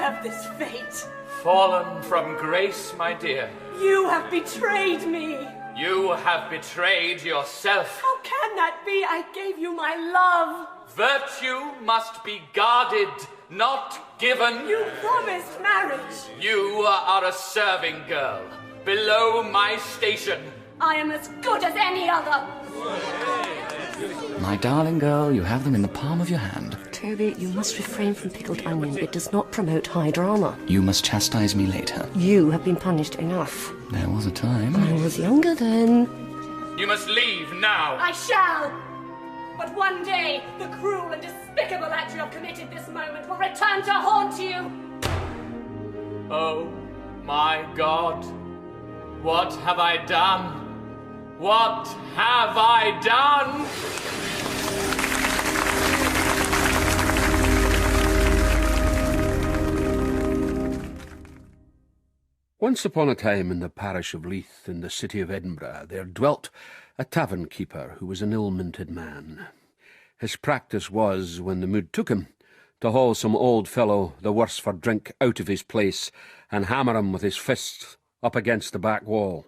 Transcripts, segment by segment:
deserve this fate. Fallen from grace, my dear. You have betrayed me. You have betrayed yourself. How can that be? I gave you my love. Virtue must be guarded, not given. You promised marriage. You are a serving girl, below my station. I am as good as any other. My darling girl, you have them in the palm of your hand. Toby, you must refrain from pickled onion. It does not promote high drama. You must chastise me later. You have been punished enough. There was a time. I was younger then. You must leave now. I shall. But one day, the cruel and despicable act you have committed this moment will return to haunt you. Oh, my God. What have I done? What have I done? Once upon a time in the parish of Leith, in the city of Edinburgh, there dwelt a tavern-keeper who was an ill-minted man. His practice was, when the mood took him, to haul some old fellow, the worse for drink, out of his place and hammer him with his fists up against the back wall.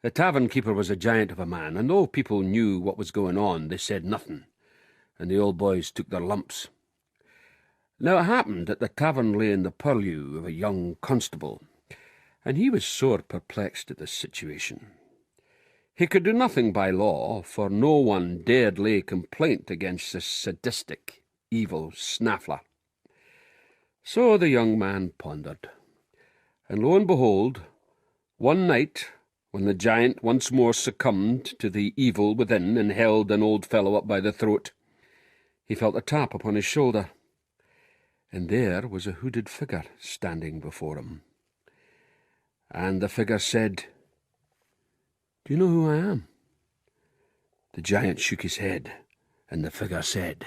The tavern-keeper was a giant of a man, and though people knew what was going on, they said nothing, and the old boys took their lumps. Now it happened that the tavern lay in the purlieu of a young constable, and he was sore perplexed at this situation. He could do nothing by law, for no one dared lay complaint against this sadistic, evil snaffler. So the young man pondered, and lo and behold, one night, when the giant once more succumbed to the evil within and held an old fellow up by the throat, he felt a tap upon his shoulder, and there was a hooded figure standing before him. And the figure said, "Do you know who I am?" The giant shook his head, and the figure said,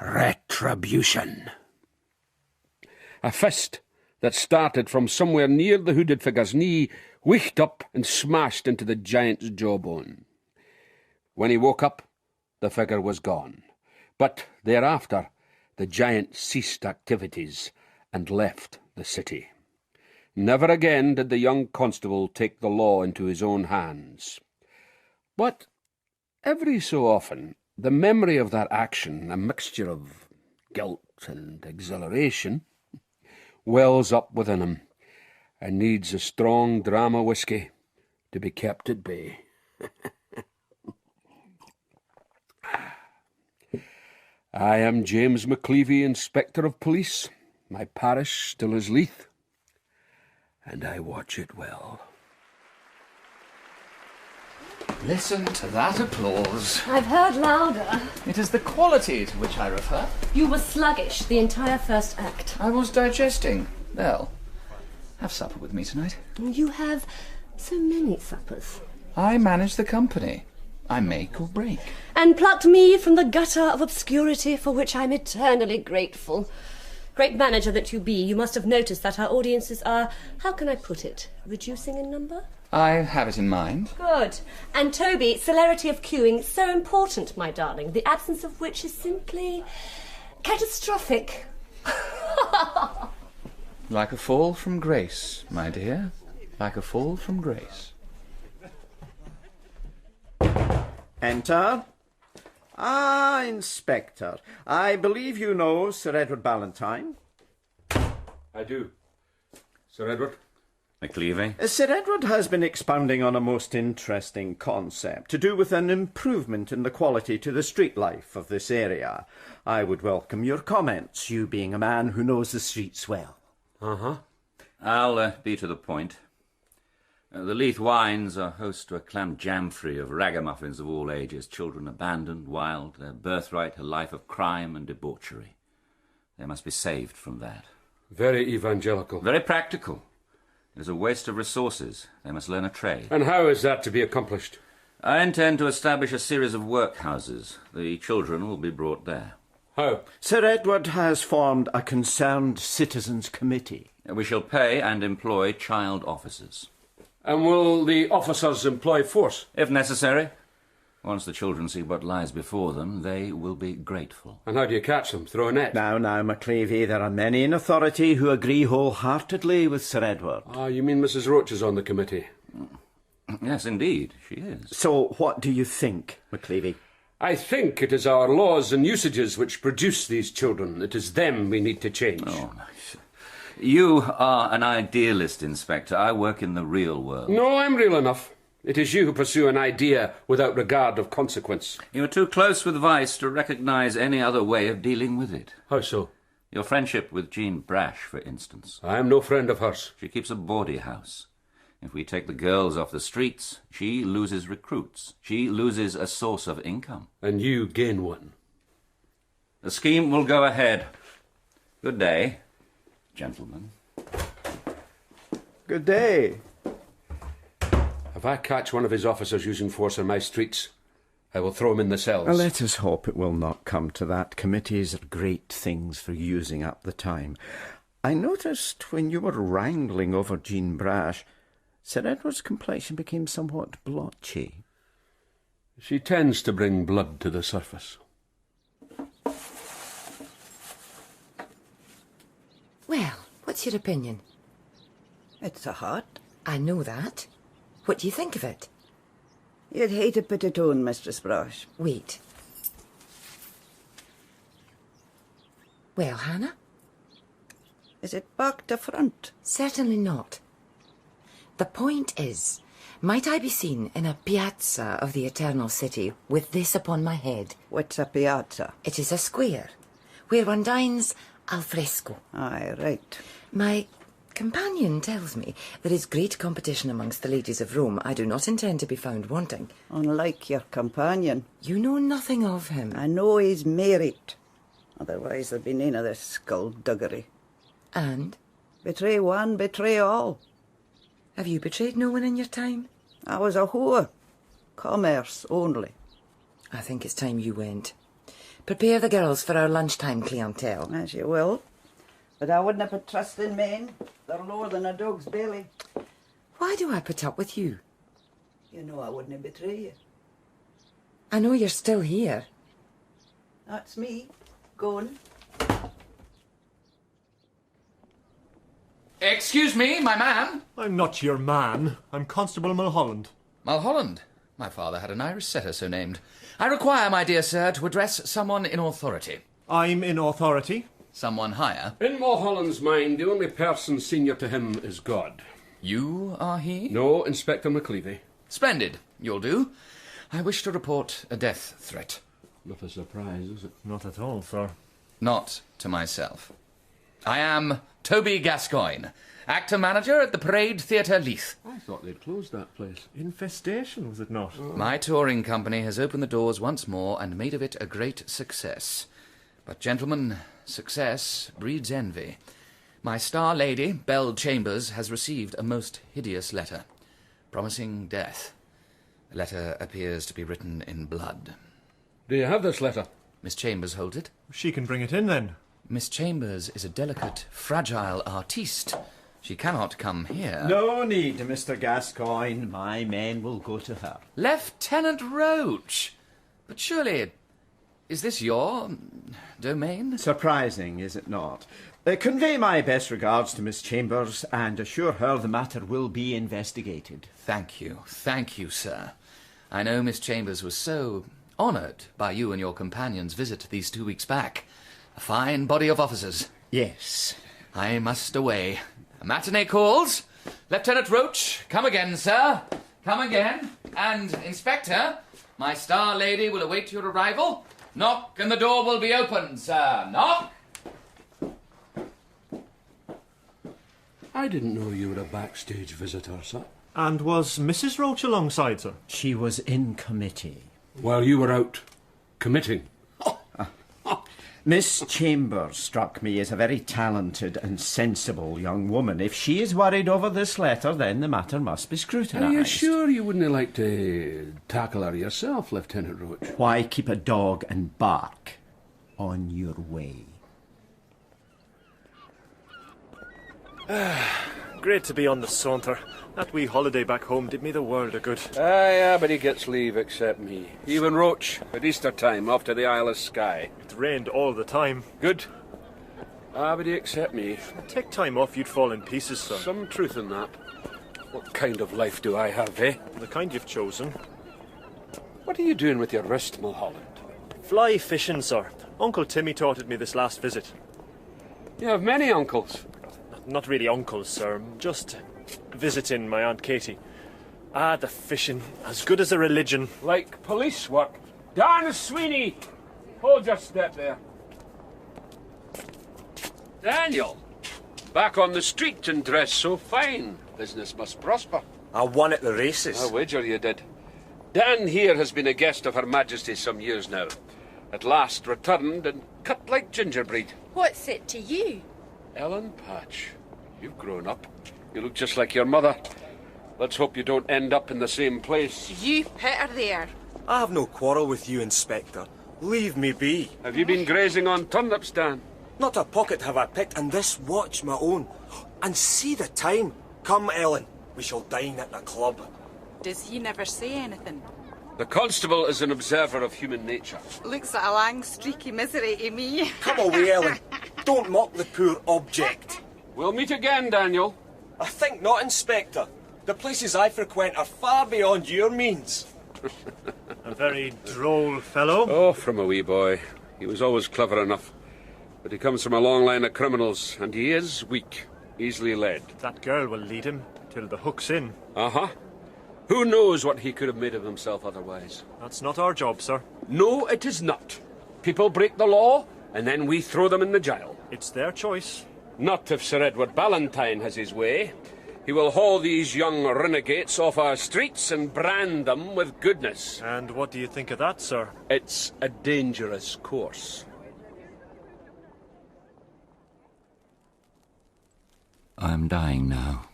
"Retribution." A fist that started from somewhere near the hooded figure's knee whisked up and smashed into the giant's jawbone. When he woke up, the figure was gone, but thereafter the giant ceased activities and left the city. Never again did the young constable take the law into his own hands. But every so often the memory of that action, a mixture of guilt and exhilaration, wells up within him, and needs a strong drama whisky to be kept at bay. I am James McLevy, Inspector of Police. My parish still is Leith, and I watch it well. Listen to that applause. I've heard louder. It is the quality to which I refer. You were sluggish the entire first act. I was digesting. Well, have supper with me tonight. You have so many suppers. I manage the company. I make or break. And plucked me from the gutter of obscurity, for which I'm eternally grateful. Great manager that you be, you must have noticed that our audiences are, how can I put it, reducing in number? I have it in mind. Good. And Toby, celerity of cueing, so important, my darling, the absence of which is simply catastrophic. Like a fall from grace, my dear. Like a fall from grace. Enter. Ah, Inspector. I believe you know Sir Edward Ballantyne. I do. Sir Edward? McLevy? Sir Edward has been expounding on a most interesting concept to do with an improvement in the quality to the street life of this area. I would welcome your comments, you being a man who knows the streets well. Uh-huh. I'll be to the point. The Leith Wines are host to a clam jamfrey of ragamuffins of all ages, children abandoned, wild, their birthright a life of crime and debauchery. They must be saved from that. Very evangelical. Very practical. It is a waste of resources. They must learn a trade. And how is that to be accomplished? I intend to establish a series of workhouses. The children will be brought there. How? Sir Edward has formed a concerned citizens' committee. We shall pay and employ child officers. And will the officers employ force? If necessary. Once the children see what lies before them, they will be grateful. And how do you catch them? Through a net? Now, McLevy, there are many in authority who agree wholeheartedly with Sir Edward. Ah, you mean Mrs. Roach is on the committee? Yes, indeed, she is. So, what do you think, McLevy? I think it is our laws and usages which produce these children. It is them we need to change. Oh, you are an idealist, Inspector. I work in the real world. No, I'm real enough. It is you who pursue an idea without regard of consequence. You are too close with vice to recognise any other way of dealing with it. How so? Your friendship with Jean Brash, for instance. I am no friend of hers. She keeps a bawdy house. If we take the girls off the streets, she loses recruits. She loses a source of income. And you gain one. The scheme will go ahead. Good day, gentlemen. Good day. If I catch one of his officers using force on my streets, I will throw him in the cells. Well, let us hope it will not come to that. Committees are great things for using up the time. I noticed when you were wrangling over Jean Brash, Sir Edward's complexion became somewhat blotchy. She tends to bring blood to the surface. Well, what's your opinion? It's a heart. I know that. What do you think of it? You'd hate to put it on, Mistress Brash. Wait. Well, Hannah? Is it back to front? Certainly not. The point is, might I be seen in a piazza of the Eternal City with this upon my head? What's a piazza? It is a square, where one dines al fresco. Aye, right. My companion tells me there is great competition amongst the ladies of Rome. I do not intend to be found wanting. Unlike your companion. You know nothing of him. I know he's married. Otherwise there'd be none of this skullduggery. And? Betray one, betray all. Have you betrayed no one in your time? I was a whore. Commerce only. I think it's time you went. Prepare the girls for our lunchtime clientele. As you will. But I wouldn't put trust in men. They're lower than a dog's belly. Why do I put up with you? You know I wouldn't betray you. I know you're still here. That's me. Going. Excuse me, my man. I'm not your man. I'm Constable Mulholland. Mulholland? My father had an Irish setter so named. I require, my dear sir, to address someone in authority. I'm in authority. Someone higher? In Mulholland's mind, the only person senior to him is God. You are he? No, Inspector McLevy. Splendid. You'll do. I wish to report a death threat. Not a surprise, is it? Not at all, sir. Not to myself. I am Toby Gascoigne, actor-manager at the Parade Theatre, Leith. I thought they'd closed that place. Infestation, was it not? My touring company has opened the doors once more and made of it a great success. But, gentlemen, success breeds envy. My star lady, Belle Chambers, has received a most hideous letter, promising death. The letter appears to be written in blood. Do you have this letter? Miss Chambers holds it. She can bring it in, then. Miss Chambers is a delicate, fragile artiste. She cannot come here. No need, Mr. Gascoigne. My men will go to her. Lieutenant Roach! But surely, is this your domain? Surprising, is it not? Convey my best regards to Miss Chambers and assure her the matter will be investigated. Thank you, sir. I know Miss Chambers was so honoured by you and your companion's visit these 2 weeks back. A fine body of officers. Yes. I must away. Matinee calls. Lieutenant Roach, come again, sir. Come again. And, Inspector, my star lady will await your arrival. Knock and the door will be opened, sir. Knock. I didn't know you were a backstage visitor, sir. And was Mrs. Roach alongside, sir? She was in committee. While you were out committing. Miss Chambers struck me as a very talented and sensible young woman. If she is worried over this letter, then the matter must be scrutinised. Are you sure you wouldn't like to tackle her yourself, Lieutenant Roach? Why keep a dog and bark? On your way. great to be on the saunter. That wee holiday back home did me the world of good. Everybody gets leave except me. Even Roach, at Easter time, off to the Isle of Skye. It rained all the time. Good. Everybody except me. Take time off, you'd fall in pieces, sir. Some truth in that. What kind of life do I have, eh? The kind you've chosen. What are you doing with your wrist, Mulholland? Fly fishing, sir. Uncle Timmy taught it me this last visit. You have many uncles. Not really uncles, sir. Just visiting my Aunt Katie. Ah, the fishing. As good as a religion. Like police work. Dan Sweeney! Hold your step there. Daniel! Back on the street and dressed so fine. Business must prosper. I won at the races. I wager you did. Dan here has been a guest of Her Majesty some years now. At last returned and cut like gingerbread. What's it to you? Ellen Patch, you've grown up. You look just like your mother. Let's hope you don't end up in the same place. You put her there. I have no quarrel with you, Inspector. Leave me be. Have you been grazing on turnips, Dan? Not a pocket have I picked, and this watch my own. And see the time. Come, Ellen, we shall dine at the club. Does he never say anything? The constable is an observer of human nature. Looks like a lang streaky misery to me. Come away, Ellen. Don't mock the poor object. We'll meet again, Daniel. I think not, Inspector. The places I frequent are far beyond your means. A very droll fellow. Oh, from a wee boy. He was always clever enough. But he comes from a long line of criminals, and he is weak, easily led. That girl will lead him till the hook's in. Uh-huh. Who knows what he could have made of himself otherwise? That's not our job, sir. No, it is not. People break the law, and then we throw them in the jail. It's their choice. Not if Sir Edward Ballantyne has his way. He will haul these young renegades off our streets and brand them with goodness. And what do you think of that, sir? It's a dangerous course. I am dying now,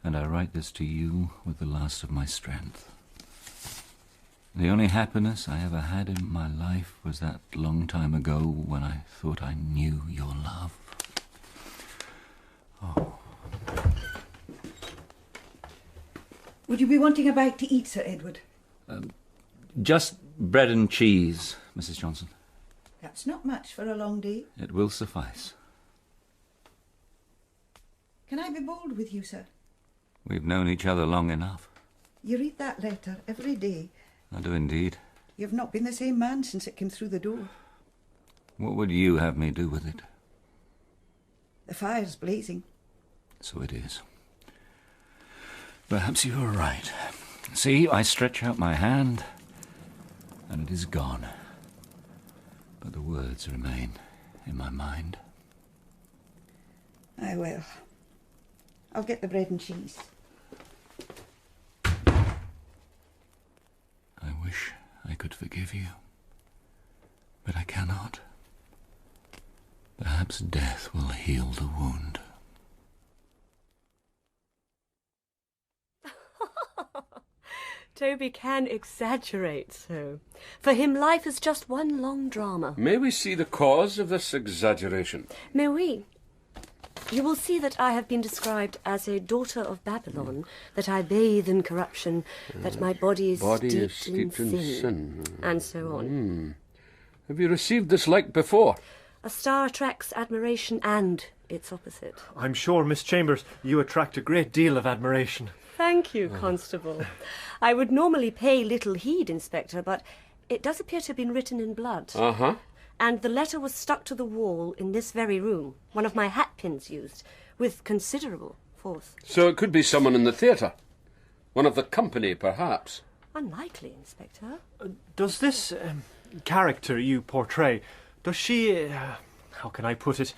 and I write this to you with the last of my strength. The only happiness I ever had in my life was that long time ago when I thought I knew your love. Oh. Would you be wanting a bite to eat, Sir Edward? Just bread and cheese, Mrs. Johnson. That's not much for a long day. It will suffice. Can I be bold with you, sir? We've known each other long enough. You read that letter every day. I do indeed. You've not been the same man since it came through the door. What would you have me do with it? The fire's blazing. So it is. Perhaps you are right. See, I stretch out my hand, and it is gone. But the words remain in my mind. I will. I'll get the bread and cheese. I wish I could forgive you, but I cannot. Perhaps death will heal the wound. Toby can exaggerate so. For him, life is just one long drama. May we see the cause of this exaggeration? May we? You will see that I have been described as a daughter of Babylon, that I bathe in corruption, that my body is steeped in sin, and so on. Have you received this like before? A star attracts admiration and its opposite. I'm sure, Miss Chambers, you attract a great deal of admiration. Thank you, Constable. I would normally pay little heed, Inspector, but it does appear to have been written in blood. Uh-huh. And the letter was stuck to the wall in this very room, one of my hat pins used, with considerable force. So it could be someone in the theatre. One of the company, perhaps. Unlikely, Inspector. Does this character you portray, does she, how can I put it,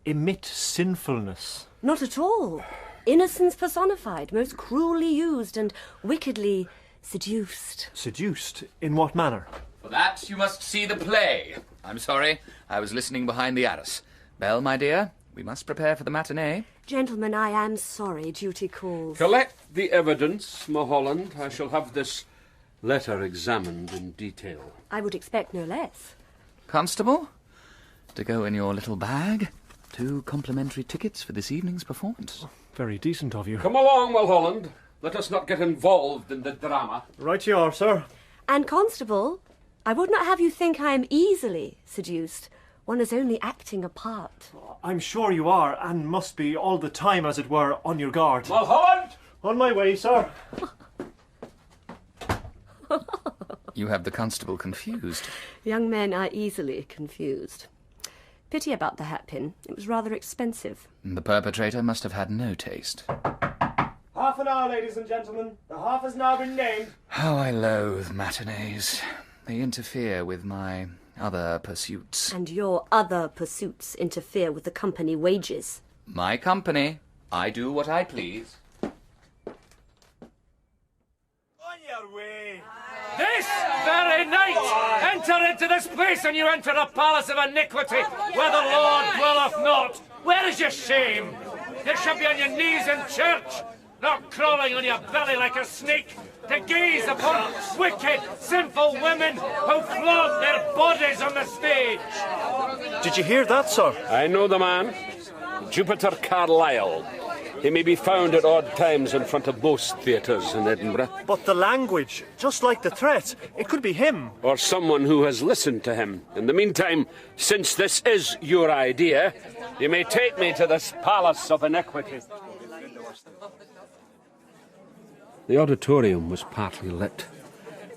emit sinfulness? Not at all. Innocence personified, most cruelly used and wickedly seduced. Seduced? In what manner? For that, you must see the play. I'm sorry, I was listening behind the arras. Belle, my dear, we must prepare for the matinee. Gentlemen, I am sorry, duty calls. Collect the evidence, Mulholland. I shall have this letter examined in detail. I would expect no less. Constable, to go in your little bag. 2 complimentary tickets for this evening's performance. Very decent of you. Come along, Mulholland. Let us not get involved in the drama. Right you are, sir. And, Constable, I would not have you think I am easily seduced. One is only acting a part. I'm sure you are, and must be all the time, as it were, on your guard. Mulholland! On my way, sir. You have the constable confused. Young men are easily confused. Pity about the hatpin. It was rather expensive. The perpetrator must have had no taste. Half an hour, ladies and gentlemen. The half has now been named. How I loathe matinees. They interfere with my other pursuits. And your other pursuits interfere with the company wages. My company. I do what I please. On your way. This very night, enter into this place, and you enter a palace of iniquity, where the Lord dwelleth not. Where is your shame? You should be on your knees in church, not crawling on your belly like a snake, to gaze upon wicked, sinful women who flaunt their bodies on the stage. Did you hear that, sir? I know the man. Jupiter Carlyle. He may be found at odd times in front of most theatres in Edinburgh. But the language, just like the threat, it could be him. Or someone who has listened to him. In the meantime, since this is your idea, you may take me to this palace of iniquity. The auditorium was partly lit.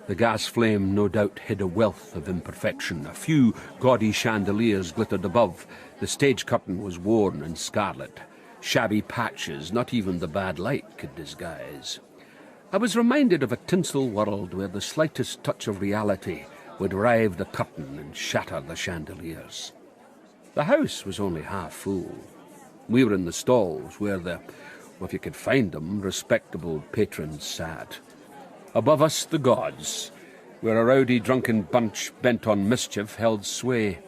The gas flame no doubt hid a wealth of imperfection. A few gaudy chandeliers glittered above. The stage curtain was worn and scarlet. Shabby patches not even the bad light could disguise. I was reminded of a tinsel world where the slightest touch of reality would rive the curtain and shatter the chandeliers. The house was only half full. We were in the stalls where the, if you could find them, respectable patrons sat. Above us, the gods, where a rowdy drunken bunch bent on mischief held sway.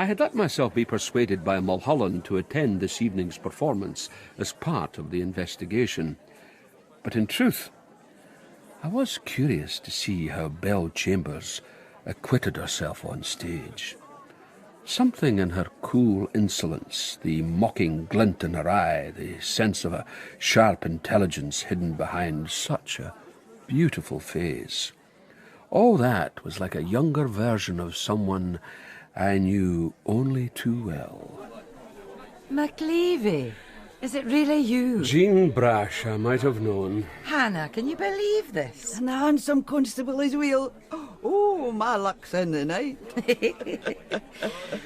I had let myself be persuaded by Mulholland to attend this evening's performance as part of the investigation. But in truth, I was curious to see how Belle Chambers acquitted herself on stage. Something in her cool insolence, the mocking glint in her eye, the sense of a sharp intelligence hidden behind such a beautiful face. All that was like a younger version of someone I knew only too well. McLevy, is it really you? Jean Brash, I might have known. Hannah, can you believe this? And a handsome constable as well. Oh, my luck's in the night.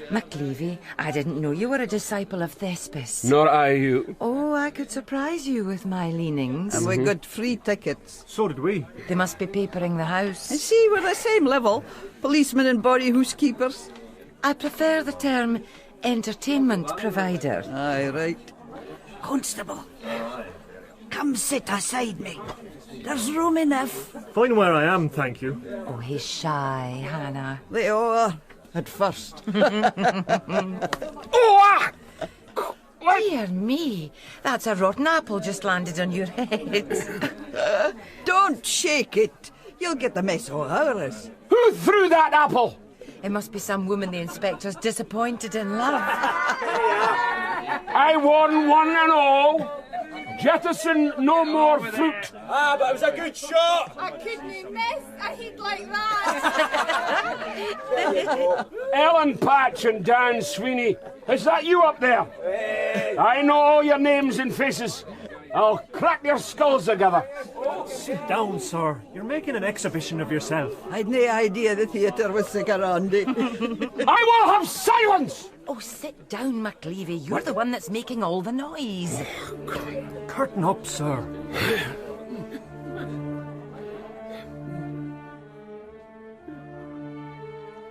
McLevy, I didn't know you were a disciple of Thespis. Nor I you. Oh, I could surprise you with my leanings. And we got free tickets. So did we. They must be papering the house. And see, we're the same level. Policemen and body housekeepers. I prefer the term entertainment provider. Aye, right. Constable, come sit aside me. There's room enough. Fine where I am, thank you. Oh, he's shy, Hannah. They are, at first. Dear me, that's a rotten apple just landed on your head. Don't shake it. You'll get the mess of ours. Who threw that apple? It must be some woman the inspector's disappointed in love. I warn one and all, jettison no more fruit. Ah, but it was a good shot. I couldn't miss a hit like that. Ellen Patch and Dan Sweeney, is that you up there? I know all your names and faces. I'll crack your skulls together. Sit down, sir. You're making an exhibition of yourself. I'd no idea the theatre was sick around it. I will have silence! Oh, sit down, McLevy. You're the one that's making all the noise. Curtain up, sir.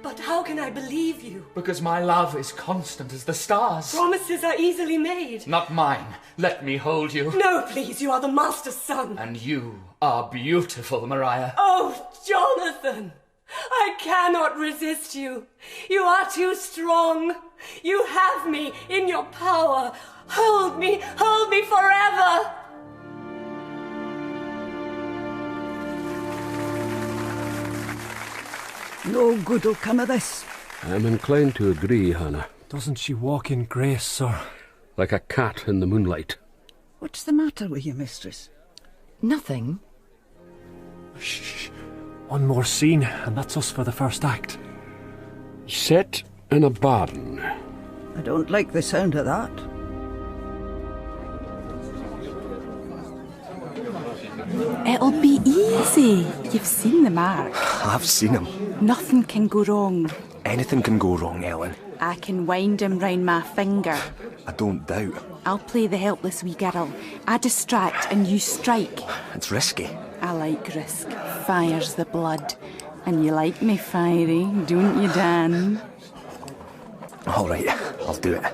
But how can I believe you? Because my love is constant as the stars. Promises are easily made. Not mine. Let me hold you. No, please, you are the master's son. And you are beautiful, Maria. Oh, Jonathan! I cannot resist you. You are too strong. You have me in your power. Hold me forever. No good will come of this. I'm inclined to agree, Hannah. Doesn't she walk in grace, sir? Like a cat in the moonlight. What's the matter with you, mistress? Nothing. Shh. One more scene, and that's us for the first act. Set in a barn. I don't like the sound of that. It'll be easy. You've seen the mark. I've seen him. Nothing can go wrong. Anything can go wrong, Ellen. I can wind him round my finger. I don't doubt. I'll play the helpless wee girl. I distract and you strike. It's risky. I like risk. Fire's the blood. And you like me fiery, don't you, Dan? All right, I'll do it.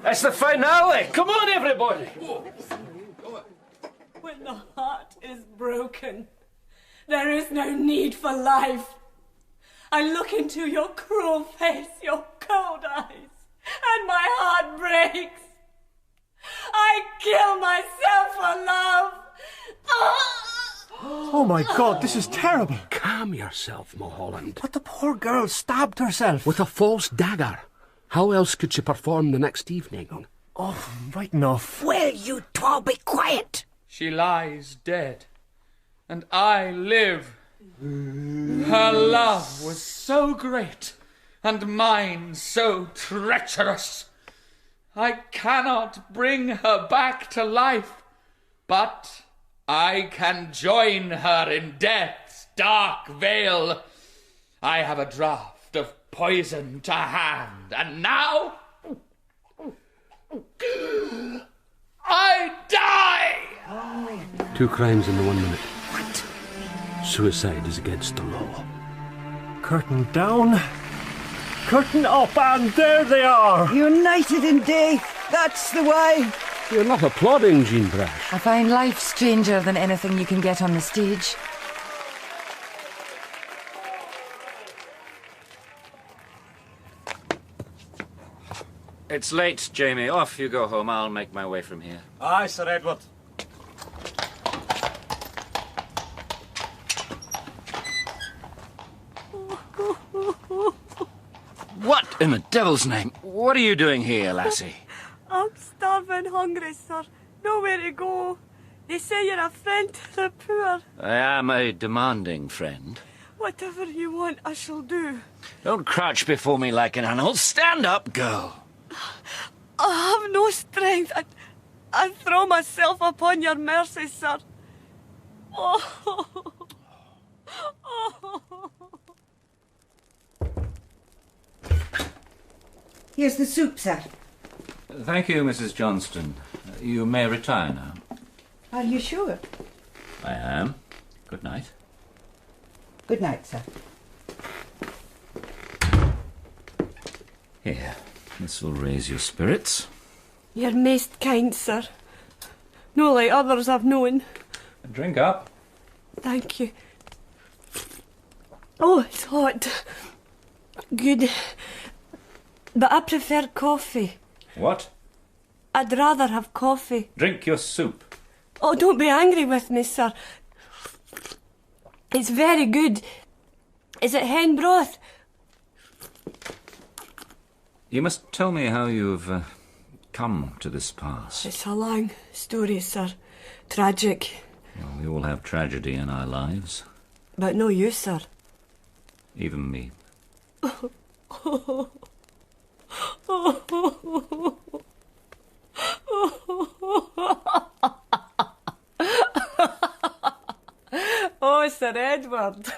It's the finale! Come on, everybody! When the heart is broken, there is no need for life. I look into your cruel face, your cold eyes, and my heart breaks. I kill myself for love. Oh my God, this is terrible. Calm yourself, Mulholland. But the poor girl stabbed herself. With a false dagger. How else could she perform the next evening? Oh, right enough. Will you two be quiet? She lies dead, and I live. Her love was so great, and mine so treacherous. I cannot bring her back to life, but I can join her in death's dark vale. I have a draught of poison to hand, and now I die! 2 crimes in the 1 minute. What? Suicide is against the law. Curtain down, curtain up, and there they are! United in death, that's the way. You're not applauding, Jean Brash. I find life stranger than anything you can get on the stage. It's late, Jamie. Off you go home. I'll make my way from here. Aye, Sir Edward. What in the devil's name? What are you doing here, lassie? I'm starving hungry, sir. Nowhere to go. They say you're a friend to the poor. I am a demanding friend. Whatever you want, I shall do. Don't crouch before me like an animal. Stand up, girl. I have no strength. I throw myself upon your mercy, sir. Oh. Oh. Here's the soup, sir. Thank you, Mrs. Johnston. You may retire now. Are you sure? I am. Good night. Good night, sir. Here, this will raise your spirits. You're most kind, sir. No like others I've known. Drink up. Thank you. Oh, it's hot. Good. But I prefer coffee. What? I'd rather have coffee. Drink your soup. Oh, don't be angry with me, sir. It's very good. Is it hen broth? You must tell me how you've come to this pass. It's a long story, sir. Tragic. Well, we all have tragedy in our lives. But no you, sir. Even me. Oh, Sir Edward.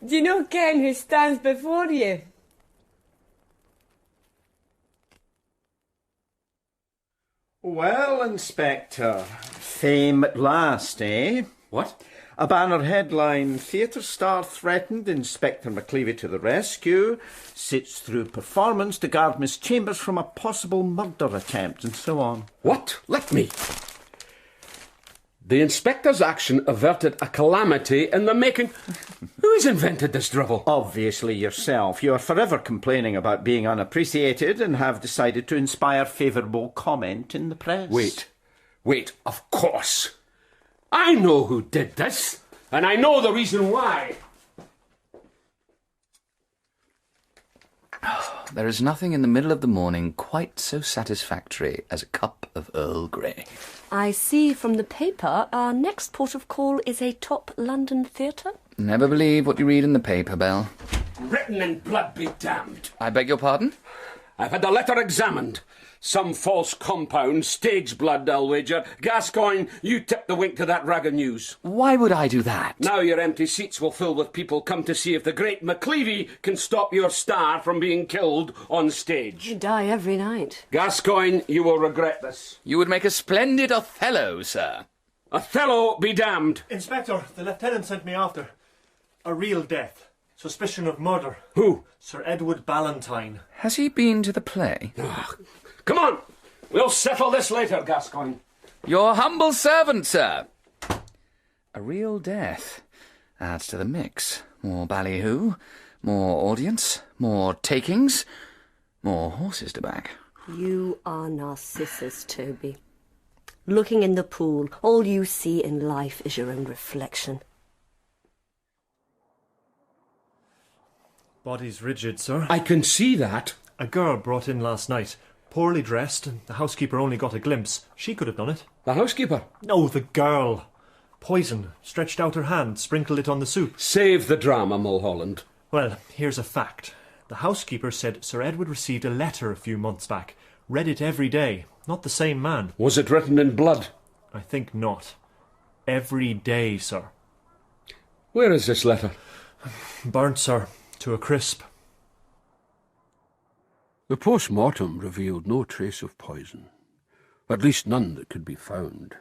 Do you know Ken who stands before you? Well, Inspector, fame at last, eh? What? A banner headline, Theatre Star Threatened, Inspector McLevy to the Rescue, sits through performance to guard Miss Chambers from a possible murder attempt, and so on. What? Let me. The inspector's action averted a calamity in the making. Who's invented this drivel? Obviously yourself. You are forever complaining about being unappreciated and have decided to inspire favourable comment in the press. Wait, of course. I know who did this, and I know the reason why. there is nothing in the middle of the morning quite so satisfactory as a cup of Earl Grey. I see from the paper our next port of call is a top London theatre. Never believe what you read in the paper, Belle. Written in blood be damned. I beg your pardon? I've had the letter examined. Some false compound, stage blood, I'll wager. Gascoigne, you tip the wink to that rag of news. Why would I do that? Now your empty seats will fill with people come to see if the great McLevy can stop your star from being killed on stage. You die every night. Gascoigne, you will regret this. You would make a splendid Othello, sir. Othello be damned. Inspector, the lieutenant sent me after. A real death. Suspicion of murder. Who? Sir Edward Ballantyne. Has he been to the play? Come on! We'll settle this later, Gascoigne. Your humble servant, sir. A real death. Adds to the mix. More ballyhoo, more audience, more takings, more horses to back. You are Narcissus, Toby. Looking in the pool, all you see in life is your own reflection. Body's rigid, sir. I can see that. A girl brought in last night. Poorly dressed, and the housekeeper only got a glimpse. She could have done it. The housekeeper? No, the girl. Poison. Stretched out her hand, sprinkled it on the soup. Save the drama, Mulholland. Well, here's a fact. The housekeeper said Sir Edward received a letter a few months back. Read it every day. Not the same man. Was it written in blood? I think not. Every day, sir. Where is this letter? Burnt, sir. To a crisp. The post-mortem revealed no trace of poison. At least none that could be found.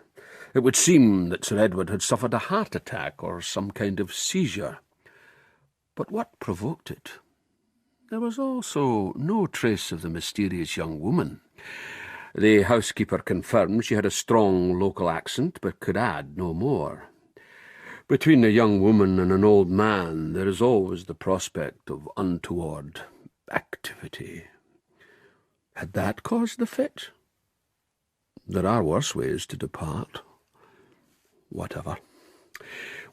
It would seem that Sir Edward had suffered a heart attack or some kind of seizure. But what provoked it? There was also no trace of the mysterious young woman. The housekeeper confirmed she had a strong local accent, but could add no more. Between a young woman and an old man, there is always the prospect of untoward activity. Had that caused the fit? There are worse ways to depart. Whatever.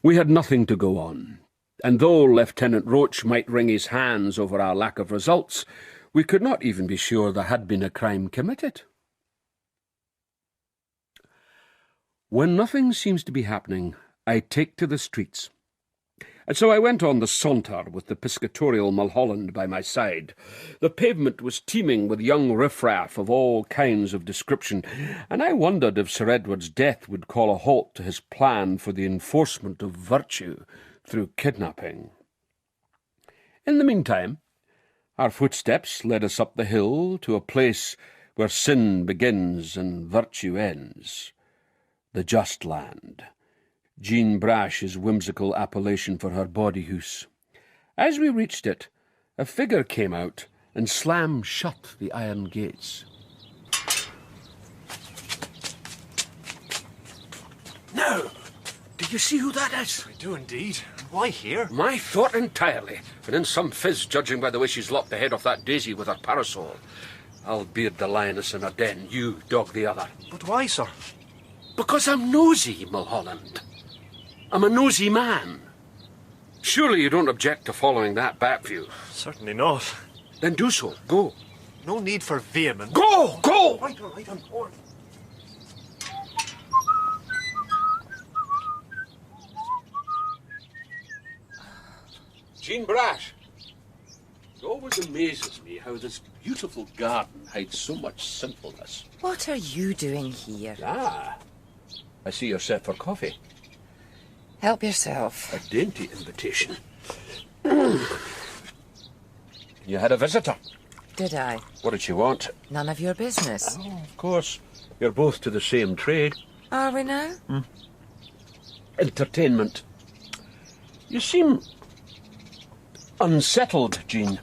We had nothing to go on, and though Lieutenant Roach might wring his hands over our lack of results, we could not even be sure there had been a crime committed. When nothing seems to be happening, I take to the streets. And so I went on the saunter with the piscatorial Mulholland by my side. The pavement was teeming with young riffraff of all kinds of description, and I wondered if Sir Edward's death would call a halt to his plan for the enforcement of virtue through kidnapping. In the meantime, our footsteps led us up the hill to a place where sin begins and virtue ends, the Just Land. Jean Brash's whimsical appellation for her body-house. As we reached it, a figure came out and slammed shut the iron gates. Now, do you see who that is? I do indeed. Why here? My thought entirely, and in some fizz, judging by the way she's lopped the head off that daisy with her parasol. I'll beard the lioness in her den, you dog the other. But why, sir? Because I'm nosy, Mulholland. I'm a nosy man. Surely you don't object to following that back view? Certainly not. Then do so. Go. No need for vehemence. Go! Go! Right, all right, I'm bored. Jean Brash. It always amazes me how this beautiful garden hides so much sinfulness. What are you doing here? Ah, I see you're set for coffee. Help yourself. A dainty invitation. You had a visitor. Did I? What did she want? None of your business. Oh, of course. You're both to the same trade. Are we now? Entertainment. You seem unsettled, Jean.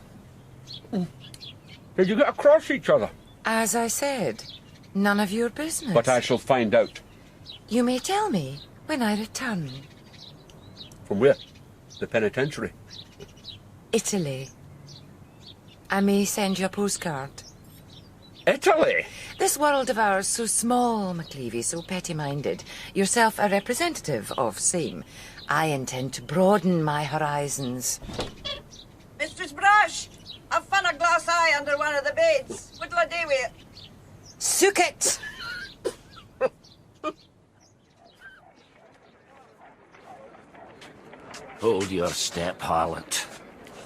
Did you get across each other? As I said, none of your business. But I shall find out. You may tell me when I return. From where? The penitentiary. Italy. I may send you a postcard. Italy? This world of ours so small, McLevy, so petty-minded. Yourself a representative of same. I intend to broaden my horizons. Mistress Brash! I've found a glass eye under one of the beds. What'll I do with it? Sook it! Hold your step, harlot.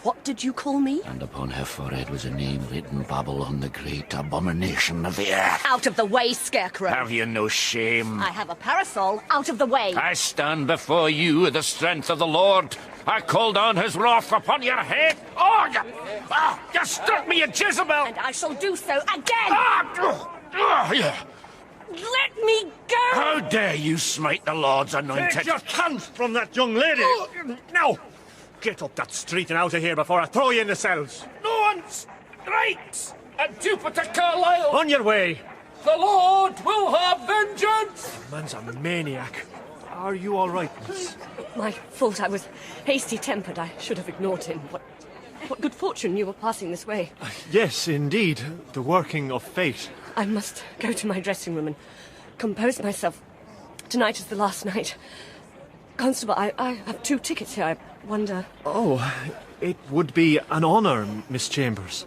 What did you call me? And upon her forehead was a name written, Babylon, the great abomination of the earth. Out of the way, Scarecrow. Have you no shame? I have a parasol. Out of the way. I stand before you with the strength of the Lord. I call down his wrath upon your head. You struck me, you Jezebel! And I shall do so again! Yeah. Let me go! How dare you smite the Lord's anointed? Take your hands from that young lady! Now! Get up that street and out of here before I throw you in the cells. No one's right! And Jupiter Carlyle! On your way! The Lord will have vengeance! The man's a maniac. Are you all right, miss? My fault. I was hasty-tempered. I should have ignored him. What good fortune you were passing this way. Yes, indeed. The working of fate. I must go to my dressing room and compose myself. Tonight is the last night. Constable, I have 2 tickets here. I wonder... Oh, it would be an honour, Miss Chambers.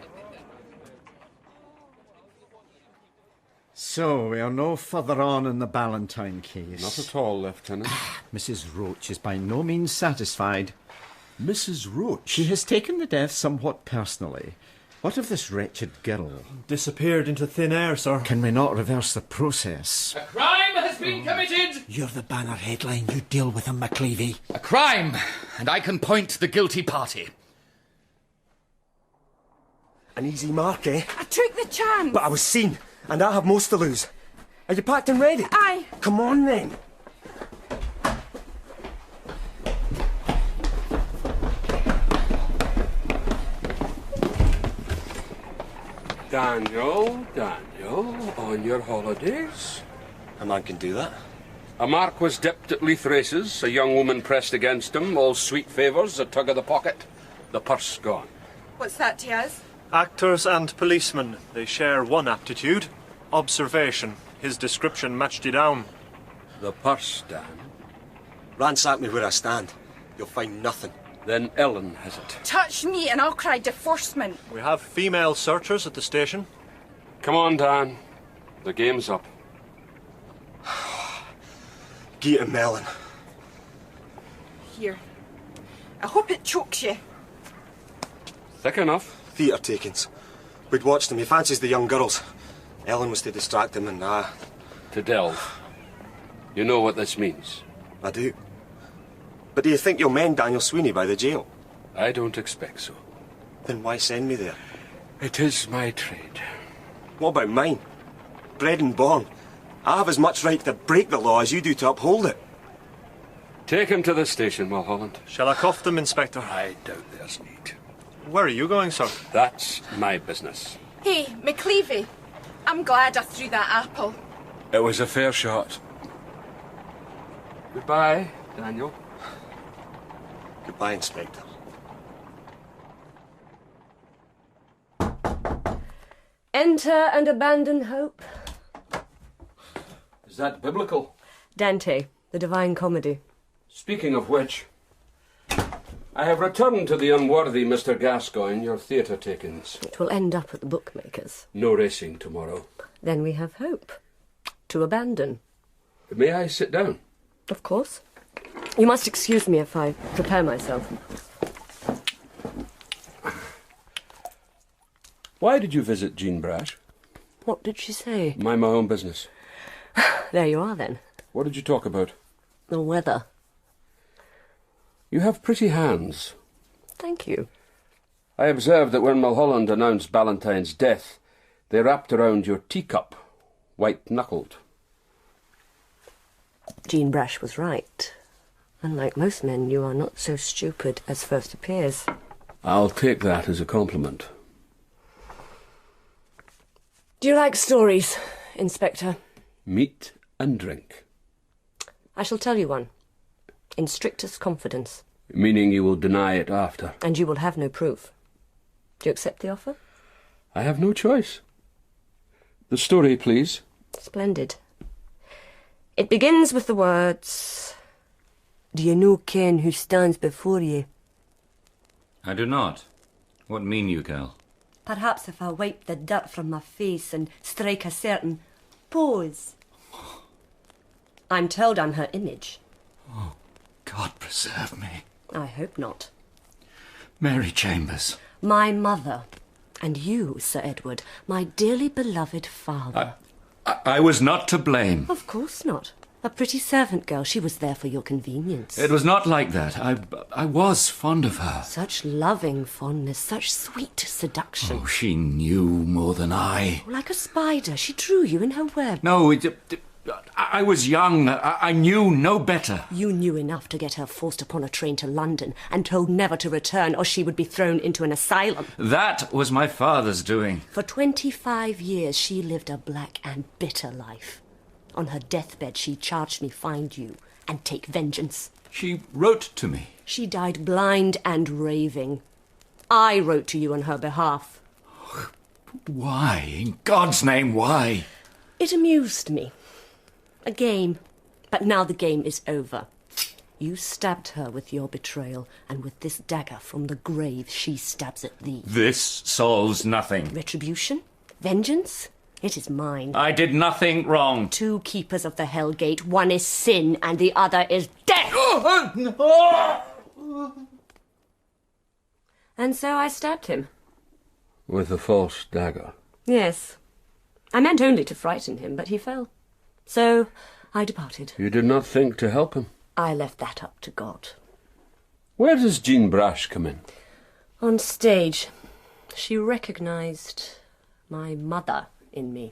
So, we are no further on in the Ballantyne case. Not at all, Lieutenant. Mrs. Roach is by no means satisfied. Mrs. Roach? She has taken the death somewhat personally. What of this wretched girl? Disappeared into thin air, sir. Can we not reverse the process? A crime has been committed! You're the banner headline. You deal with him, McLevy. A crime, and I can point the guilty party. An easy mark, eh? I took the chance. But I was seen, and I have most to lose. Are you packed and ready? Aye. Come on, then. Daniel, on your holidays? A man can do that. A mark was dipped at Leith races, a young woman pressed against him, all sweet favours, a tug of the pocket, the purse gone. What's that to us? Actors and policemen, they share one aptitude, observation. His description matched you down. The purse, Dan? Ransack me where I stand. You'll find nothing. Then Ellen has it. Touch me and I'll cry divorcement. We have female searchers at the station. Come on, Dan. The game's up. Get him, Ellen. Here. I hope it chokes you. Thick enough. Theatre takings. We'd watched him. He fancies the young girls. Ellen was to distract him and To delve. You know what this means. I do. But do you think you'll mend Daniel Sweeney by the jail? I don't expect so. Then why send me there? It is my trade. What about mine? Bred and born. I have as much right to break the law as you do to uphold it. Take him to the station, Mulholland. Shall I cuff them, Inspector? I doubt there's need. Where are you going, sir? That's my business. Hey, McLevy. I'm glad I threw that apple. It was a fair shot. Goodbye, Daniel. Goodbye, Inspector. Enter and abandon hope. Is that biblical? Dante, the Divine Comedy. Speaking of which, I have returned to the unworthy Mr. Gascoigne your theatre takings. It will end up at the bookmakers. No racing tomorrow. Then we have hope. To abandon. May I sit down? Of course. You must excuse me if I prepare myself. Why did you visit Jean Brash? What did she say? Mind my own business. There you are, then. What did you talk about? The weather. You have pretty hands. Thank you. I observed that when Mulholland announced Ballantyne's death, they wrapped around your teacup, white-knuckled. Jean Brash was right. Unlike most men, you are not so stupid as first appears. I'll take that as a compliment. Do you like stories, Inspector? Meat and drink. I shall tell you one. In strictest confidence. Meaning you will deny it after. And you will have no proof. Do you accept the offer? I have no choice. The story, please. Splendid. It begins with the words, "Do you know ken who stands before you?" I do not. What mean you, girl? Perhaps if I wipe the dirt from my face and strike a certain pose. I'm told I'm her image. Oh, God preserve me. I hope not. Mary Chambers. My mother. And you, Sir Edward, my dearly beloved father. I was not to blame. Of course not. A pretty servant girl. She was there for your convenience. It was not like that. I was fond of her. Such loving fondness, such sweet seduction. Oh, she knew more than I. Like a spider, she drew you in her web. No, I was young. I knew no better. You knew enough to get her forced upon a train to London and told never to return or she would be thrown into an asylum. That was my father's doing. For 25 years she lived a black and bitter life. On her deathbed she charged me find you and take vengeance. She wrote to me. She died blind and raving. I wrote to you on her behalf. Why? In God's name, why? It amused me. A game. But now the game is over. You stabbed her with your betrayal, and with this dagger from the grave she stabs at thee. This solves nothing. Retribution? Vengeance? It is mine. I did nothing wrong. 2 keepers of the Hell Gate. One is sin, and the other is death. And so I stabbed him. With a false dagger? Yes. I meant only to frighten him, but he fell. So I departed. You did not think to help him? I left that up to God. Where does Jean Brash come in? On stage. She recognised my mother in me.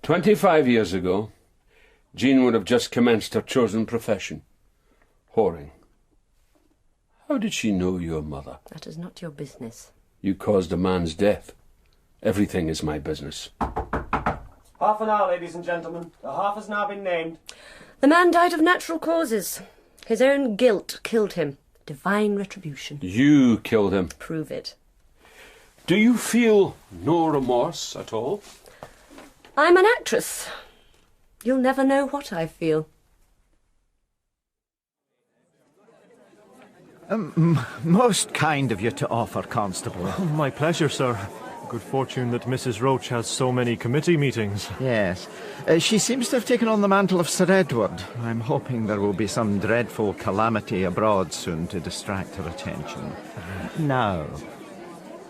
25 years ago, Jean would have just commenced her chosen profession, whoring. How did she know your mother? That is not your business. You caused a man's death. Everything is my business. Half an hour, ladies and gentlemen. The half has now been named. The man died of natural causes. His own guilt killed him. Divine retribution. You killed him. Prove it. Do you feel no remorse at all? I'm an actress. You'll never know what I feel. Most kind of you to offer, Constable. Oh, my pleasure, sir. Good fortune that Mrs. Roach has so many committee meetings. Yes. She seems to have taken on the mantle of Sir Edward. I'm hoping there will be some dreadful calamity abroad soon to distract her attention. Now,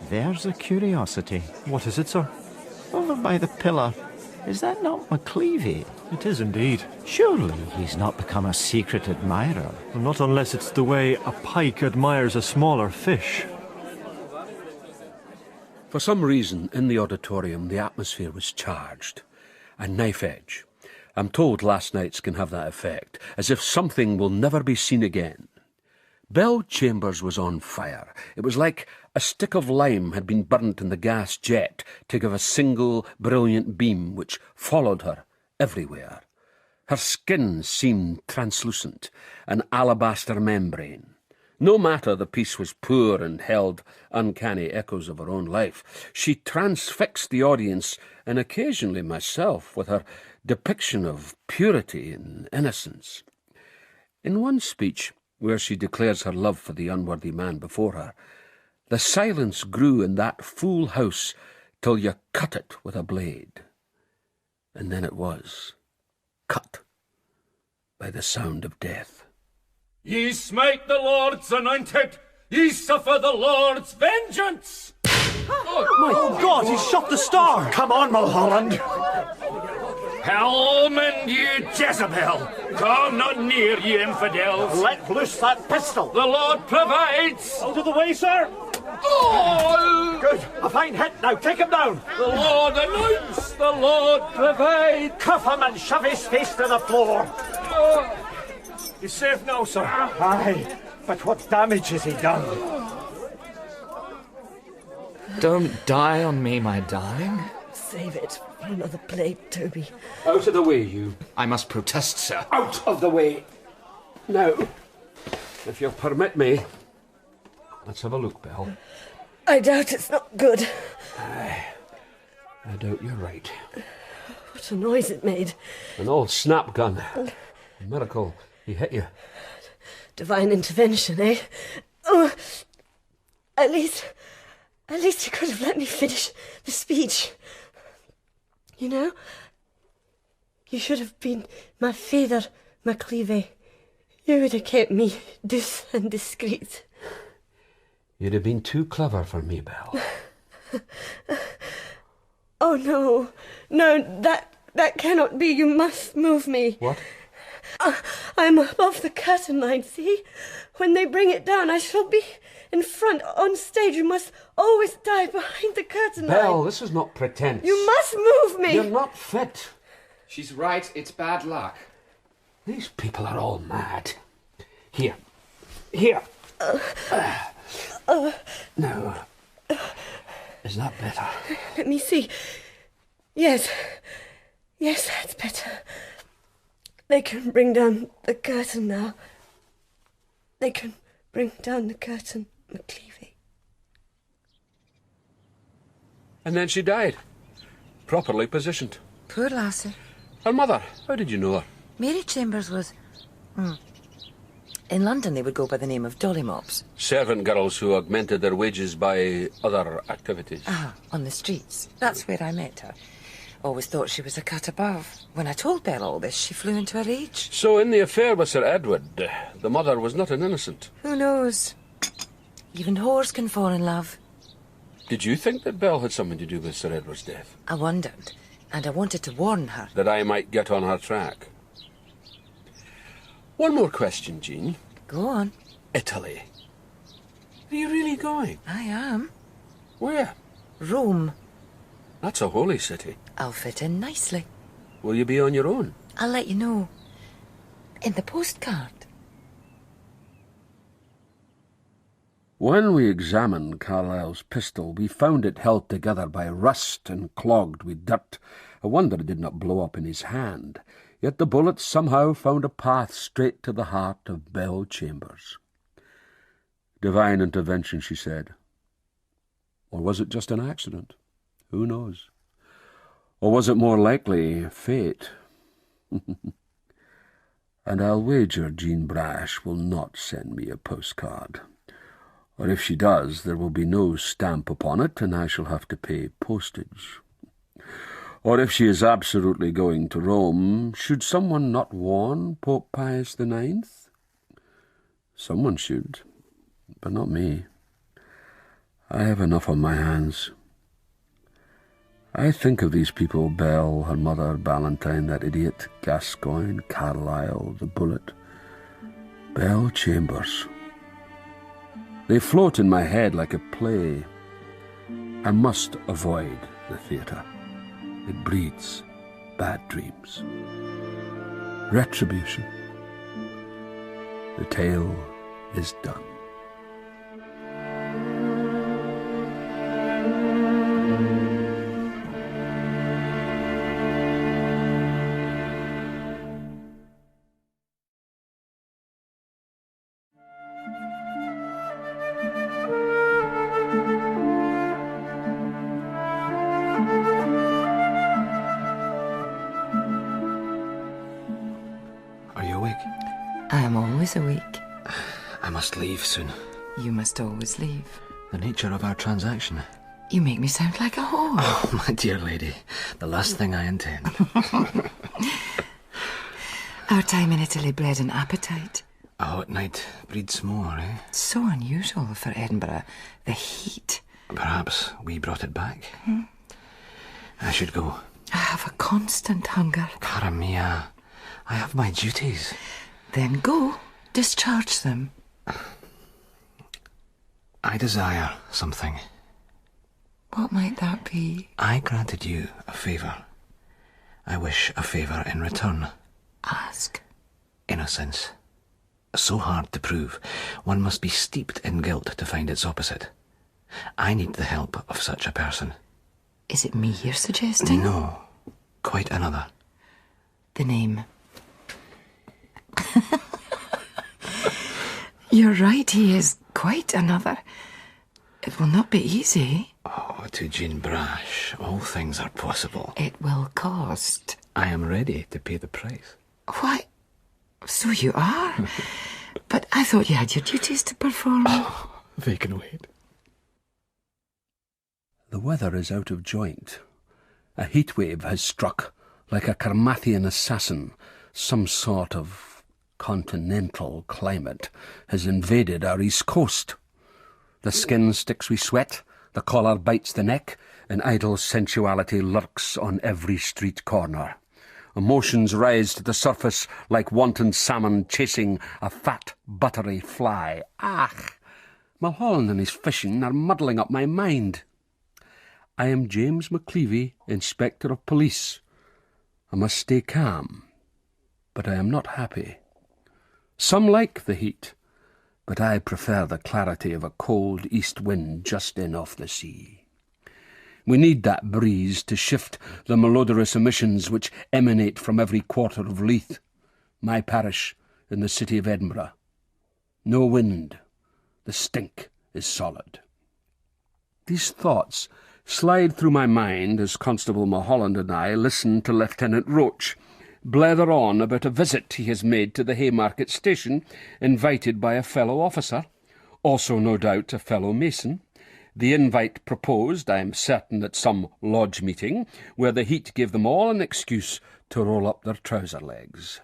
there's a curiosity. What is it, sir? Over by the pillar. Is that not McLevy? It is indeed. Surely he's not become a secret admirer. Well, not unless it's the way a pike admires a smaller fish. For some reason, in the auditorium, the atmosphere was charged. A knife edge. I'm told last night's can have that effect, as if something will never be seen again. Belle Chambers was on fire. It was like a stick of lime had been burnt in the gas jet to give a single brilliant beam which followed her everywhere. Her skin seemed translucent, an alabaster membrane. No matter the piece was poor and held uncanny echoes of her own life, she transfixed the audience and occasionally myself with her depiction of purity and innocence. In one speech, where she declares her love for the unworthy man before her, the silence grew in that full house till you cut it with a blade. And then it was cut by the sound of death. Ye smite the Lord's anointed! Ye suffer the Lord's vengeance! My God, he shot the star! Come on, Mulholland! Helmand, ye Jezebel! Come not near, ye infidels! Let loose that pistol! The Lord provides! Out of the way, sir! Oh! Good, a fine hit, now take him down! The Lord anoints, the Lord provides! Cuff him and shove his face to the floor! He's safe now, sir. Aye, but what damage has he done? Don't die on me, my darling. Save it for another plate, Toby. Out of the way, you. I must protest, sir. Out of the way! Now, if you'll permit me, let's have a look, Belle. I doubt it's not good. Aye, I doubt you're right. What a noise it made. An old snap gun. A miracle he hit you. Divine intervention, eh? Oh, at least At least you could have let me finish the speech. You know, you should have been my father, McLevy. You would have kept me douce and discreet. You'd have been too clever for me, Belle. Oh, no. No, that cannot be. You must move me. What? I'm above the curtain line, see? When they bring it down, I shall be in front, on stage. You must always die behind the curtain line. Belle, this is not pretense. You must move me. You're not fit. She's right, it's bad luck. These people are all mad. Here. Here. No. Is that better? Let me see. Yes. Yes, that's better. They can bring down the curtain now. They can bring down the curtain, McLevy. And then she died. Properly positioned. Poor lassie. Her mother, how did you know her? Mary Chambers was... In London they would go by the name of Dolly Mops. Servant girls who augmented their wages by other activities. Ah, on the streets. That's where I met her. Always thought she was a cut above. When I told Belle all this, she flew into a rage. So in the affair with Sir Edward, the mother was not an innocent. Who knows? Even whores can fall in love. Did you think that Belle had something to do with Sir Edward's death? I wondered, and I wanted to warn her. That I might get on her track. One more question, Jean. Go on. Italy. Are you really going? I am. Where? Rome. That's a holy city. I'll fit in nicely. Will you be on your own? I'll let you know. In the postcard. When we examined Carlyle's pistol, we found it held together by rust and clogged with dirt. A wonder it did not blow up in his hand. Yet the bullet somehow found a path straight to the heart of Belle Chambers. Divine intervention, she said. Or was it just an accident? Who knows? Or was it more likely fate? And I'll wager Jean Brash will not send me a postcard. Or if she does, there will be no stamp upon it, and I shall have to pay postage. Or if she is absolutely going to Rome, should someone not warn Pope Pius IX? Someone should, but not me. I have enough on my hands. I think of these people, Belle, her mother, Ballantyne, that idiot, Gascoigne, Carlyle, the bullet, Belle Chambers. They float in my head like a play. I must avoid the theatre. It breeds bad dreams. Retribution. The tale is done. Awake. I must leave soon. You must always leave. The nature of our transaction. You make me sound like a whore. Oh, my dear lady, the last thing I intend. Our time in Italy bred an appetite. A hot night breeds more, eh? So unusual for Edinburgh. The heat. Perhaps we brought it back. I should go. I have a constant hunger. Cara mia, I have my duties. Then go. Discharge them. I desire something. What might that be? I granted you a favour. I wish a favour in return. Ask. Innocence. So hard to prove. One must be steeped in guilt to find its opposite. I need the help of such a person. Is it me you're suggesting? No. Quite another. The name. You're right, he is quite another. It will not be easy. Oh, to Jean Brash, all things are possible. It will cost. I am ready to pay the price. Why, so you are. But I thought you had your duties to perform. Oh, they can wait. weather is out of joint. A heat wave has struck, like a Carmathian assassin. Some sort of continental climate has invaded our east coast. The skin sticks with sweat, the collar bites the neck, and idle sensuality lurks on every street corner. Emotions rise to the surface like wanton salmon chasing a fat, buttery fly. Ah! Mulholland and his fishing are muddling up my mind. I am James McLevy, Inspector of Police. I must stay calm, but I am not happy. Some like the heat, but I prefer the clarity of a cold east wind just in off the sea. We need that breeze to shift the malodorous emissions which emanate from every quarter of Leith, my parish in the city of Edinburgh. No wind. The stink is solid. These thoughts slide through my mind as Constable Mulholland and I listen to Lieutenant Roach blather on about a visit he has made to the Haymarket station, invited by a fellow officer, also no doubt a fellow mason. The invite proposed, I am certain, at some lodge meeting, where the heat gave them all an excuse to roll up their trouser legs.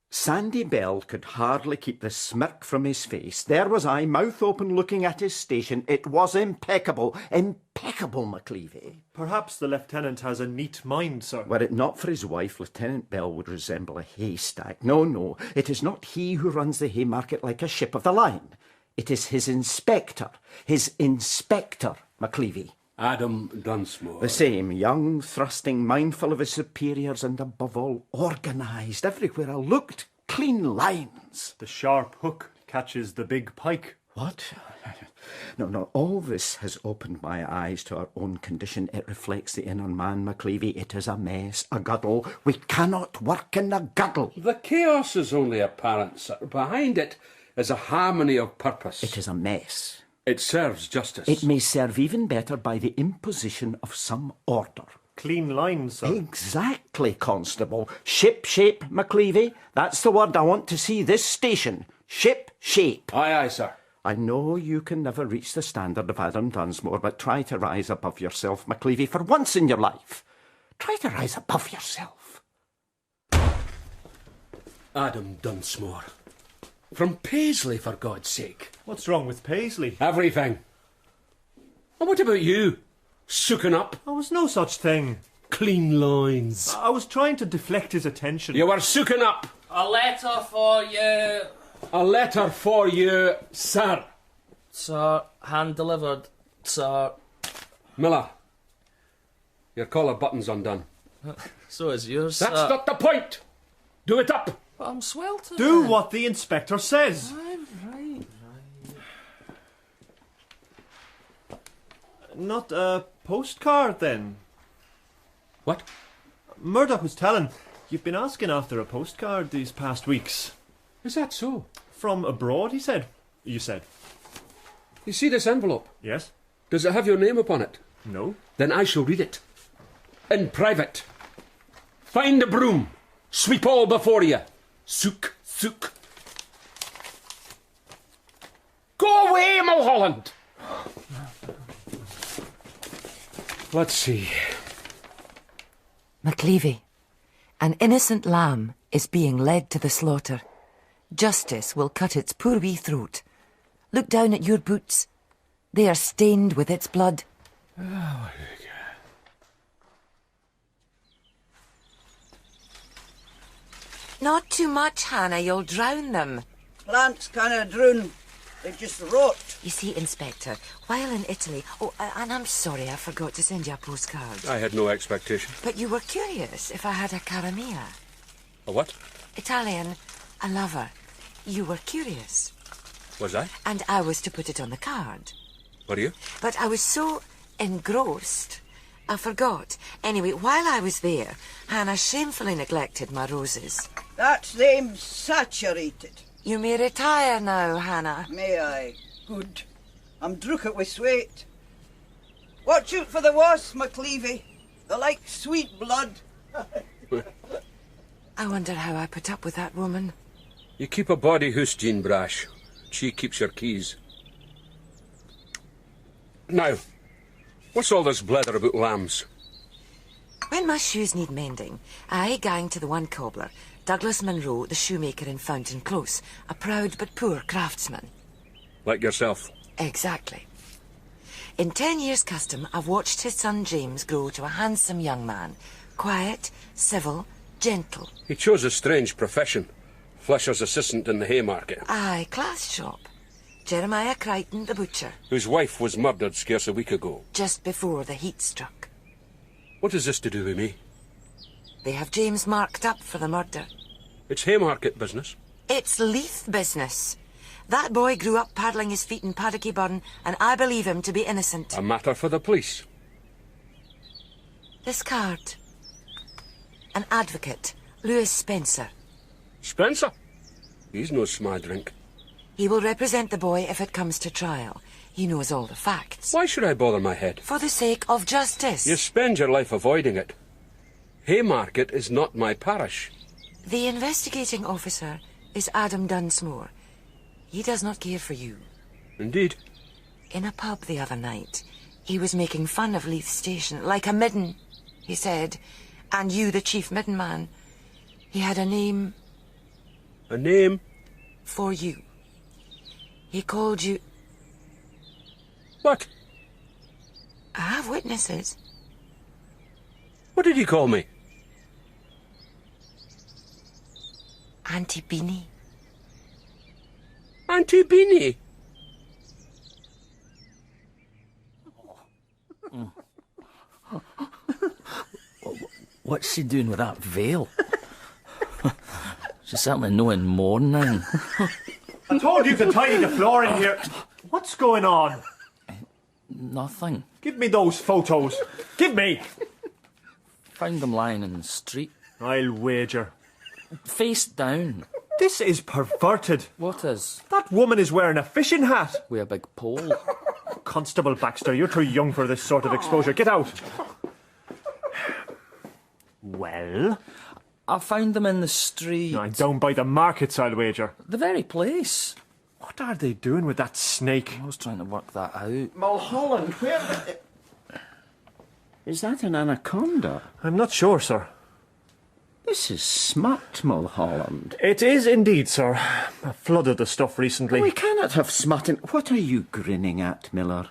Sandy Bell could hardly keep the smirk from his face. There was I, mouth open, looking at his station. It was impeccable, impeccable, McLevy. Perhaps the lieutenant has a neat mind, sir. Were it not for his wife, Lieutenant Bell would resemble a haystack. No, no, it is not he who runs the Haymarket like a ship of the line. It is his inspector, McLevy. Adam Dunsmore. The same, young, thrusting, mindful of his superiors, and above all, organised. Everywhere I looked, clean lines. The sharp hook catches the big pike. What? No, all this has opened my eyes to our own condition. It reflects the inner man, McLevy. It is a mess, a guddle. We cannot work in a guddle. The chaos is only apparent, sir. Behind it is a harmony of purpose. It is a mess. It serves justice. It may serve even better by the imposition of some order. Clean lines, sir. Exactly, Constable. Ship-shape, McLevy. That's the word I want to see this station. Ship-shape. Aye, aye, sir. I know you can never reach the standard of Adam Dunsmore, but try to rise above yourself, McLevy, for once in your life. Try to rise above yourself. Adam Dunsmore. From Paisley, for God's sake. What's wrong with Paisley? Everything. And what about you? Sooking up? There was no such thing. Clean lines. I was trying to deflect his attention. You were sooking up. A letter for you. A letter for you, sir. Sir, hand delivered, sir. Miller, your collar button's undone. So is yours, That's sir. not the point. Do it up. But I'm sweltering. Do what the inspector says. Right. Not a postcard, then? What? Murdoch was telling, you've been asking after a postcard these past weeks. Is that so? From abroad, he said. You said. You see this envelope? Yes. Does it have your name upon it? No. Then I shall read it. In private. Find a broom. Sweep all before you. Sook, sook. Go away, Mulholland! Let's see. McLevy, an innocent lamb is being led to the slaughter. Justice will cut its poor wee throat. Look down at your boots. They are stained with its blood. Oh, Not too much, Hannah, you'll drown them. Plants canna drown. They just rot. You see, Inspector, while in Italy... Oh, and I'm sorry, I forgot to send you a postcard. I had no expectation. But you were curious if I had a cara mia. A what? Italian, a lover. You were curious. Was I? And I was to put it on the card. Were you? But I was so engrossed, I forgot. Anyway, while I was there, Hannah shamefully neglected my roses. That's them saturated. You may retire now, Hannah. May I? Good. I'm drookit with sweat. Watch out for the wasps, McLevy. They like sweet blood. I wonder how I put up with that woman. You keep a body hoose, Jean Brash. She keeps your keys. Now, What's all this blether about lambs? When my shoes need mending, I gang to the one cobbler, Douglas Munro, the shoemaker in Fountain Close, a proud but poor craftsman. Like yourself? Exactly. In 10 years' custom, I've watched his son James grow to a handsome young man. Quiet, civil, gentle. He chose a strange profession. Flesher's assistant in the Haymarket. Aye, class shop. Jeremiah Crichton, the butcher. Whose wife was murdered scarce a week ago. Just before the heat struck. What is this to do with me? They have James marked up for the murder. It's Haymarket business. It's Leith business. That boy grew up paddling his feet in Paddocky Burn, and I believe him to be innocent. A matter for the police. This card. An advocate, Lewis Spencer. Spencer? He's no sma drink. He will represent the boy if it comes to trial. He knows all the facts. Why should I bother my head? For the sake of justice. You spend your life avoiding it. Haymarket is not my parish. The investigating officer is Adam Dunsmore. He does not care for you. Indeed. In a pub the other night, he was making fun of Leith Station, like a midden, he said. And you, the chief midden man. He had a name... A name? For you. He called you... What? I have witnesses. What did he call me? Auntie Beanie. Auntie Beanie? What's she doing with that veil? She's certainly knowing morning. I told you to tidy the floor in here. What's going on? Nothing. Give me those photos. Give me. Found them lying in the street. I'll wager. Face down. This is perverted. What is? That woman is wearing a fishing hat. With a big pole. Constable Baxter, you're too young for this sort of exposure. Get out. Well? I found them in the street. No, down by the markets, I'll wager. The very place. What are they doing with that snake? I was trying to work that out. Mulholland, where... Is that an anaconda? I'm not sure, sir. This is smut, Mulholland. It is indeed, sir. I flooded the stuff recently. We cannot have smut in... What are you grinning at, Miller?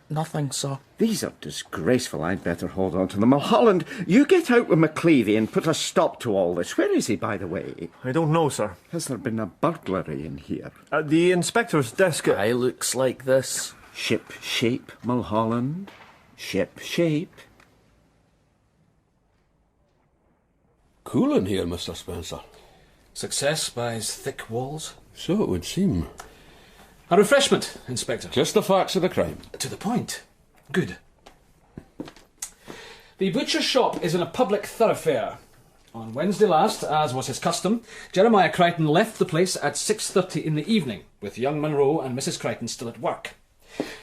Nothing, sir. These are disgraceful. I'd better hold on to them. Mulholland, you get out with McLevy and put a stop to all this. Where is he, by the way? I don't know, sir. Has there been a burglary in here? The inspector's desk... Aye, looks like this. Ship shape, Mulholland. Ship shape. Cool in here, Mr. Spencer. Success buys thick walls. So it would seem. A refreshment, Inspector. Just the facts of the crime. To the point. Good. The butcher's shop is in a public thoroughfare. On Wednesday last, as was his custom, Jeremiah Crichton left the place at 6:30 in the evening, with young Munro and Mrs. Crichton still at work.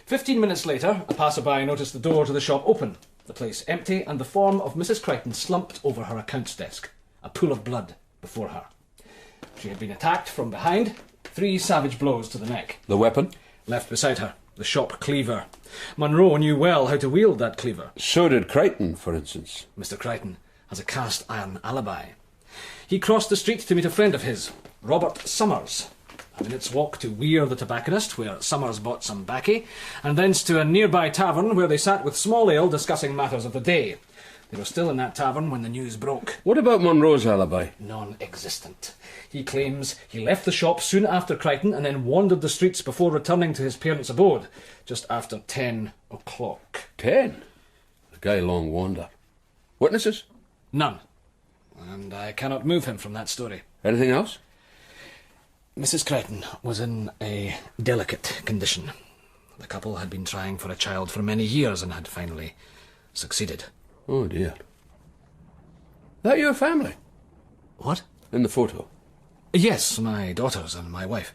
15 minutes later, a passerby noticed the door to the shop open, the place empty, and the form of Mrs. Crichton slumped over her accounts desk, a pool of blood before her. She had been attacked from behind, 3 savage blows to the neck. The weapon? Left beside her, the shop cleaver. Munro knew well how to wield that cleaver. So did Crichton, for instance. Mr. Crichton has a cast-iron alibi. He crossed the street to meet a friend of his, Robert Summers. A minute's walk to Weir the tobacconist, where Summers bought some baccy, and thence to a nearby tavern where they sat with small ale discussing matters of the day. They were still in that tavern when the news broke. What about Munro's alibi? Non-existent. He claims he left the shop soon after Crichton and then wandered the streets before returning to his parents' abode, just after 10 o'clock. 10? The guy long wander. Witnesses? None. And I cannot move him from that story. Anything else? Mrs. Crichton was in a delicate condition. The couple had been trying for a child for many years and had finally succeeded. Oh, dear. That your family? What? In the photo? Yes, my daughters and my wife.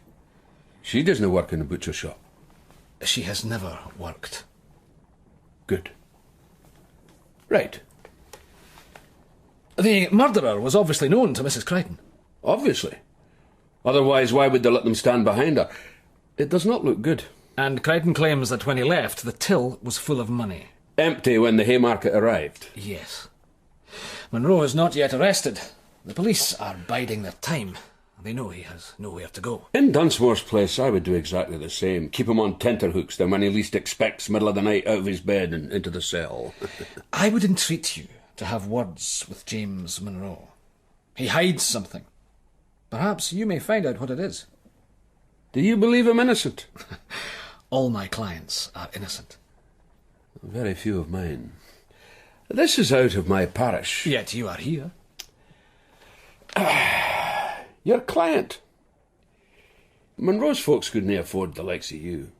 She doesn't work in the butcher shop? She has never worked. Good. Right. The murderer was obviously known to Mrs. Crichton. Obviously. Otherwise, why would they let them stand behind her? It does not look good. And Crichton claims that when he left, the till was full of money. Empty when the Haymarket arrived? Yes. Monroe is not yet arrested. The police are biding their time. They know he has nowhere to go. In Dunsmore's place, I would do exactly the same. Keep him on tenterhooks, then when he least expects, middle of the night, out of his bed and into the cell. I would entreat you to have words with James Monroe. He hides something. Perhaps you may find out what it is. Do you believe him innocent? All my clients are innocent. Very few of mine. This is out of my parish. Yet you are here. Your client. Monroe's folks couldn't afford the likes of you.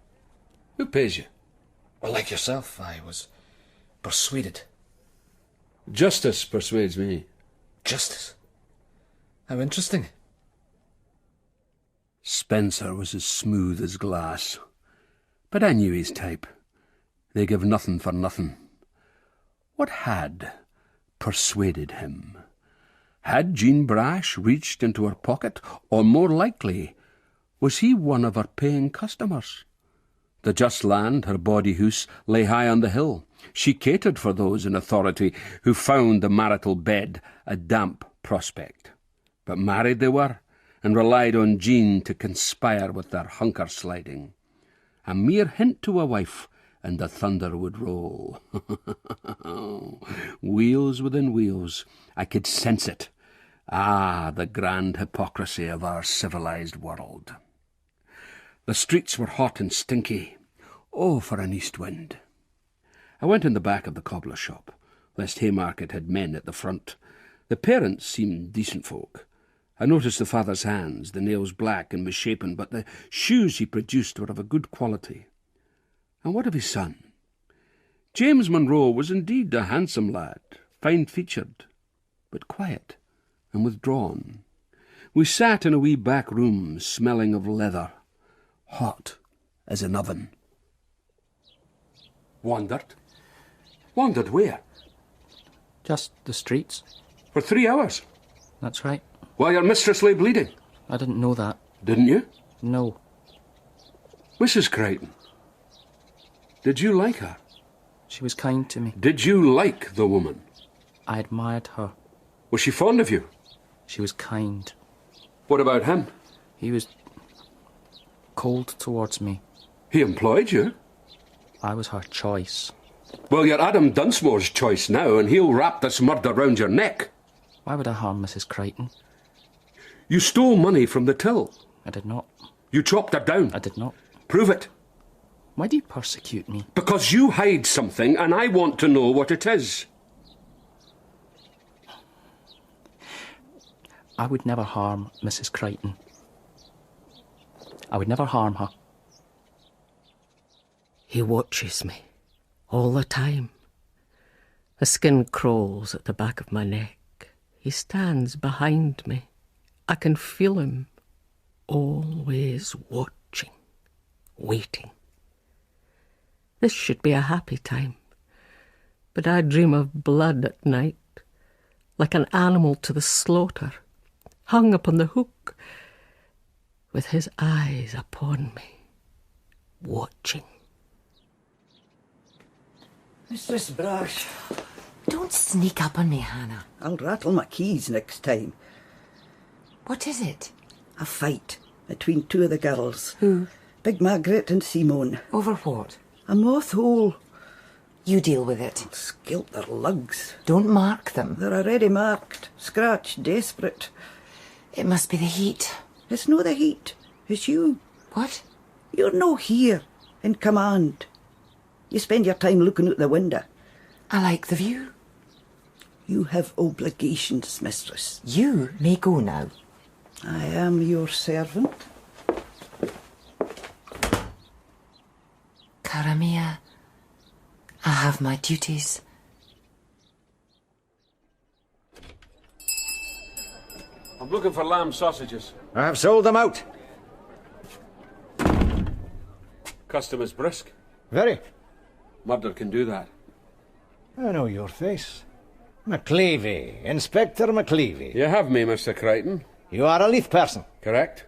Who pays you? Well, like yourself, I was persuaded. Justice persuades me. Justice? How interesting. Spencer was as smooth as glass. But I knew his type. They give nothing for nothing. What had persuaded him? Had Jean Brash reached into her pocket, or more likely, was he one of her paying customers? The just land, her bawdy house, lay high on the hill. She catered for those in authority who found the marital bed a damp prospect. But married they were, and relied on Jean to conspire with their hunker-sliding. A mere hint to a wife, and the thunder would roll. Wheels within wheels. I could sense it. Ah, the grand hypocrisy of our civilized world. The streets were hot and stinky. Oh, for an east wind. I went in the back of the cobbler's shop, lest Haymarket had men at the front. The parents seemed decent folk. I noticed the father's hands, the nails black and misshapen, but the shoes he produced were of a good quality. And what of his son? James Monroe was indeed a handsome lad, fine-featured, but quiet and withdrawn. We sat in a wee back room, smelling of leather, hot as an oven. Wandered? Wandered where? Just the streets. For 3 hours? That's right. While your mistress lay bleeding? I didn't know that. Didn't you? No. Mrs. Crichton, did you like her? She was kind to me. Did you like the woman? I admired her. Was she fond of you? She was kind. What about him? He was cold towards me. He employed you? I was her choice. Well, you're Adam Dunsmore's choice now, and he'll wrap this murder round your neck. Why would I harm Mrs. Crichton? You stole money from the till. I did not. You chopped her down. I did not. Prove it. Why do you persecute me? Because you hide something, and I want to know what it is. I would never harm Mrs. Crichton. I would never harm her. He watches me all the time. The skin crawls at the back of my neck. He stands behind me. I can feel him, always watching, waiting. This should be a happy time, but I dream of blood at night, like an animal to the slaughter, hung upon the hook, with his eyes upon me, watching. Mistress Brash. Don't sneak up on me, Hannah. I'll rattle my keys next time. What is it? A fight between two of the girls. Who? Big Margaret and Simone. Over what? A moth hole. You deal with it. I'll skilt their lugs. Don't mark them. They're already marked. Scratched, desperate. It must be the heat. It's no the heat. It's you. What? You're no here, in command. You spend your time looking out the window. I like the view. You have obligations, mistress. You may go now. I am your servant. Cara mia, I have my duties. I'm looking for lamb sausages. I have sold them out. Customers brisk. Very. Murder can do that. I know your face. McLevy, Inspector McLevy. You have me, Mr. Crichton. You are a Leith person. Correct.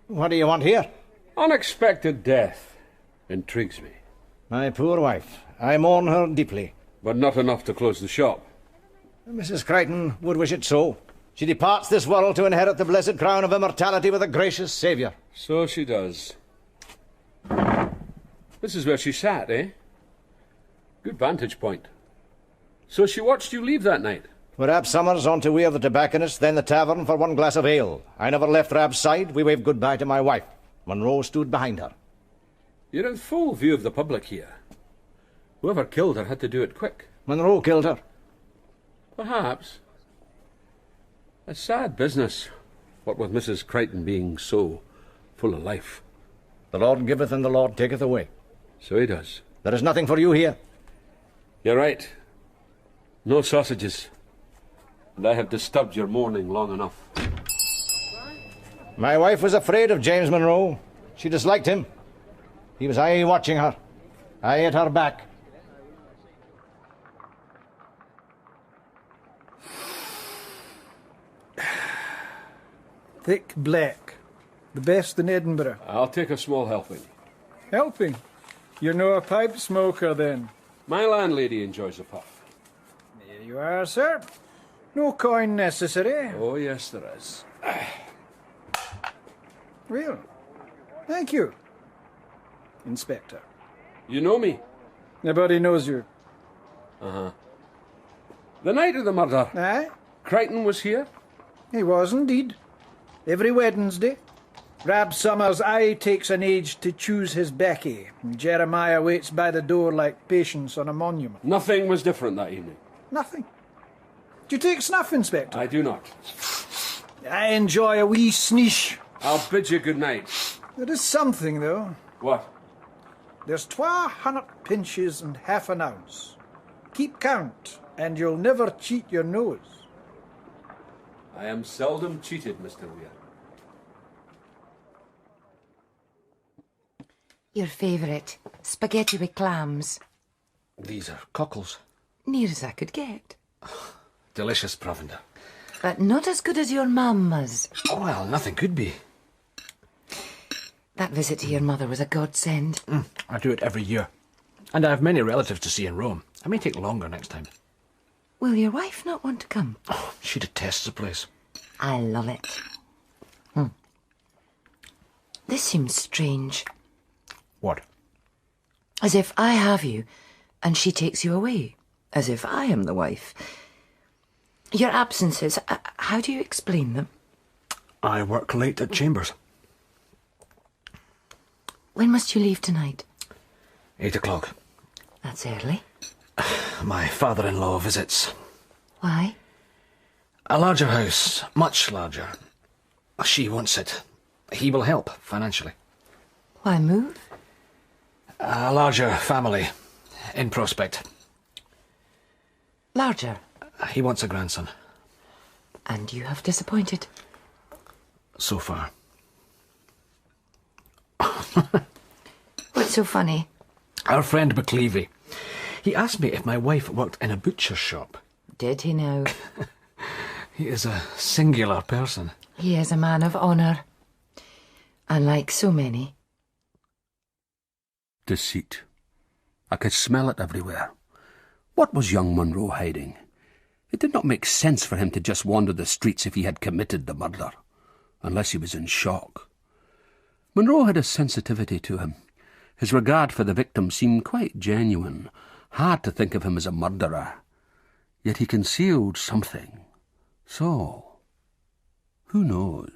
What do you want here? Unexpected death intrigues me. My poor wife. I mourn her deeply. But not enough to close the shop. Mrs. Crichton would wish it so. She departs this world to inherit the blessed crown of immortality with a gracious Saviour. So she does. This is where she sat, eh? Good vantage point. So she watched you leave that night? Rab Summers on to we of the tobacconist, then the tavern for one glass of ale. I never left Rab's side. We waved goodbye to my wife. Monroe stood behind her. You're in full view of the public here. Whoever killed her had to do it quick. Monroe killed her. Perhaps. A sad business, what with Mrs. Crichton being so full of life. The Lord giveth and the Lord taketh away. So he does. There is nothing for you here. You're right. No sausages. And I have disturbed your mourning long enough. My wife was afraid of James Monroe. She disliked him. He was aye watching her. I at her back. Thick black. The best in Edinburgh. I'll take a small helping. Helping? You're no a pipe smoker, then? My landlady enjoys a puff. There you are, sir. No coin necessary. Oh, yes, there is. Well, thank you, Inspector. You know me? Nobody knows you. Uh-huh. The night of the murder. Aye? Crichton was here? He was indeed. Every Wednesday. Rab Summers aye takes an age to choose his Becky, and Jeremiah waits by the door like patience on a monument. Nothing was different that evening. Nothing. Do you take snuff, Inspector? I do not. I enjoy a wee sneesh. I'll bid you good night. There is something, though. What? There's 200 pinches and half an ounce. Keep count, and you'll never cheat your nose. I am seldom cheated, Mr. Weir. Your favourite, spaghetti with clams. These are cockles. Near as I could get. Delicious provender. But not as good as your mamma's. Oh, well, nothing could be. That visit to your mother was a godsend. I do it every year. And I have many relatives to see in Rome. I may take longer next time. Will your wife not want to come? Oh, she detests the place. I love it. This seems strange. What? As if I have you, and she takes you away. As if I am the wife. Your absences, how do you explain them? I work late at Chambers. When must you leave tonight? 8 o'clock. That's early. My father-in-law visits. Why? A larger house, much larger. She wants it. He will help financially. Why move? A larger family in prospect. Larger? He wants a grandson. And you have disappointed? So far. What's so funny? Our friend McLevy. He asked me if my wife worked in a butcher's shop. Did he now? He is a singular person. He is a man of honour. Unlike so many. Deceit. I could smell it everywhere. What was young Monroe hiding? It did not make sense for him to just wander the streets if he had committed the murder, unless he was in shock. Monroe had a sensitivity to him. His regard for the victim seemed quite genuine. Hard to think of him as a murderer. Yet he concealed something. So, who knows?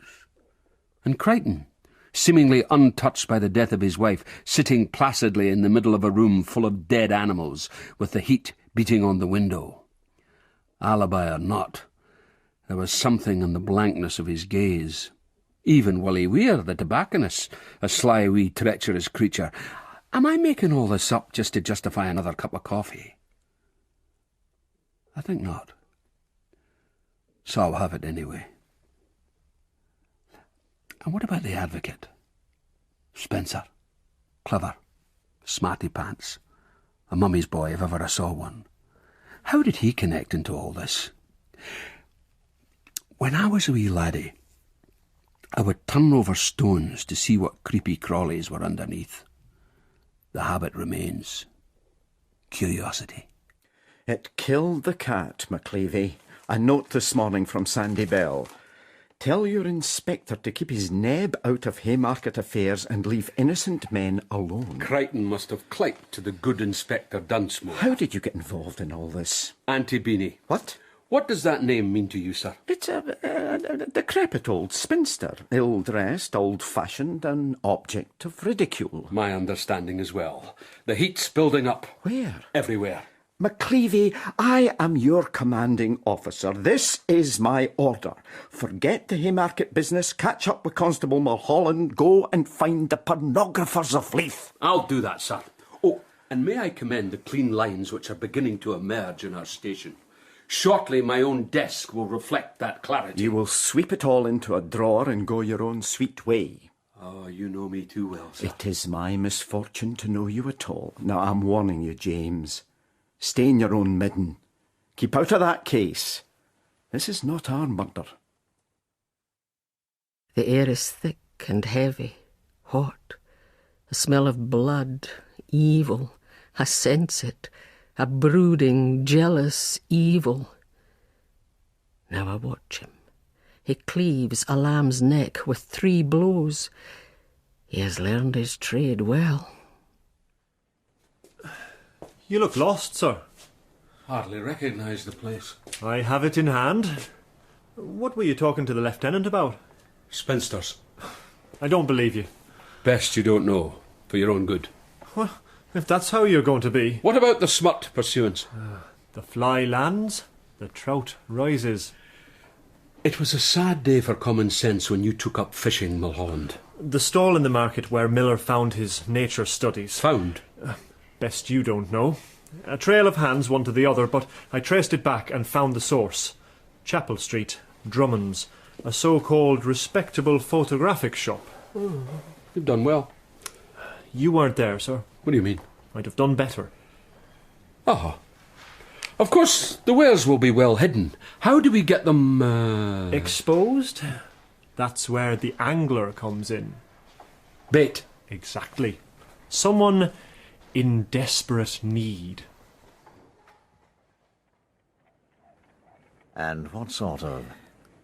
And Crichton, seemingly untouched by the death of his wife, sitting placidly in the middle of a room full of dead animals, with the heat beating on the window. Alibi or not, there was something in the blankness of his gaze. Even Willie Weir, the tobacconist, a sly wee treacherous creature. Am I making all this up just to justify another cup of coffee? I think not. So I'll have it anyway. And what about the advocate? Spencer. Clever. Smarty pants. A mummy's boy if ever I saw one. How did he connect into all this? When I was a wee laddie, I would turn over stones to see what creepy crawlies were underneath. The habit remains. Curiosity. It killed the cat, McLevy. A note this morning from Sandy Bell. Tell your inspector to keep his neb out of Haymarket affairs and leave innocent men alone. Crichton must have clicked to the good Inspector Dunsmore. How did you get involved in all this? Auntie Beanie. What? What does that name mean to you, sir? It's a decrepit old spinster, ill-dressed, old-fashioned, an object of ridicule. My understanding as well. The heat's building up. Where? Everywhere. McLevy, I am your commanding officer. This is my order. Forget the Haymarket business, catch up with Constable Mulholland, go and find the pornographers of Leith. I'll do that, sir. Oh, and may I commend the clean lines which are beginning to emerge in our station. Shortly my own desk will reflect that clarity. You will sweep it all into a drawer and go your own sweet way. Oh, you know me too well, sir. It is my misfortune to know you at all. Now, I'm warning you, James. Stay in your own midden. Keep out of that case. This is not our murder. The air is thick and heavy, hot. A smell of blood, evil. I sense it. A brooding, jealous evil. Now I watch him. He cleaves a lamb's neck with 3 blows. He has learned his trade well. You look lost, sir. Hardly recognise the place. I have it in hand. What were you talking to the lieutenant about? Spinsters. I don't believe you. Best you don't know, for your own good. Well, if that's how you're going to be... What about the smut pursuance? The fly lands, the trout rises. It was a sad day for common sense when you took up fishing, Mulholland. The stall in the market where Miller found his nature studies. Found? Best you don't know. A trail of hands one to the other, but I traced it back and found the source. Chapel Street, Drummond's, a so-called respectable photographic shop. Oh, you've done well. You weren't there, sir. What do you mean? I'd have done better. Oh. Of course, the whales will be well hidden. How do we get them, Exposed? That's where the angler comes in. Bait. Exactly. Someone in desperate need. And what sort of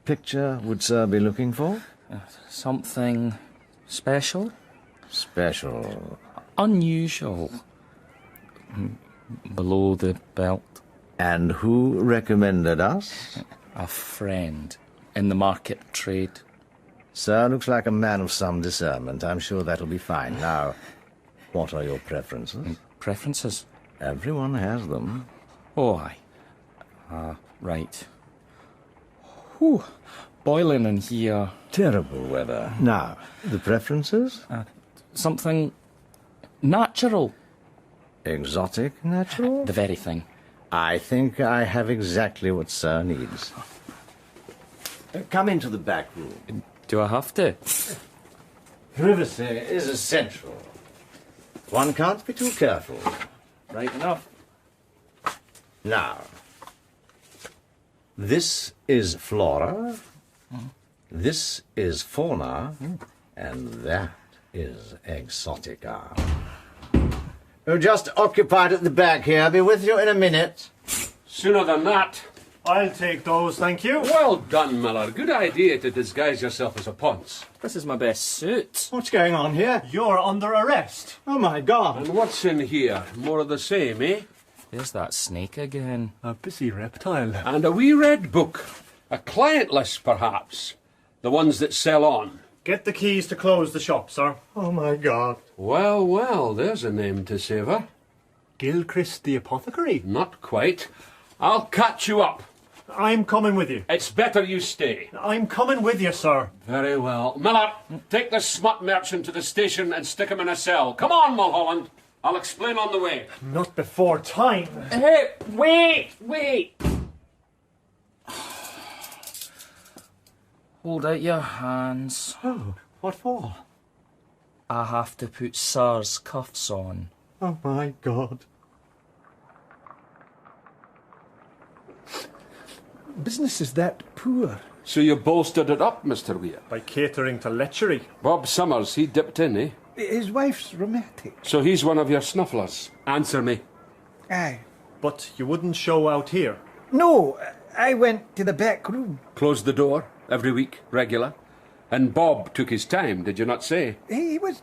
picture would Sir be looking for? Something special? Special? Unusual. Below the belt. And who recommended us? A friend in the market trade. Sir looks like a man of some discernment. I'm sure that'll be fine. Now, what are your preferences? Preferences? Everyone has them. Oh, aye. Right. Whew. Boiling in here. Terrible weather. Now, the preferences? Something natural. Exotic natural? The very thing. I think I have exactly what Sir needs. Come into the back room. Do I have to? Privacy is essential. One can't be too careful. Right enough. Now, this is flora, this is fauna, and that is exotica. We're just occupied at the back here. I'll be with you in a minute. Sooner than that. I'll take those, thank you. Well done, Miller. Good idea to disguise yourself as a ponce. This is my best suit. What's going on here? You're under arrest. Oh, my God. And what's in here? More of the same, eh? There's that snake again. A busy reptile. And a wee red book. A client list, perhaps. The ones that sell on. Get the keys to close the shop, sir. Oh, my God. Well, well, there's a name to savour. Gilchrist the apothecary? Not quite. I'll catch you up. I'm coming with you. It's better you stay. I'm coming with you, sir. Very well. Miller, take the smut merchant to the station and stick him in a cell. Come on, Mulholland. I'll explain on the way. Not before time. Hey, wait! Hold out your hands. Oh, what for? I have to put Sir's cuffs on. Oh, my God. Business is that poor. So you bolstered it up, Mr. Weir? By catering to lechery. Bob Summers, he dipped in, eh? His wife's rheumatic. So he's one of your snufflers. Answer me. Aye. But you wouldn't show out here? No, I went to the back room. Closed the door every week, regular. And Bob took his time, did you not say? He was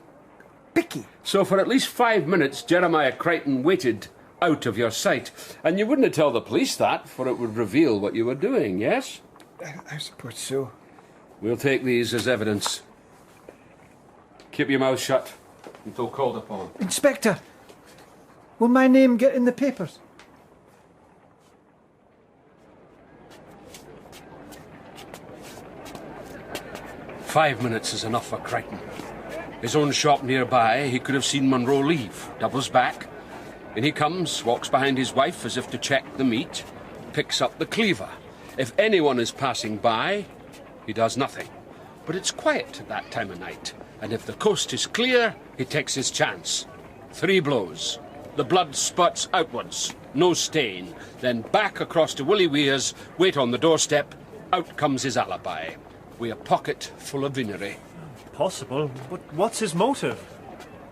picky. So for at least 5 minutes, Jeremiah Crichton waited out of your sight. And you wouldn't tell the police that, for it would reveal what you were doing, yes? I suppose so. We'll take these as evidence. Keep your mouth shut until called upon. Inspector, will my name get in the papers? "5 minutes is enough for Crichton. His own shop nearby, he could have seen Munro leave, doubles back. In he comes, walks behind his wife as if to check the meat, picks up the cleaver. If anyone is passing by, he does nothing. But it's quiet at that time of night, and if the coast is clear, he takes his chance. 3 blows. The blood spurts outwards, no stain. Then back across to Willie Weir's, wait on the doorstep. Out comes his alibi. With a pocket full of vinery. Possible, but what's his motive?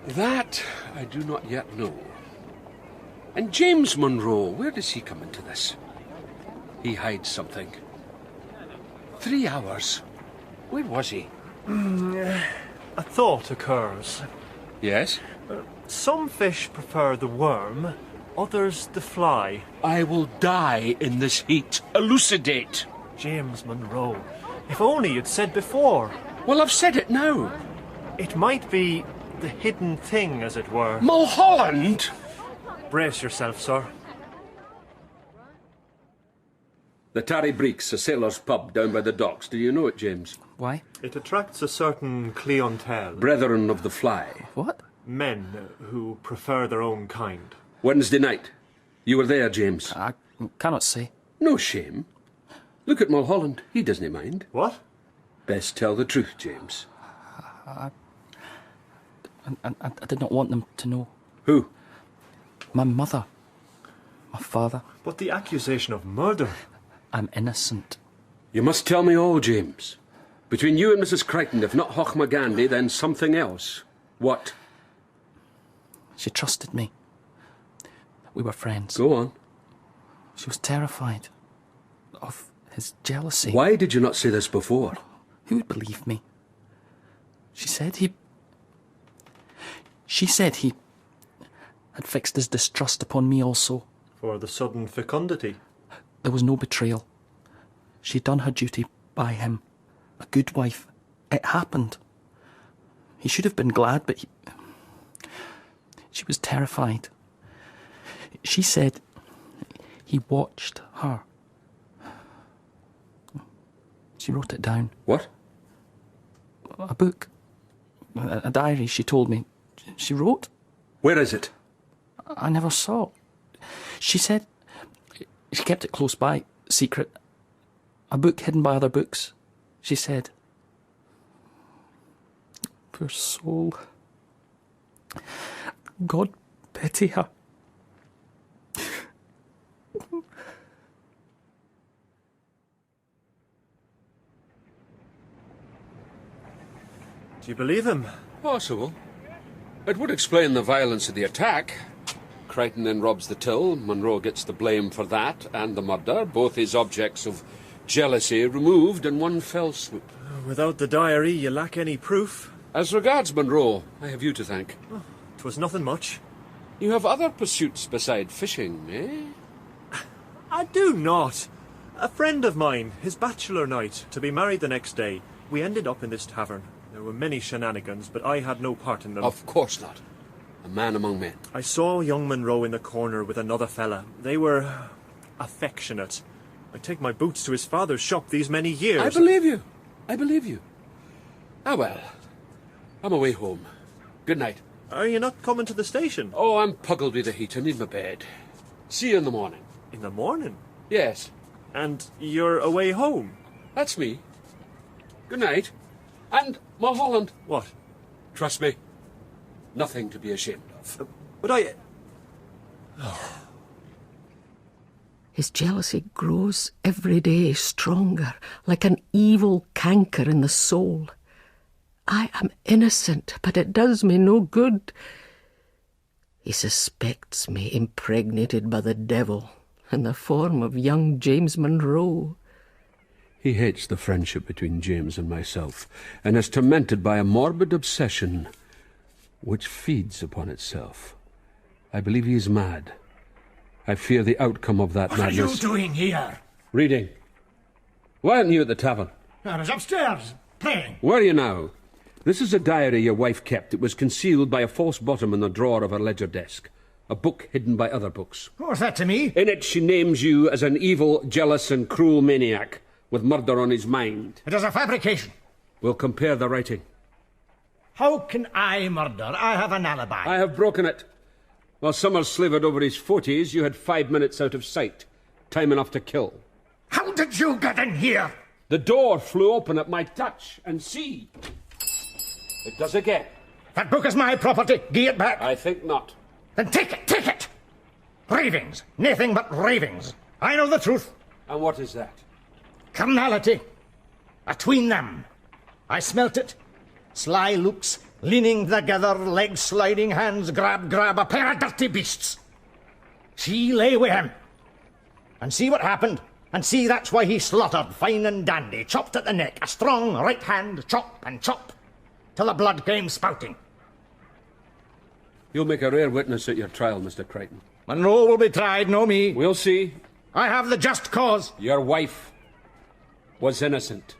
That I do not yet know. And James Munro, where does he come into this? He hides something. 3 hours. Where was he? A thought occurs. Yes? Some fish prefer the worm, others the fly. I will die in this heat. Elucidate. James Munro, if only you'd said before. Well, I've said it now. It might be the hidden thing, as it were. Mulholland! Brace yourself, sir. The Tarry Breeks, a sailor's pub down by the docks. Do you know it, James? Why? It attracts a certain clientele. Brethren of the Fly. What? Men who prefer their own kind. Wednesday night. You were there, James. I cannot say. No shame. Look at Mulholland. He doesn't mind. What? Best tell the truth, James. I did not want them to know. Who? My mother. My father. But the accusation of murder. I'm innocent. You must tell me all, James. Between you and Mrs. Crichton, if not Hochmagandhi, then something else. What? She trusted me. We were friends. Go on. She was terrified of his jealousy. Why did you not say this before? Who would believe me? She said he had fixed his distrust upon me also. For the sudden fecundity? There was no betrayal. She'd done her duty by him. A good wife. It happened. He should have been glad, but she was terrified. She said he watched her. She wrote it down. What? A book. A diary, she told me. She wrote. Where is it? I never saw. She said she kept it close by, secret. A book hidden by other books, she said. Poor soul. God pity her. Do you believe him? Possible. It would explain the violence of the attack. Crichton then robs the till. Munro gets the blame for that and the murder, both his objects of jealousy removed in one fell swoop. Without the diary, you lack any proof. As regards Munro, I have you to thank. 'Twas nothing much. You have other pursuits beside fishing, eh? I do not. A friend of mine, his bachelor night, to be married the next day. We ended up in this tavern. There were many shenanigans, but I had no part in them. Of course not. A man among men. I saw young Munro in the corner with another fella. They were affectionate. I take my boots to his father's shop these many years. I believe you. I believe you. Ah, well. I'm away home. Good night. Are you not coming to the station? Oh, I'm puggled with the heat. I need my bed. See you in the morning. In the morning? Yes. And you're away home? That's me. Good night. And, Mulholland. What? Trust me. Nothing to be ashamed of. But I... His jealousy grows every day stronger, like an evil canker in the soul. I am innocent, but it does me no good. He suspects me impregnated by the devil in the form of young James Monroe. He hates the friendship between James and myself, and is tormented by a morbid obsession which feeds upon itself. I believe he is mad. I fear the outcome of that madness. What are you doing here? Reading. Why aren't you at the tavern? I was upstairs, praying. Where are you now? This is a diary your wife kept. It was concealed by a false bottom in the drawer of her ledger desk. A book hidden by other books. What's that to me? In it she names you as an evil, jealous and cruel maniac with murder on his mind. It is a fabrication. We'll compare the writing. How can I murder? I have an alibi. I have broken it. While Summers slivered over his 40s, you had 5 minutes out of sight. Time enough to kill. How did you get in here? The door flew open at my touch, and see. It does again. That book is my property. Give it back. I think not. Then take it, take it! Ravings. Nothing but ravings. I know the truth. And what is that? Carnality. Atween them. I smelt it. Sly looks, leaning together, legs sliding, hands grab, a pair of dirty beasts. She lay with him. And see what happened. And see that's why he slaughtered, fine and dandy, chopped at the neck, a strong right hand, chop and chop, till the blood came spouting. You'll make a rare witness at your trial, Mr. Crichton. Monroe will be tried, no me. We'll see. I have the just cause. Your wife was innocent.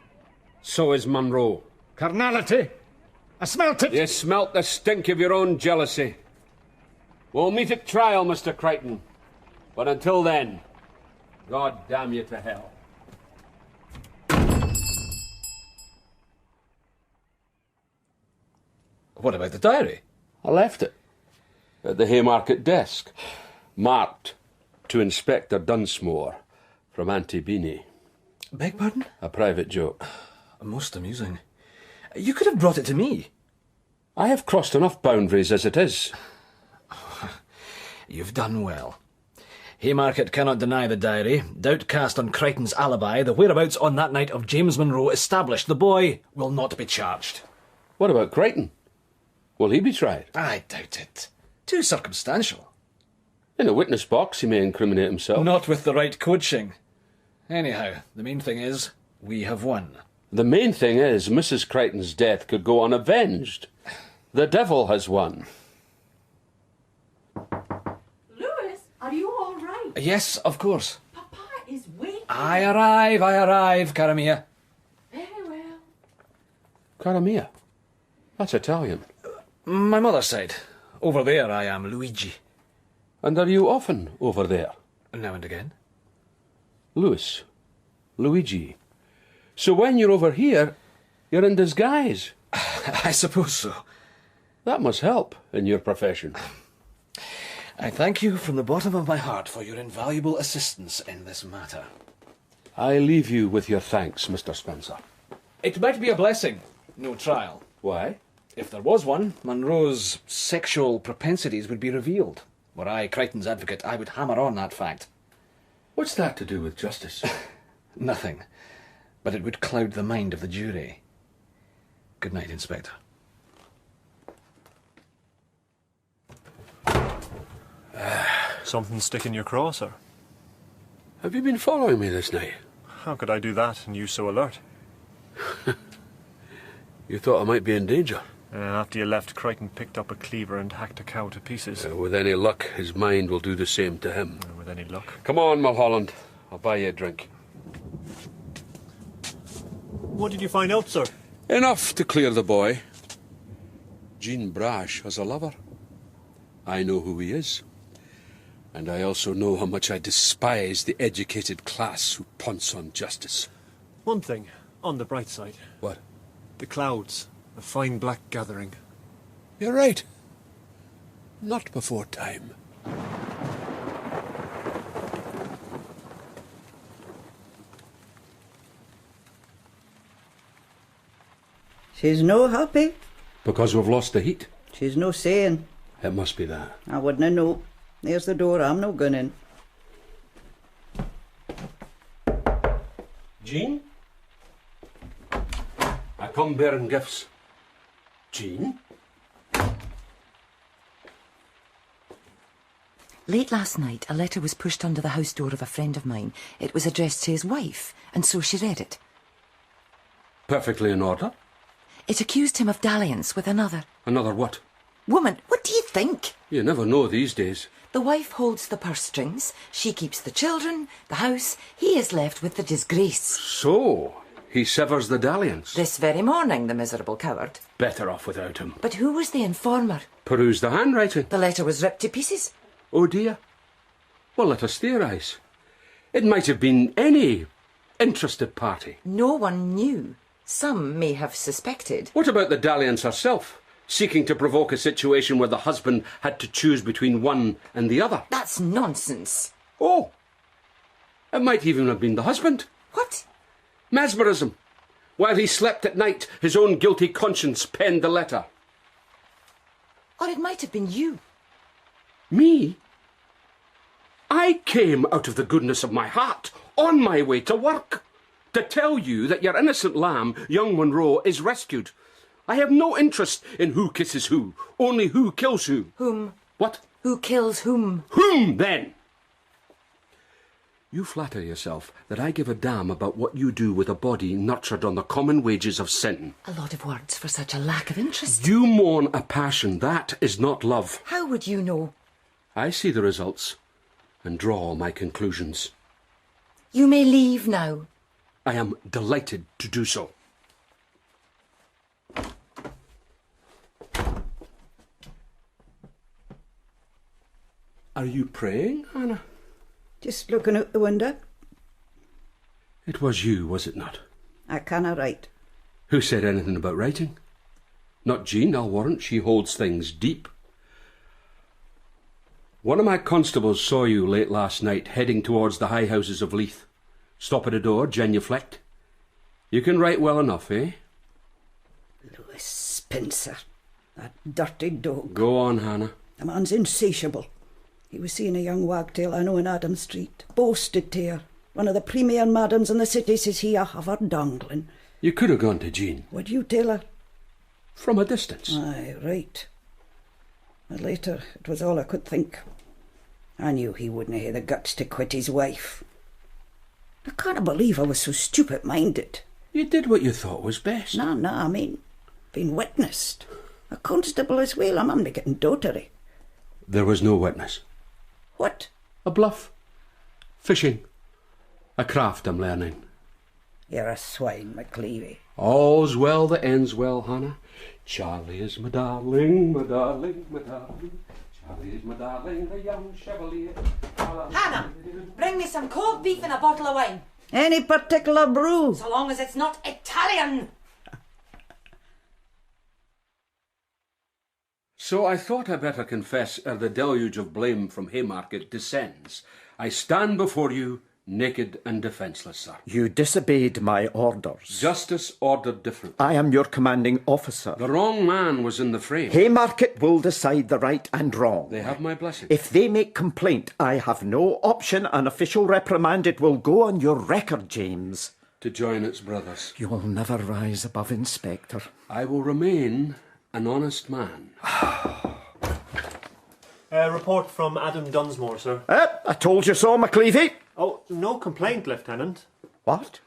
So is Monroe. Carnality. I smelt it. You smelt the stink of your own jealousy. We'll meet at trial, Mr. Crichton. But until then, God damn you to hell. What about the diary? I left it at the Haymarket desk, marked to Inspector Dunsmore from Auntie Beanie. Beg pardon? A private joke. Most amusing. You could have brought it to me. I have crossed enough boundaries as it is. You've done well. Haymarket cannot deny the diary. Doubt cast on Crichton's alibi. The whereabouts on that night of James Monroe established. The boy will not be charged. What about Crichton? Will he be tried? I doubt it. Too circumstantial. In a witness box, he may incriminate himself. Not with the right coaching. Anyhow, the main thing is, we have won. The main thing is, Mrs. Crichton's death could go unavenged. The devil has won. Louis, are you all right? Yes, of course. Papa is waiting. I arrive, cara mia. Very well. Cara mia? That's Italian. My mother's side. Over there I am Luigi. And are you often over there? Now and again. Louis. Luigi. So when you're over here, you're in disguise. I suppose so. That must help in your profession. I thank you from the bottom of my heart for your invaluable assistance in this matter. I leave you with your thanks, Mr. Spencer. It might be a blessing, no trial. Why? If there was one, Monroe's sexual propensities would be revealed. Were I Crichton's advocate, I would hammer on that fact. What's that to do with justice? Nothing. But it would cloud the mind of the jury. Good night, Inspector. Something stick in your craw, sir? Have you been following me this night? How could I do that and you so alert? You thought I might be in danger? After you left, Crichton picked up a cleaver and hacked a cow to pieces. With any luck, his mind will do the same to him. With any luck. Come on, Mulholland. I'll buy you a drink. What did you find out, sir? Enough to clear the boy. Jean Brash has a lover. I know who he is. And I also know how much I despise the educated class who pounce on justice. One thing, on the bright side. What? The clouds. A fine black gathering. You're right. Not before time. She's no happy. Because we've lost the heat. She's no saying. It must be that. I wouldn't know. There's the door, I'm no going in. Jean? I come bearing gifts. Jean? Late last night, a letter was pushed under the house door of a friend of mine. It was addressed to his wife, and so she read it. Perfectly in order. It accused him of dalliance with another. Another what? Woman, what do you think? You never know these days. The wife holds the purse strings, she keeps the children, the house. He is left with the disgrace. So, he severs the dalliance. This very morning, the miserable coward. Better off without him. But who was the informer? Peruse the handwriting. The letter was ripped to pieces. Oh dear. Well, let us theorise. It might have been any interested party. No one knew. Some may have suspected. What about the dalliance herself, seeking to provoke a situation where the husband had to choose between one and the other? That's nonsense. Oh, it might even have been the husband. What? Mesmerism. While he slept at night, his own guilty conscience penned the letter. Or it might have been you. Me? I came out of the goodness of my heart, on my way to work, to tell you that your innocent lamb, young Monroe, is rescued. I have no interest in who kisses who, only who kills who. Whom? What? Who kills whom? Whom, then? You flatter yourself that I give a damn about what you do with a body nurtured on the common wages of sin. A lot of words for such a lack of interest. You mourn a passion. That is not love. How would you know? I see the results and draw my conclusions. You may leave now. I am delighted to do so. Are you praying, Hannah? Just looking out the window. It was you, was it not? I canna write. Who said anything about writing? Not Jean, I'll warrant. She holds things deep. One of my constables saw you late last night, heading towards the high houses of Leith. Stop at a door, genuflect. You can write well enough, eh? Louis Spencer, that dirty dog. Go on, Hannah. The man's insatiable. He was seeing a young wagtail I know in Adam Street. Boasted to her. One of the premier madams in the city, says he, I have her dangling. You could have gone to Jean. Would you tell her? From a distance. Aye, right. But later, it was all I could think. I knew he wouldn't have the guts to quit his wife. I can't believe I was so stupid-minded. You did what you thought was best. No, I mean, being witnessed. A constable as well, I'm only getting dotery. There was no witness. What? A bluff. Fishing. A craft I'm learning. You're a swine, McLevy. All's well that ends well, Hannah. Charlie is my darling, my darling, my darling. Charlie is my darling, the young chevalier. Hannah, bring me some cold beef and a bottle of wine. Any particular brew? So long as it's not Italian. So I thought I better confess ere the deluge of blame from Haymarket descends. I stand before you naked and defenceless, sir. You disobeyed my orders. Justice ordered different. I am your commanding officer. The wrong man was in the frame. Haymarket will decide the right and wrong. They have my blessing. If they make complaint, I have no option. An official reprimand, it will go on your record, James. To join its brothers. You will never rise above Inspector. I will remain an honest man. Report from Adam Dunsmore, sir. I told you so, McLevy. Oh, no complaint, Lieutenant. What?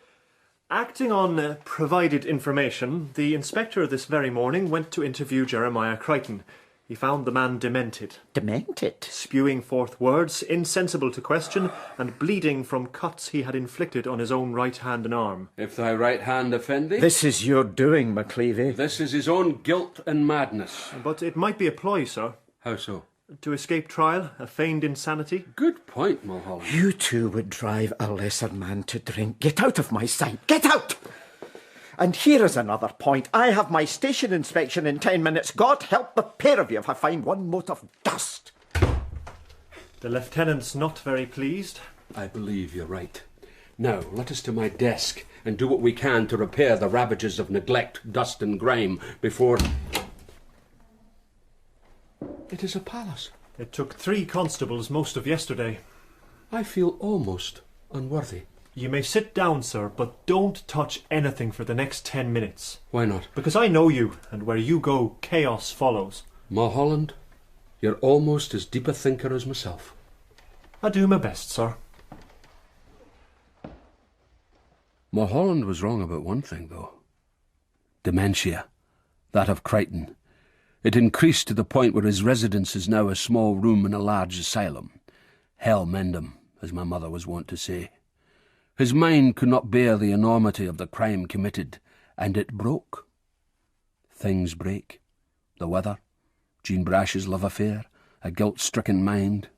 Acting on provided information, the inspector this very morning went to interview Jeremiah Crichton. He found the man demented. Demented? Spewing forth words, insensible to question, and bleeding from cuts he had inflicted on his own right hand and arm. If thy right hand offend thee? This is your doing, McLevy. This is his own guilt and madness. But it might be a ploy, sir. How so? To escape trial, a feigned insanity. Good point, Mulholland. You two would drive a lesser man to drink. Get out of my sight. Get out! And here is another point. I have my station inspection in 10 minutes. God help the pair of you if I find one mote of dust. The lieutenant's not very pleased. I believe you're right. Now, let us to my desk and do what we can to repair the ravages of neglect, dust and grime before... It is a palace. It took 3 constables most of yesterday. I feel almost unworthy. You may sit down, sir, but don't touch anything for the next 10 minutes. Why not? Because I know you, and where you go, chaos follows. Mulholland, you're almost as deep a thinker as myself. I do my best, sir. Mulholland was wrong about one thing, though. Dementia. That of Crichton. It increased to the point where his residence is now a small room in a large asylum. Hell mend him, as my mother was wont to say. His mind could not bear the enormity of the crime committed, and it broke. Things break. The weather, Jean Brash's love affair, a guilt-stricken mind.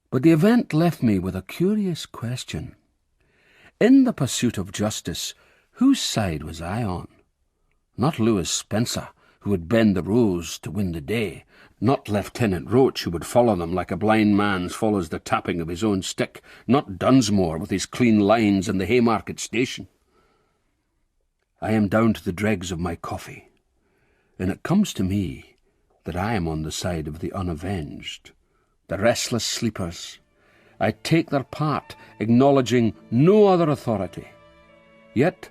But the event left me with a curious question. In the pursuit of justice, whose side was I on? Not Lewis Spencer, who would bend the rules to win the day, not Lieutenant Roach, who would follow them like a blind man follows the tapping of his own stick, not Dunsmore with his clean lines in the Haymarket station. I am down to the dregs of my coffee, and it comes to me that I am on the side of the unavenged, the restless sleepers. I take their part, acknowledging no other authority. Yet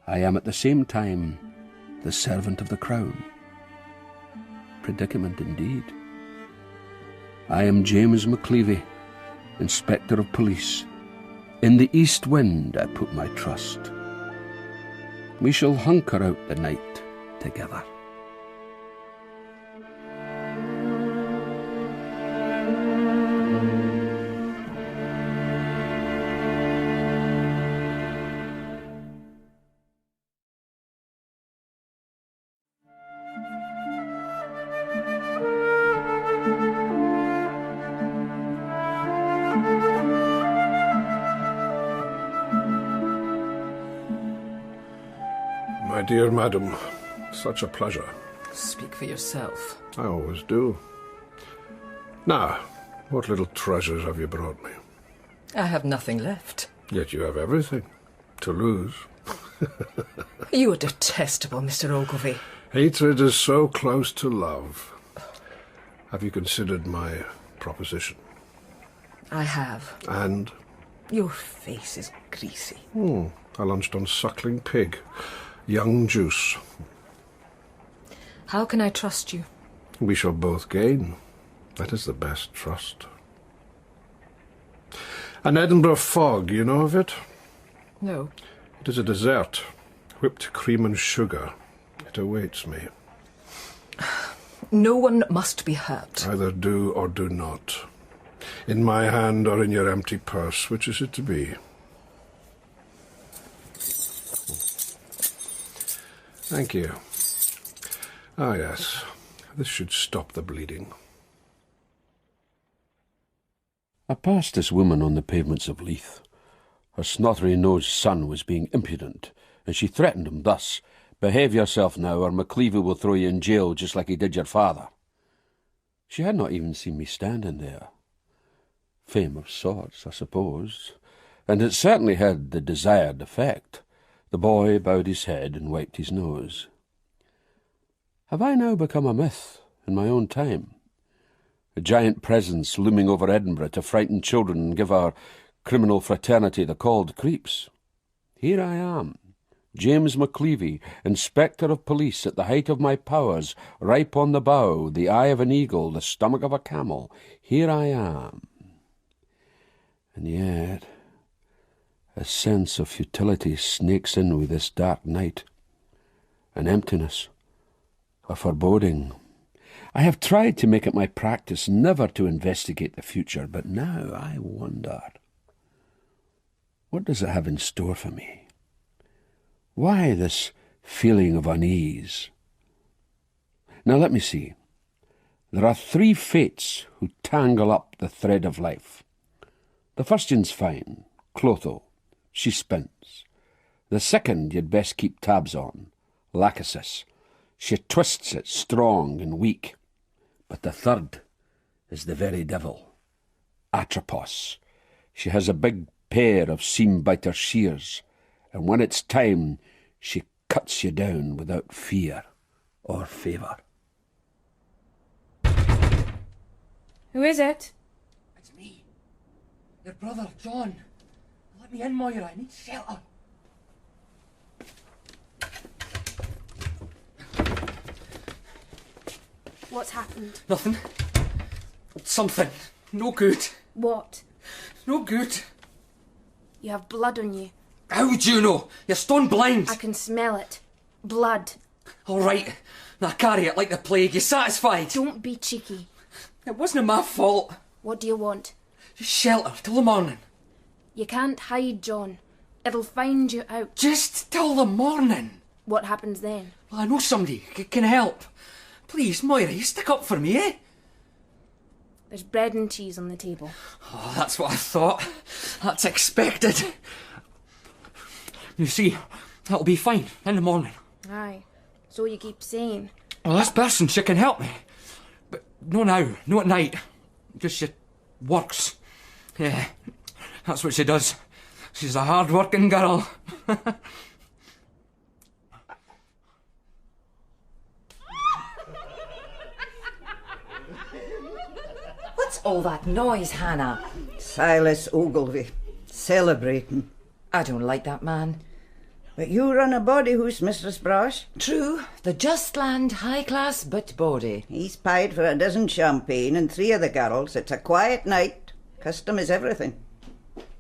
I am at the same time the servant of the crown. Predicament indeed. I am James McLevy, Inspector of Police. In the east wind I put my trust. We shall hunker out the night together. My dear madam, such a pleasure. Speak for yourself. I always do. Now, what little treasures have you brought me? I have nothing left. Yet you have everything to lose. You are detestable, Mr. Ogilvy. Hatred is so close to love. Have you considered my proposition? I have. And? Your face is greasy. I lunched on suckling pig. Young juice. How can I trust you? We shall both gain. That is the best trust. An Edinburgh fog, you know of it? No. It is a dessert. Whipped cream and sugar. It awaits me. No one must be hurt. Either do or do not. In my hand or in your empty purse, which is it to be? Thank you. Ah, yes. This should stop the bleeding. I passed this woman on the pavements of Leith. Her snothery-nosed son was being impudent, and she threatened him thus: "Behave yourself now, or McLevy will throw you in jail just like he did your father." She had not even seen me standing there. Fame of sorts, I suppose, and it certainly had the desired effect. The boy bowed his head and wiped his nose. Have I now become a myth in my own time? A giant presence looming over Edinburgh to frighten children and give our criminal fraternity the cold creeps? Here I am, James McLevy, Inspector of Police, at the height of my powers, ripe on the bough, the eye of an eagle, the stomach of a camel. Here I am. And yet a sense of futility snakes in with this dark night. An emptiness, a foreboding. I have tried to make it my practice never to investigate the future, but now I wonder, what does it have in store for me? Why this feeling of unease? Now let me see. There are three fates who tangle up the thread of life. The first one's fine, Clotho. She spins. The second you'd best keep tabs on, Lachesis. She twists it strong and weak. But the third is the very devil, Atropos. She has a big pair of seam-biter shears, and when it's time, she cuts you down without fear or favour. Who is it? It's me, your brother, John. Let me in, Moira. I need shelter. What's happened? Nothing. Something. No good. What? No good. You have blood on you. How do you know? You're stone blind. I can smell it. Blood. All right. Now carry it like the plague. You satisfied? Don't be cheeky. It wasn't my fault. What do you want? Just shelter till the morning. You can't hide, John. It'll find you out. Just till the morning. What happens then? Well, I know somebody can help. Please, Moira, you stick up for me, eh? There's bread and cheese on the table. Oh, that's what I thought. That's expected. You see, that'll be fine in the morning. Aye, so you keep saying. Well, this person, she can help me. But no now, no at night. Just she works. Yeah, that's what she does. She's a hard-working girl. What's all that noise, Hannah? Silas Ogilvy, celebrating. I don't like that man. But you run a body house, Mistress Brash. True, the Just Land high-class but body. He's paid for a dozen champagne and 3 of the girls. It's a quiet night. Custom is everything.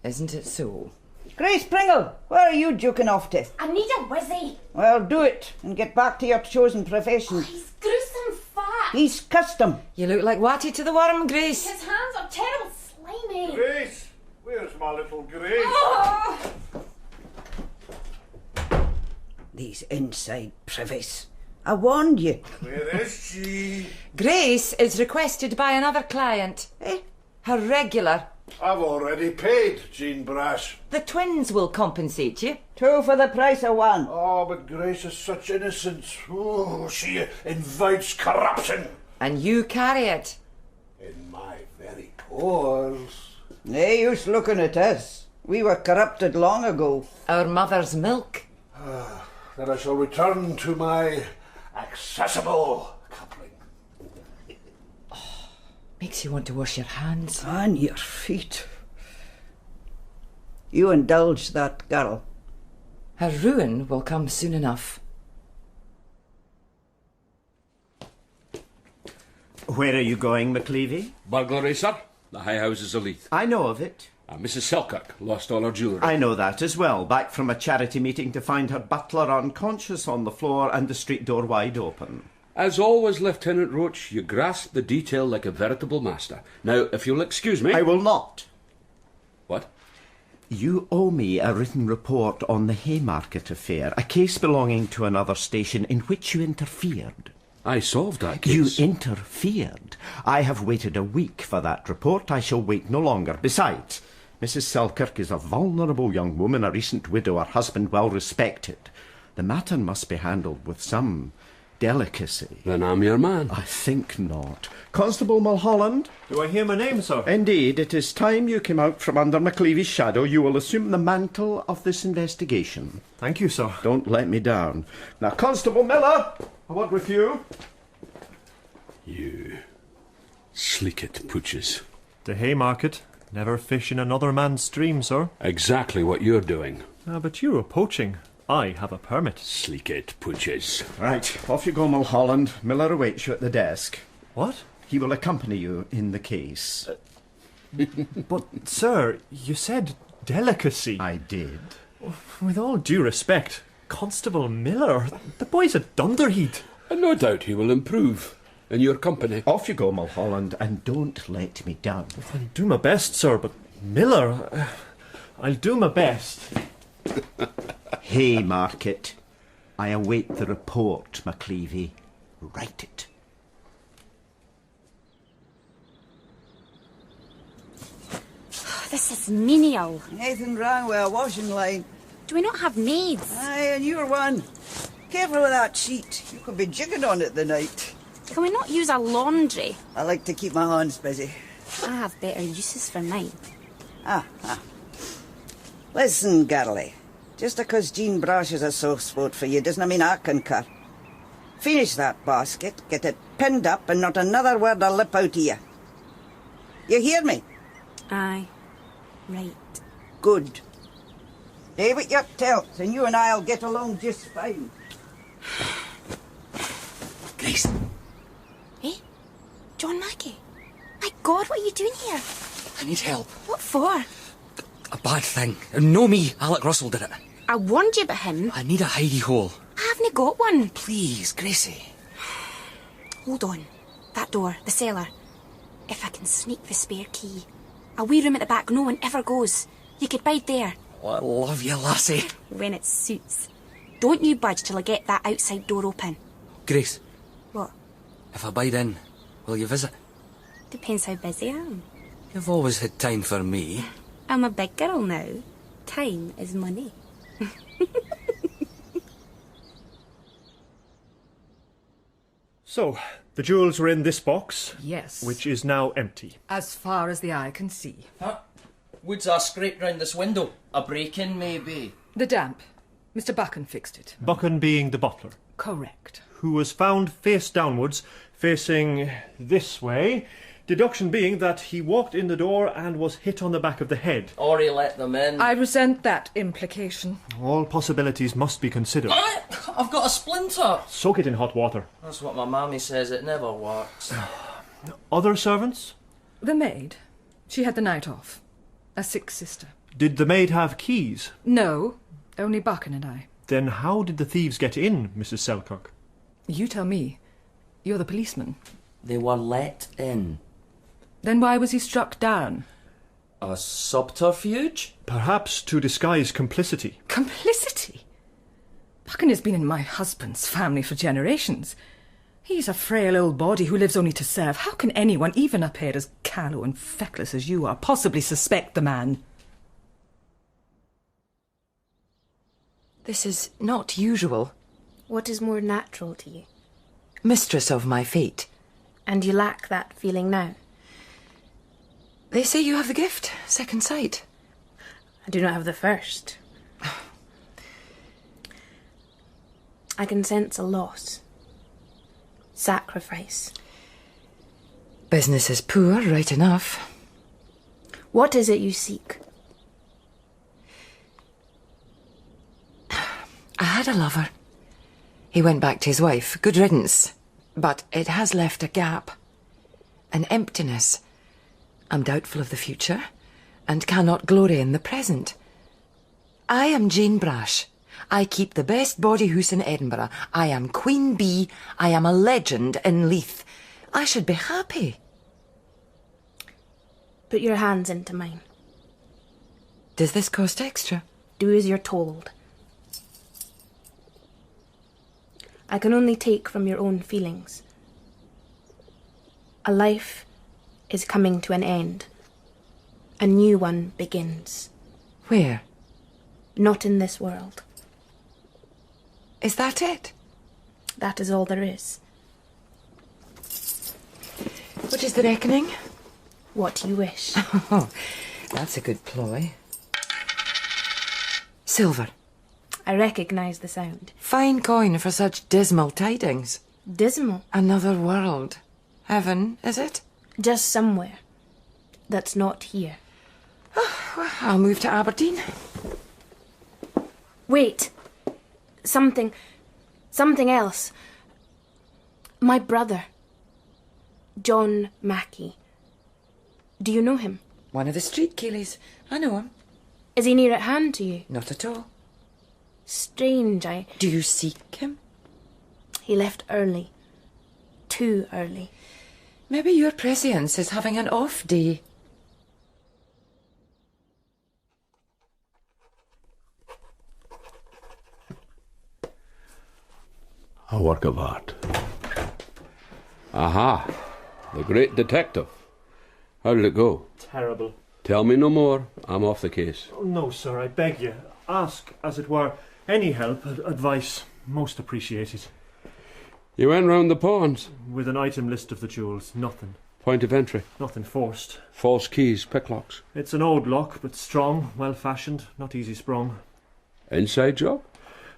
Isn't it so? Grace Pringle, where are you duking off to? I need a whizzy. Well, do it and get back to your chosen profession. Oh, he's gruesome fat. He's custom. You look like Watty to the Worm, Grace. His hands are terrible slimy. Grace, where's my little Grace? Oh. These inside privies. I warned you. Where is she? Grace is requested by another client. Eh? Her regular. I've already paid, Jean Brash. The twins will compensate you. 2 for the price of 1. Oh, but Grace is such innocence. Oh, she invites corruption. And you carry it. In my very pores. No use looking at us. We were corrupted long ago. Our mother's milk. Then I shall return to my accessible coupling. Makes you want to wash your hands. And your feet. You indulge that girl. Her ruin will come soon enough. Where are you going, McLevy? Burglary, sir. The High Houses of Leith. I know of it. Mrs. Selkirk lost all her jewellery. I know that as well. Back from a charity meeting to find her butler unconscious on the floor and the street door wide open. As always, Lieutenant Roach, you grasp the detail like a veritable master. Now, if you'll excuse me... I will not. What? You owe me a written report on the Haymarket affair, a case belonging to another station in which you interfered. I solved that case. You interfered. I have waited a week for that report. I shall wait no longer. Besides, Mrs. Selkirk is a vulnerable young woman, a recent widow, her husband well respected. The matter must be handled with some delicacy. Then I'm your man. I think not. Constable Mulholland? Do I hear my name, sir? Indeed, it is time you came out from under McLevy's shadow. You will assume the mantle of this investigation. Thank you, sir. Don't let me down. Now, Constable Miller, a word with you. You sleek-it pooches. The Haymarket. Never fish in another man's stream, sir. Exactly what you're doing. But you are poaching. I have a permit. Sleek-it pooches. Right, off you go, Mulholland. Miller awaits you at the desk. What? He will accompany you in the case. But, sir, you said delicacy. I did. With all due respect, Constable Miller, the boy's a dunderhead. And no doubt he will improve in your company. Off you go, Mulholland, and don't let me down. I'll do my best, sir, but Miller, I'll do my best. Haymarket. I await the report, McLevy. Write it. This is menial. Nothing wrong with a washing line. Do we not have maids? Aye, and you're one. Careful with that sheet. You could be jigging on it the night. Can we not use a laundry? I like to keep my hands busy. I have better uses for mine. Ah. Listen, girlie. Just because Jean Brash is a soft spot for you doesn't mean I concur. Finish that basket, get it pinned up, and not another word will lip out of you. You hear me? Aye. Right. Good. Stay with your tilts, and you and I'll get along just fine. Grace. Eh? John Mackey? My God, what are you doing here? I need help. What for? A bad thing. No me. Alec Russell did it. I warned you about him. I need a hidey hole. I haven't got one. Please, Gracie. Hold on. That door, the cellar. If I can sneak the spare key. A wee room at the back no one ever goes. You could bide there. Oh, I love you, lassie. When it suits. Don't you budge till I get that outside door open. Grace. What? If I bide in, will you visit? Depends how busy I am. You've always had time for me. I'm a big girl now. Time is money. So, the jewels were in this box. Yes. Which is now empty. As far as the eye can see. Huh? Woods are scraped round this window. A break-in, maybe. The damp. Mr. Buchan fixed it. Buchan being the butler. Correct. Who was found face downwards, facing this way. Deduction being that he walked in the door and was hit on the back of the head. Or he let them in. I resent that implication. All possibilities must be considered. I've got a splinter. Soak it in hot water. That's what my mammy says, it never works. Other servants? The maid. She had the night off. A sick sister. Did the maid have keys? No, only Buchan and I. Then how did the thieves get in, Mrs. Selkirk? You tell me. You're the policeman. They were let in. Then why was he struck down? A subterfuge? Perhaps to disguise complicity. Complicity? Buchan has been in my husband's family for generations. He's a frail old body who lives only to serve. How can anyone, even a pair as callow and feckless as you are, possibly suspect the man? This is not usual. What is more natural to you? Mistress of my fate. And you lack that feeling now? They say you have the gift, second sight. I do not have the first. I can sense a loss. Sacrifice. Business is poor, right enough. What is it you seek? I had a lover. He went back to his wife. Good riddance. But it has left a gap. An emptiness. I'm doubtful of the future, and cannot glory in the present. I am Jane Brash. I keep the best body house in Edinburgh. I am Queen Bee. I am a legend in Leith. I should be happy. Put your hands into mine. Does this cost extra? Do as you're told. I can only take from your own feelings. A life is coming to an end. A new one begins. Where? Not in this world. Is that it? That is all there is. What is the reckoning? What you wish. Oh, that's a good ploy. Silver. I recognise the sound. Fine coin for such dismal tidings. Dismal? Another world. Heaven, is it? Just somewhere. That's not here. Oh, I'll move to Aberdeen. Wait. Something else. My brother. John Mackey. Do you know him? One of the street keelies. I know him. Is he near at hand to you? Not at all. Strange, Do you seek him? He left early. Too early. Maybe your prescience is having an off day. A work of art. Aha! The great detective. How did it go? Terrible. Tell me no more. I'm off the case. Oh, no, sir, I beg you. Ask, as it were, any help, advice, most appreciated. You went round the pawns? With an item list of the jewels, nothing. Point of entry? Nothing forced. False keys, picklocks? It's an old lock, but strong, well-fashioned, not easy sprung. Inside job?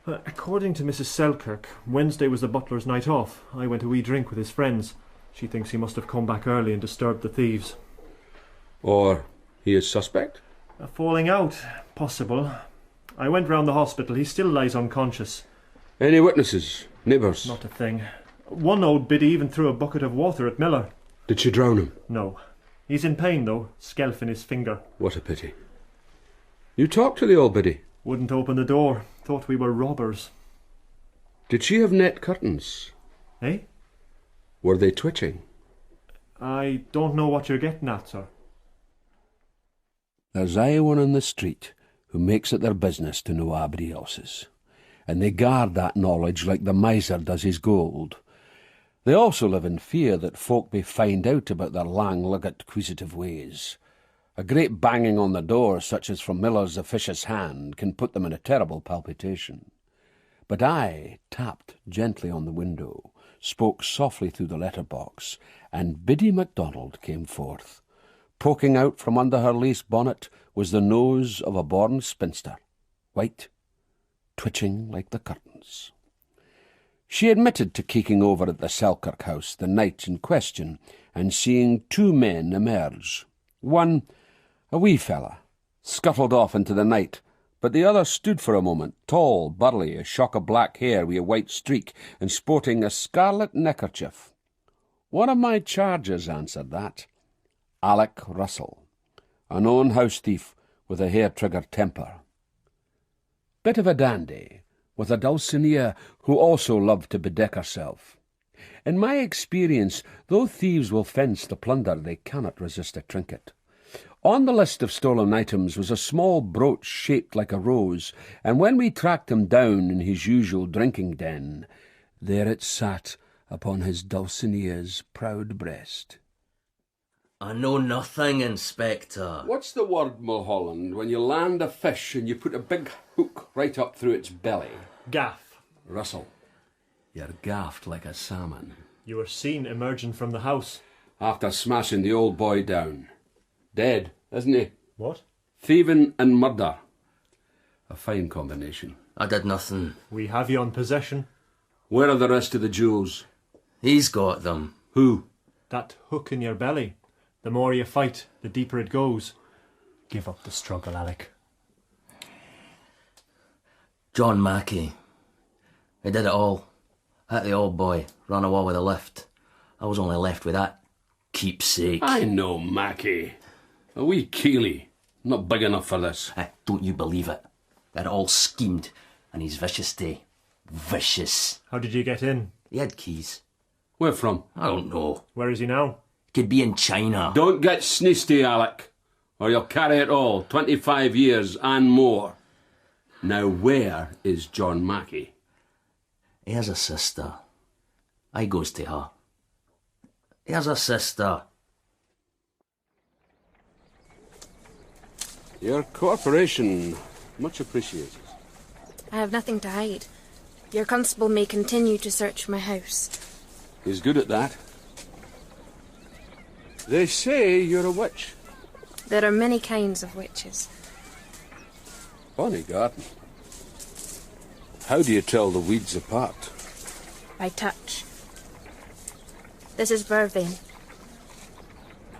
According to Mrs. Selkirk, Wednesday was the butler's night off. I went a wee drink with his friends. She thinks he must have come back early and disturbed the thieves. Or he is suspect? A falling out, possible. I went round the hospital. He still lies unconscious. Any witnesses? Neighbours? Not a thing. One old biddy even threw a bucket of water at Miller. Did she drown him? No. He's in pain, though. Skelf in his finger. What a pity. You talked to the old biddy? Wouldn't open the door. Thought we were robbers. Did she have net curtains? Eh? Were they twitching? I don't know what you're getting at, sir. There's aye one in the street who makes it their business to know abody else's, and they guard that knowledge like the miser does his gold. They also live in fear that folk may find out about their lang-legged quisitive ways. A great banging on the door, such as from Miller's officious hand, can put them in a terrible palpitation. But I tapped gently on the window, spoke softly through the letter-box, and Biddy MacDonald came forth. Poking out from under her lace bonnet was the nose of a born spinster, white, twitching like the curtains. She admitted to keeking over at the Selkirk house the night in question and seeing two men emerge. One, a wee fella, scuttled off into the night, but the other stood for a moment, tall, burly, a shock of black hair with a white streak, and sporting a scarlet neckerchief. One of my charges answered that. Alec Russell, a known house thief with a hair-trigger temper. Bit of a dandy, with a Dulcinea who also loved to bedeck herself. In my experience, though thieves will fence the plunder, they cannot resist a trinket. On the list of stolen items was a small brooch shaped like a rose, and when we tracked him down in his usual drinking den, there it sat upon his Dulcinea's proud breast. I know nothing, Inspector. What's the word, Mulholland, when you land a fish and you put a big hook right up through its belly? Gaff. Russell, you're gaffed like a salmon. You were seen emerging from the house. After smashing the old boy down. Dead, isn't he? What? Thieving and murder. A fine combination. I did nothing. We have you on possession. Where are the rest of the jewels? He's got them. Who? That hook in your belly. The more you fight, the deeper it goes. Give up the struggle, Alec. John Mackey. He did it all. Hit the old boy, ran away with a lift. I was only left with that keepsake. I know Mackey. A wee Keely. Not big enough for this. Don't you believe it? They're all schemed, and he's vicious day. Vicious. How did you get in? He had keys. Where from? I don't know. Where is he now? Could be in China. Don't get sneesty, Alec, or you'll carry it all, 25 years and more. Now where is John Mackey? He has a sister. I goes to her. He has a sister. Your cooperation, much appreciated. I have nothing to hide. Your constable may continue to search my house. He's good at that. They say you're a witch. There are many kinds of witches. Bonny garden. How do you tell the weeds apart? By touch. This is vervain.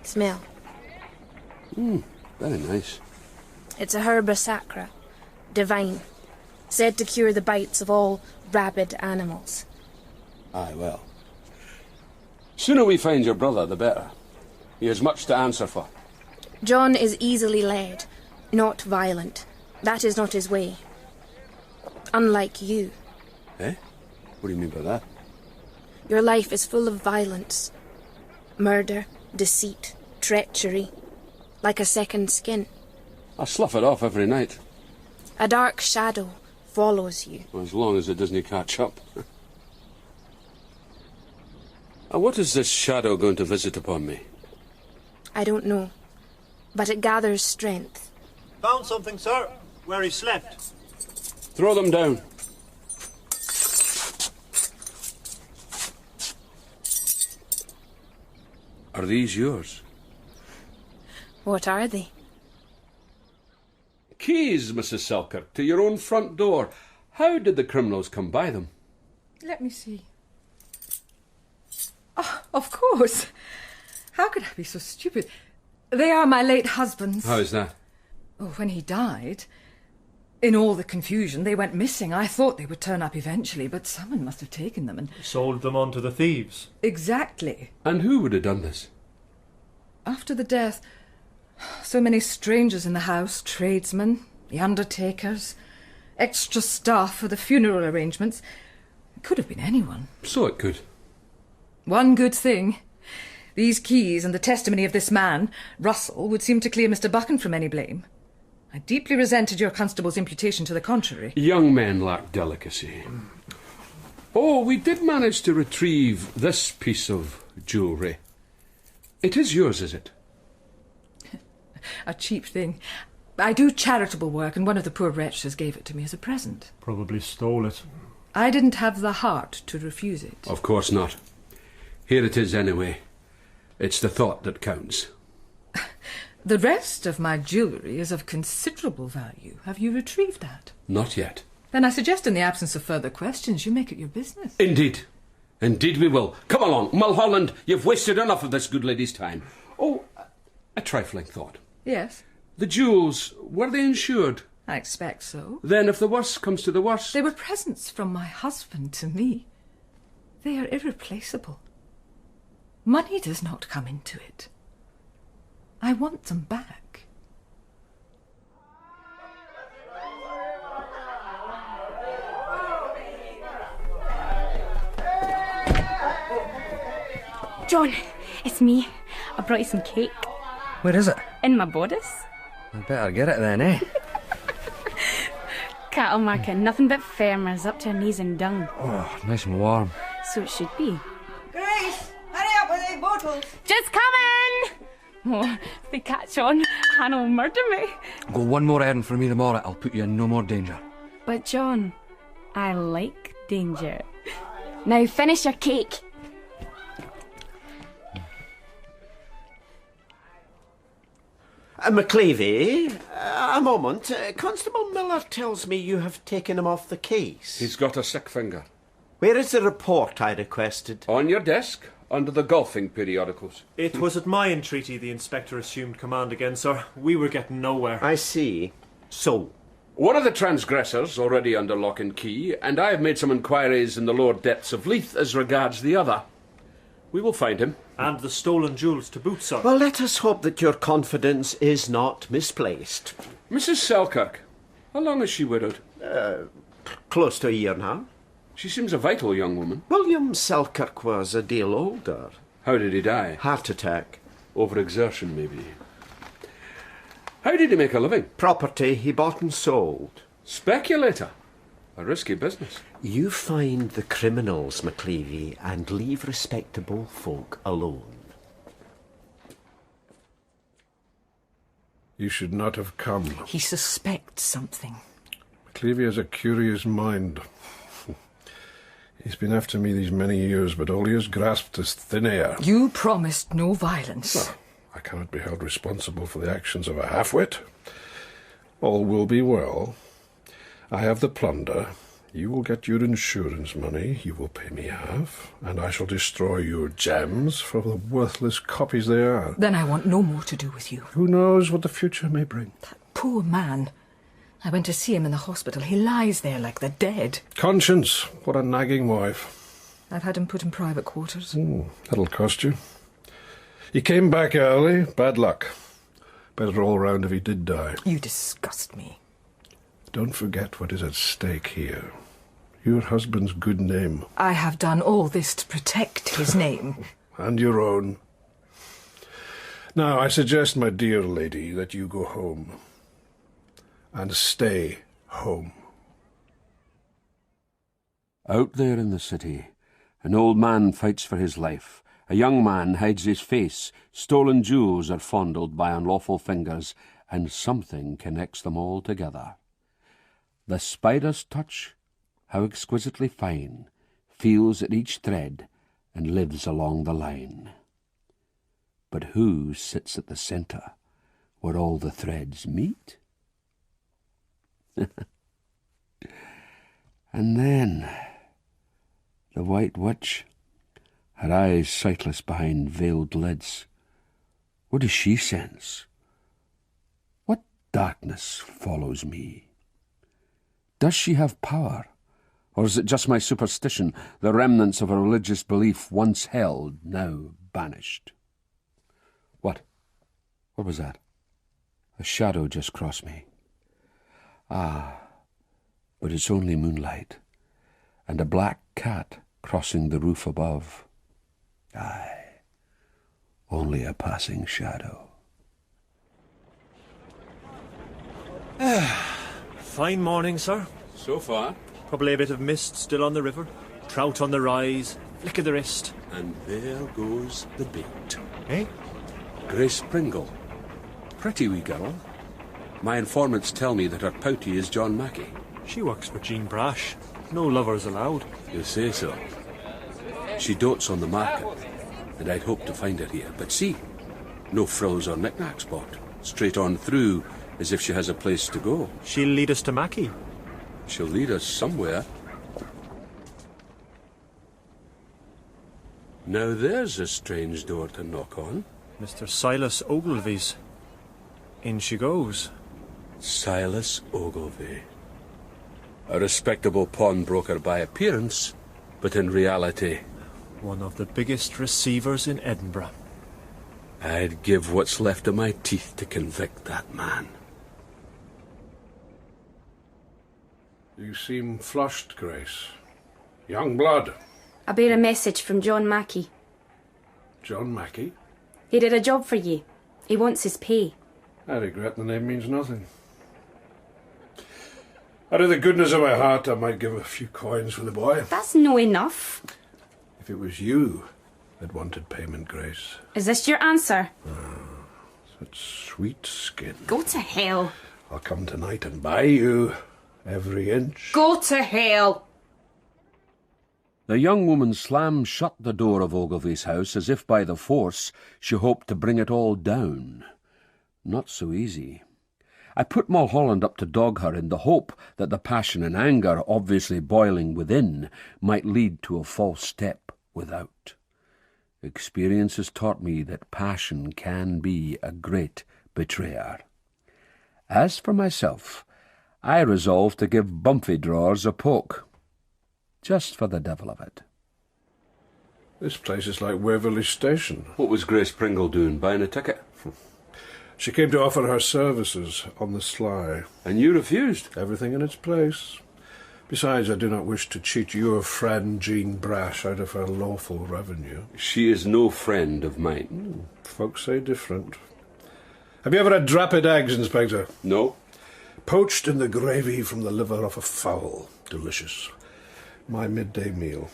Smell. Very nice. It's a herba sacra, divine, said to cure the bites of all rabid animals. Aye, well. Sooner we find your brother, the better. He has much to answer for. John is easily led, not violent. That is not his way. Unlike you. Eh? What do you mean by that? Your life is full of violence. Murder, deceit, treachery. Like a second skin. I slough it off every night. A dark shadow follows you. As long as it doesn't catch up. What is this shadow going to visit upon me? I don't know. But it gathers strength. Found something, sir. Where he slept. Throw them down. Are these yours? What are they? Keys, Mrs. Selkirk, to your own front door. How did the criminals come by them? Let me see. Oh, of course. How could I be so stupid? They are my late husband's. How is that? Oh, when he died, In all the confusion, they went missing. I thought they would turn up eventually, but someone must have taken them and... Sold them on to the thieves. Exactly. And who would have done this? After the death, so many strangers in the house, tradesmen, the undertakers, extra staff for the funeral arrangements. It could have been anyone. So it could. One good thing. These keys and the testimony of this man, Russell, would seem to clear Mr. Buchan from any blame. I deeply resented your constable's imputation to the contrary. Young men lack delicacy. Oh, we did manage to retrieve this piece of jewellery. It is yours, is it? A cheap thing. I do charitable work, and one of the poor wretches gave it to me as a present. Probably stole it. I didn't have the heart to refuse it. Of course not. Here it is anyway. It's the thought that counts. The rest of my jewellery is of considerable value. Have you retrieved that? Not yet. Then I suggest, in the absence of further questions, you make it your business. Indeed. Indeed we will. Come along, Mulholland. You've wasted enough of this good lady's time. Oh, a trifling thought. Yes? The jewels, were they insured? I expect so. Then if the worst comes to the worst... They were presents from my husband to me. They are irreplaceable. Money does not come into it. I want them back. John, it's me. I brought you some cake. Where is it? In my bodice. I'd better get it then, eh? Cattle market, nothing but farmers up to their knees in dung. Oh, nice and warm. So it should be. Grace, hurry up with these bottles. Just coming! Oh, if they catch on, Hannah'll murder me. Go one more errand for me tomorrow, I'll put you in no more danger. But John, I like danger. Now finish your cake. McLevy, a moment. Constable Miller tells me you have taken him off the case. He's got a sick finger. Where is the report I requested? On your desk, under the golfing periodicals. It was at my entreaty the inspector assumed command again, sir. We were getting nowhere. I see. So? One of the transgressors already under lock and key, and I have made some inquiries in the lower depths of Leith as regards the other. We will find him. And the stolen jewels to boot, sir. Well, let us hope that your confidence is not misplaced. Mrs. Selkirk, how long is she widowed? Close to a year now. She seems a vital young woman. William Selkirk was a deal older. How did he die? Heart attack. Overexertion, maybe. How did he make a living? Property he bought and sold. Speculator. A risky business. You find the criminals, McLevy, and leave respectable folk alone. You should not have come. He suspects something. McLevy has a curious mind. He's been after me these many years, but all he has grasped is thin air. You promised no violence. Well, I cannot be held responsible for the actions of a half-wit. All will be well. I have the plunder. You will get your insurance money. You will pay me half. And I shall destroy your gems for the worthless copies they are. Then I want no more to do with you. Who knows what the future may bring? That poor man. I went to see him in the hospital. He lies there like the dead. Conscience, what a nagging wife. I've had him put in private quarters. That'll cost you. He came back early. Bad luck. Better all round if he did die. You disgust me. Don't forget what is at stake here. Your husband's good name. I have done all this to protect his name. And your own. Now, I suggest, my dear lady, that you go home. And stay home. Out there in the city, an old man fights for his life. A young man hides his face. Stolen jewels are fondled by unlawful fingers, and something connects them all together. The spider's touch, how exquisitely fine, feels at each thread and lives along the line. But who sits at the centre, where all the threads meet? And then, the White Witch, her eyes sightless behind veiled lids. What does she sense? What darkness follows me? Does she have power? Or is it just my superstition, the remnants of a religious belief once held, now banished? What? What was that? A shadow just crossed me. Ah, but it's only moonlight, and a black cat crossing the roof above. Aye, only a passing shadow. Fine morning, sir. So far. Probably a bit of mist still on the river. Trout on the rise. Flick of the wrist. And there goes the bait. Eh? Grace Pringle. Pretty wee girl. My informants tell me that her pouty is John Mackie. She works for Jean Brash. No lovers allowed. You say so. She dotes on the market, and I'd hoped to find her here. But see, no frills or knick-knacks bought. Straight on through, as if she has a place to go. She'll lead us to Mackie. She'll lead us somewhere. Now there's a strange door to knock on. Mr. Silas Ogilvy's. In she goes. Silas Ogilvy. A respectable pawnbroker by appearance, but in reality... one of the biggest receivers in Edinburgh. I'd give what's left of my teeth to convict that man. You seem flushed, Grace. Young blood. I bear a message from John Mackie. John Mackie? He did a job for ye. He wants his pay. I regret the name means nothing. Out of the goodness of my heart, I might give a few coins for the boy. That's no enough. If it was you that wanted payment, Grace. Is this your answer? Such sweet skin. Go to hell. I'll come tonight and buy you every inch. Go to hell. The young woman slammed shut the door of Ogilvy's house as if by the force she hoped to bring it all down. Not so easy. I put Mulholland up to dog her in the hope that the passion and anger obviously boiling within might lead to a false step without. Experience has taught me that passion can be a great betrayer. As for myself, I resolved to give Bumpy Drawers a poke. Just for the devil of it. This place is like Waverley Station. What was Grace Pringle doing, buying a ticket? She came to offer her services on the sly. And you refused? Everything in its place. Besides, I do not wish to cheat your friend Jean Brash out of her lawful revenue. She is no friend of mine. Folks say different. Have you ever had drapped eggs, Inspector? No. Poached in the gravy from the liver of a fowl. Delicious. My midday meal.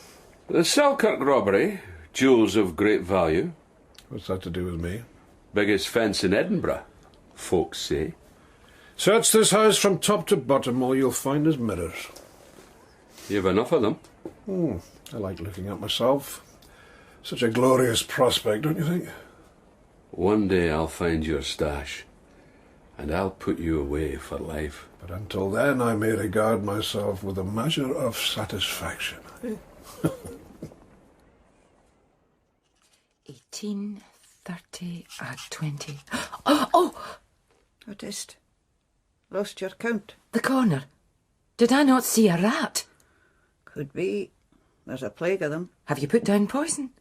The Selkirk robbery, jewels of great value. What's that to do with me? Biggest fence in Edinburgh, folks say. Search this house from top to bottom, all you'll find is mirrors. You've enough of them. I like looking at myself. Such a glorious prospect, don't you think? One day I'll find your stash, and I'll put you away for life. But until then, I may regard myself with a measure of satisfaction. 18, 30, 20. Oh! What is't? Lost your count? The corner. Did I not see a rat? Could be. There's a plague of them. Have you put down poison?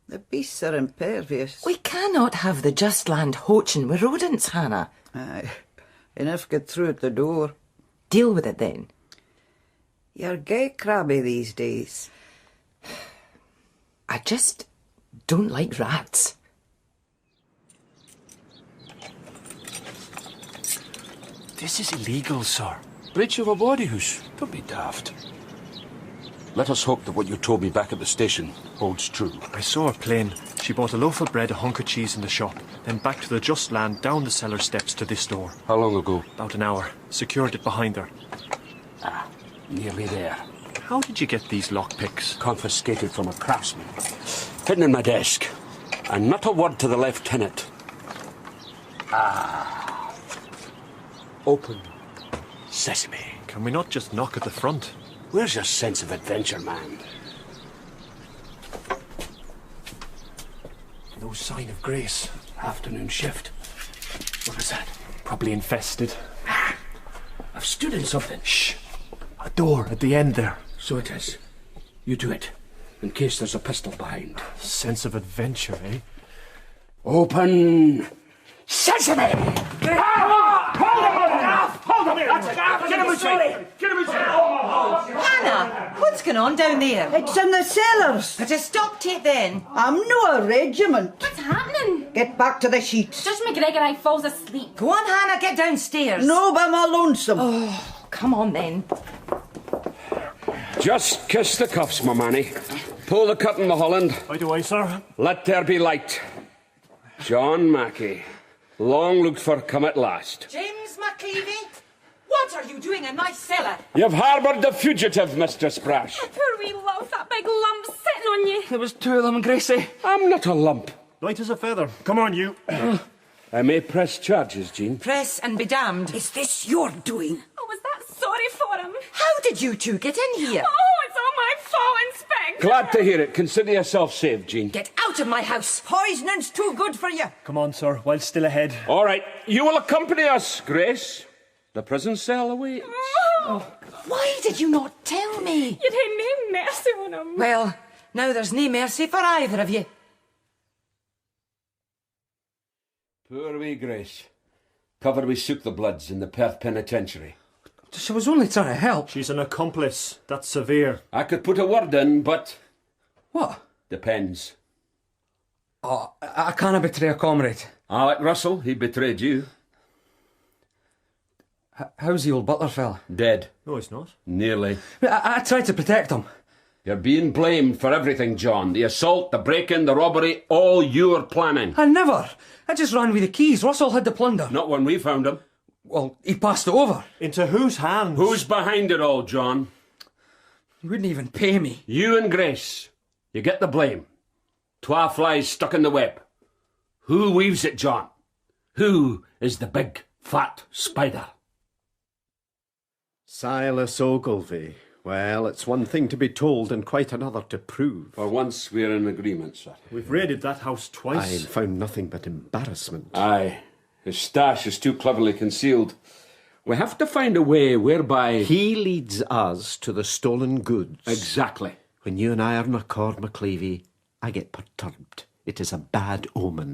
The beasts are impervious. We cannot have the just land hoaching with rodents, Hannah. Aye. Enough get through at the door. Deal with it then. You're gay crabby these days. I just don't like rats. This is illegal, sir. Breach of a body house. Don't be daft. Let us hope that what you told me back at the station holds true. I saw her plain. She bought a loaf of bread, a hunk of cheese in the shop, then back to the just land, down the cellar steps to this door. How long ago? About an hour. Secured it behind her. Nearly there. How did you get these lockpicks? Confiscated from a craftsman. Hidden in my desk. And not a word to the lieutenant. Open sesame. Can we not just knock at the front? Where's your sense of adventure, man? No sign of Grace. Afternoon shift. What was that? Probably infested. I've stood in something. Shh. A door at the end there. So it is. You do it, in case there's a pistol behind. Sense of adventure, eh? Open sesame! Hold him! Get him inside! Get him inside! Hannah, what's going on down there? It's in the cellars. But just stop it then. I'm no a regiment. What's happening? Get back to the sheets. Judge McGregor, I falls asleep. Go on, Hannah, get downstairs. No, but I'm lonesome. Oh, come on then. Just kiss the cuffs, my manny. Pull the curtain, Mulholland. Right away, sir. Let there be light. John Mackie, long looked for, come at last. James McLevy, what are you doing in my cellar? You've harboured the fugitive, Mistress Brash. Poor wee love, that big lump sitting on you. There was two of them, Gracie. I'm not a lump. Light as a feather. Come on, you. I may press charges, Jean. Press and be damned. Is this your doing? I was that sorry for him. How did you two get in here? Oh, it's all my fault, Inspector. Glad to hear it. Consider yourself saved, Jean. Get out of my house. Poisoning's too good for you. Come on, sir, while still ahead. All right, you will accompany us, Grace. The prison cell awaits. Why did you not tell me? You'd have no mercy on him. Well, now there's no mercy for either of you. Poor wee Grace. Covered with sook the bloods in the Perth Penitentiary. She was only trying to help. She's an accomplice. That's severe. I could put a word in, but... What? Depends. Oh, I can't betray a comrade. Alec Russell, he betrayed you. How's the old butler fella? Dead. No, he's not. Nearly. I tried to protect him. You're being blamed for everything, John. The assault, the break-in, the robbery, all your planning. I never. I just ran with the keys. Russell had the plunder. Not when we found him. Well, he passed it over. Into whose hands? Who's behind it all, John? He wouldn't even pay me. You and Grace. You get the blame. Twa flies stuck in the web. Who weaves it, John? Who is the big, fat spider? Silas Ogilvy. Well, it's one thing to be told and quite another to prove. For once we're in agreement, sir. We've raided that house twice. I found nothing but embarrassment. Aye. His stash is too cleverly concealed. We have to find a way whereby... He leads us to the stolen goods. Exactly. When you and I are in accord, McLevy, I get perturbed. It is a bad omen.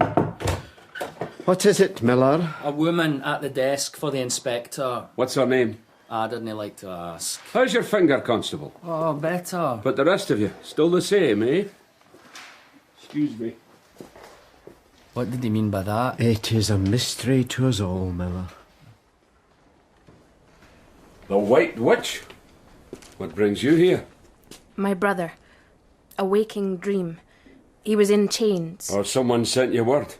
What is it, Miller? A woman at the desk for the inspector. What's her name? I didn't like to ask. How's your finger, Constable? Oh, better. But the rest of you, still the same, eh? Excuse me. What did he mean by that? It is a mystery to us all, Miller. The White Witch? What brings you here? My brother. A waking dream. He was in chains. Or someone sent you word?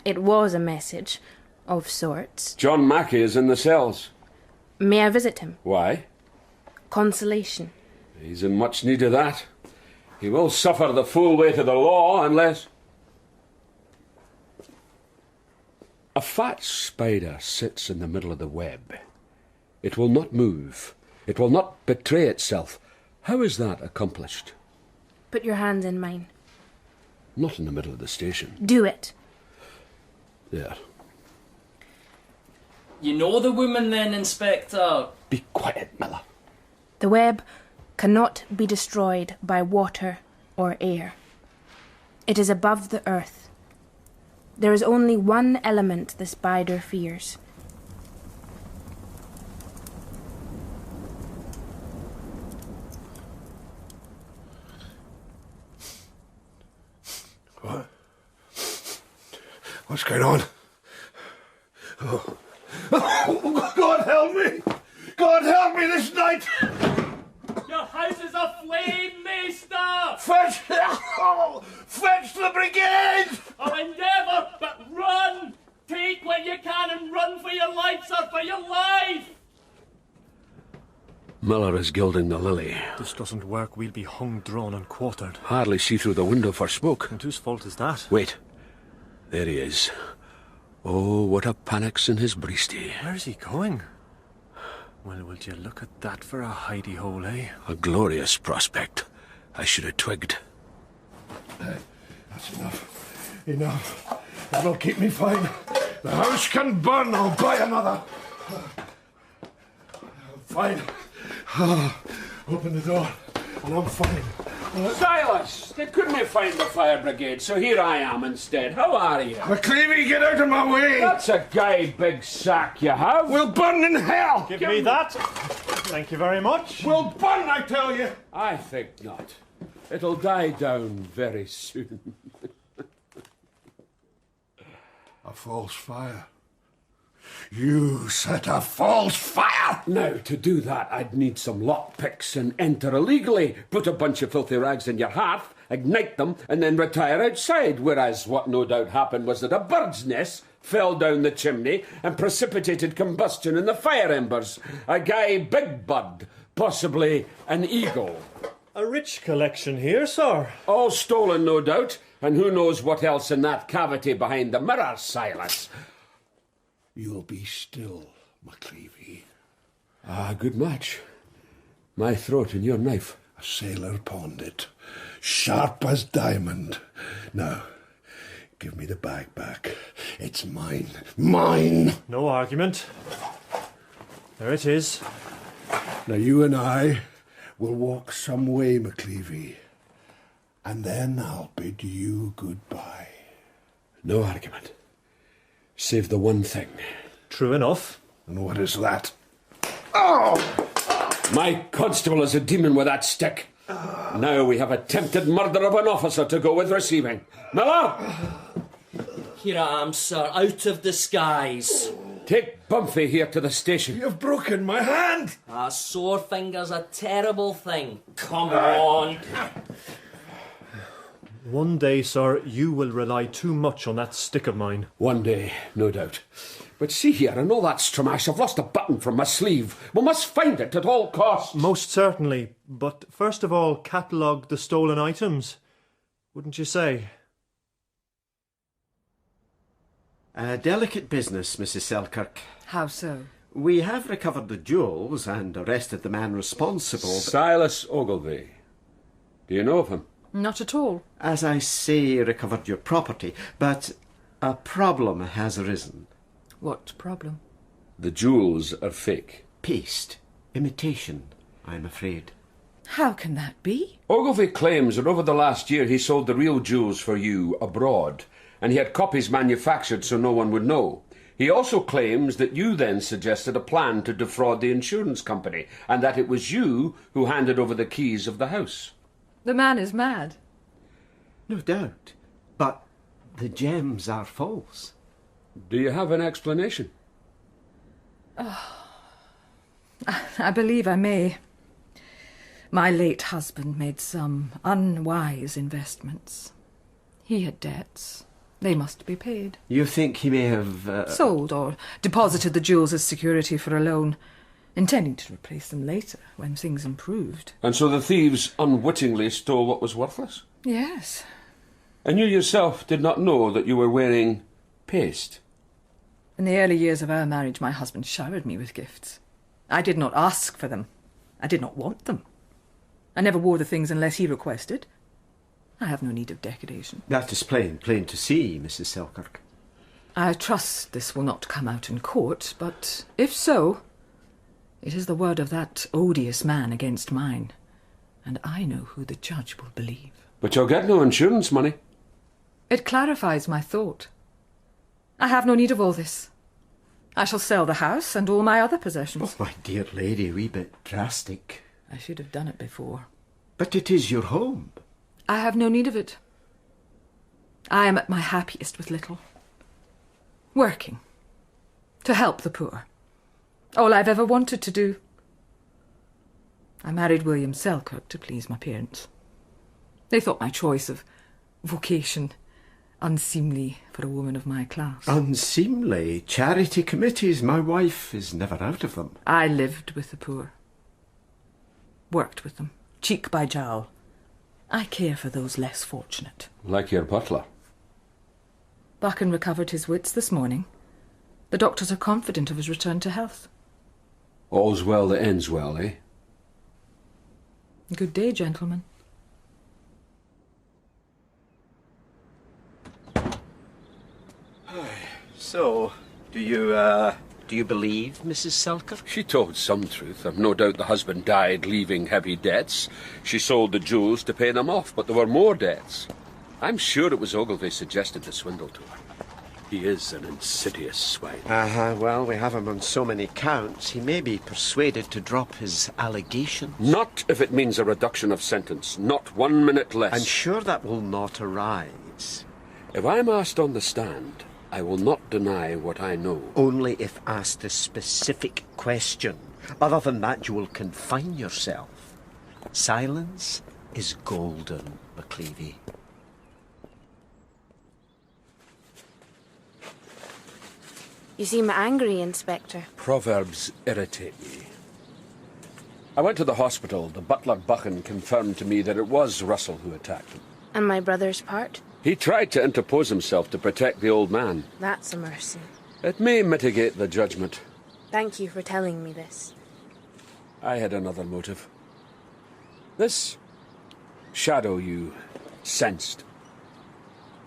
It was a message, of sorts. John Mackie is in the cells. May I visit him? Why? Consolation. He's in much need of that. He will suffer the full weight of the law unless... A fat spider sits in the middle of the web. It will not move. It will not betray itself. How is that accomplished? Put your hands in mine. Not in the middle of the station. Do it. There. You know the woman then, Inspector? Be quiet, Miller. The web cannot be destroyed by water or air. It is above the earth. There is only one element the spider fears. What? What's going on? Oh. Oh, God help me! God help me this night! Your house is aflame, Maester! Fetch! Fetch the brigade! I'll endeavour, but run! Take what you can and run for your life, sir, for your life! Miller is gilding the lily. This doesn't work. We'll be hung, drawn and quartered. Hardly see through the window for smoke. And whose fault is that? Wait. There he is. Oh, what a panic's in his breasty. Where is he going? Well, would you look at that for a hidey-hole, eh? A glorious prospect. I should have twigged. That's enough. Enough. That'll keep me fine. The house can burn. I'll buy another. Fine. Open the door, and I'm fine. Silas, they couldn't find the fire brigade, so here I am instead. How are you? McLevy, get out of my way! That's a gay big sack you have. We'll burn in hell! Give me that. Thank you very much. We'll burn, I tell you! I think not. It'll die down very soon. A false fire. You set a false fire! Now, to do that, I'd need some lockpicks and enter illegally, put a bunch of filthy rags in your hearth, ignite them, and then retire outside, whereas what no doubt happened was that a bird's nest fell down the chimney and precipitated combustion in the fire embers. A gay big bird, possibly an eagle. A rich collection here, sir. All stolen, no doubt, and who knows what else in that cavity behind the mirror, Silas. You'll be still, McLevy. Ah, good match. My throat and your knife. A sailor pawned it, sharp as diamond. Now, give me the bag back. It's mine. Mine! No argument. There it is. Now you and I will walk some way, McLevy, and then I'll bid you goodbye. No argument. Save the one thing. True enough. And what is that? Oh! My constable is a demon with that stick. Now we have attempted murder of an officer to go with receiving. Miller! Here I am, sir, out of disguise. Take Bumpy here to the station. You've broken my hand! Sore finger's a terrible thing. Come on. One day, sir, you will rely too much on that stick of mine. One day, no doubt. But see here, in all that stramash, I've lost a button from my sleeve. We must find it at all costs. Most certainly. But first of all, catalogue the stolen items. Wouldn't you say? A delicate business, Mrs. Selkirk. How so? We have recovered the jewels and arrested the man responsible. Silas Ogilvy. Do you know of him? Not at all. As I say, recovered your property, but a problem has arisen. What problem? The jewels are fake. Paste. Imitation, I'm afraid. How can that be? Ogilvy claims that over the last year he sold the real jewels for you abroad, and he had copies manufactured so no one would know. He also claims that you then suggested a plan to defraud the insurance company, and that it was you who handed over the keys of the house. The man is mad. No doubt. But the gems are false. Do you have an explanation? I believe I may. My late husband made some unwise investments. He had debts. They must be paid. You think he may have... sold or deposited the jewels as security for a loan, intending to replace them later when things improved. And so the thieves unwittingly stole what was worthless? Yes. And you yourself did not know that you were wearing paste? In the early years of our marriage, my husband showered me with gifts. I did not ask for them. I did not want them. I never wore the things unless he requested. I have no need of decoration. That is plain to see, Mrs. Selkirk. I trust this will not come out in court, but if so, it is the word of that odious man against mine, and I know who the judge will believe. But you'll get no insurance money. It clarifies my thought. I have no need of all this. I shall sell the house and all my other possessions. Oh, my dear lady, a wee bit drastic. I should have done it before. But it is your home. I have no need of it. I am at my happiest with little. Working. To help the poor. All I've ever wanted to do. I married William Selkirk to please my parents. They thought my choice of vocation unseemly for a woman of my class. Unseemly? Charity committees, my wife is never out of them. I lived with the poor. Worked with them, cheek by jowl. I care for those less fortunate. Like your butler. Buchan recovered his wits this morning. The doctors are confident of his return to health. All's well that ends well, eh? Good day, gentlemen. So, do you Do you believe Mrs. Selkirk? She told some truth. I've no doubt the husband died leaving heavy debts. She sold the jewels to pay them off, but there were more debts. I'm sure it was Ogilvy suggested the swindle to her. He is an insidious swine. Well, we have him on so many counts. He may be persuaded to drop his allegations. Not if it means a reduction of sentence. Not 1 minute less. I'm sure that will not arise. If I'm asked on the stand, I will not deny what I know. Only if asked a specific question. Other than that, you will confine yourself. Silence is golden, McLevy. You seem angry, Inspector. Proverbs irritate me. I went to the hospital. The butler Buchan confirmed to me that it was Russell who attacked him. And my brother's part? He tried to interpose himself to protect the old man. That's a mercy. It may mitigate the judgment. Thank you for telling me this. I had another motive. This shadow you sensed,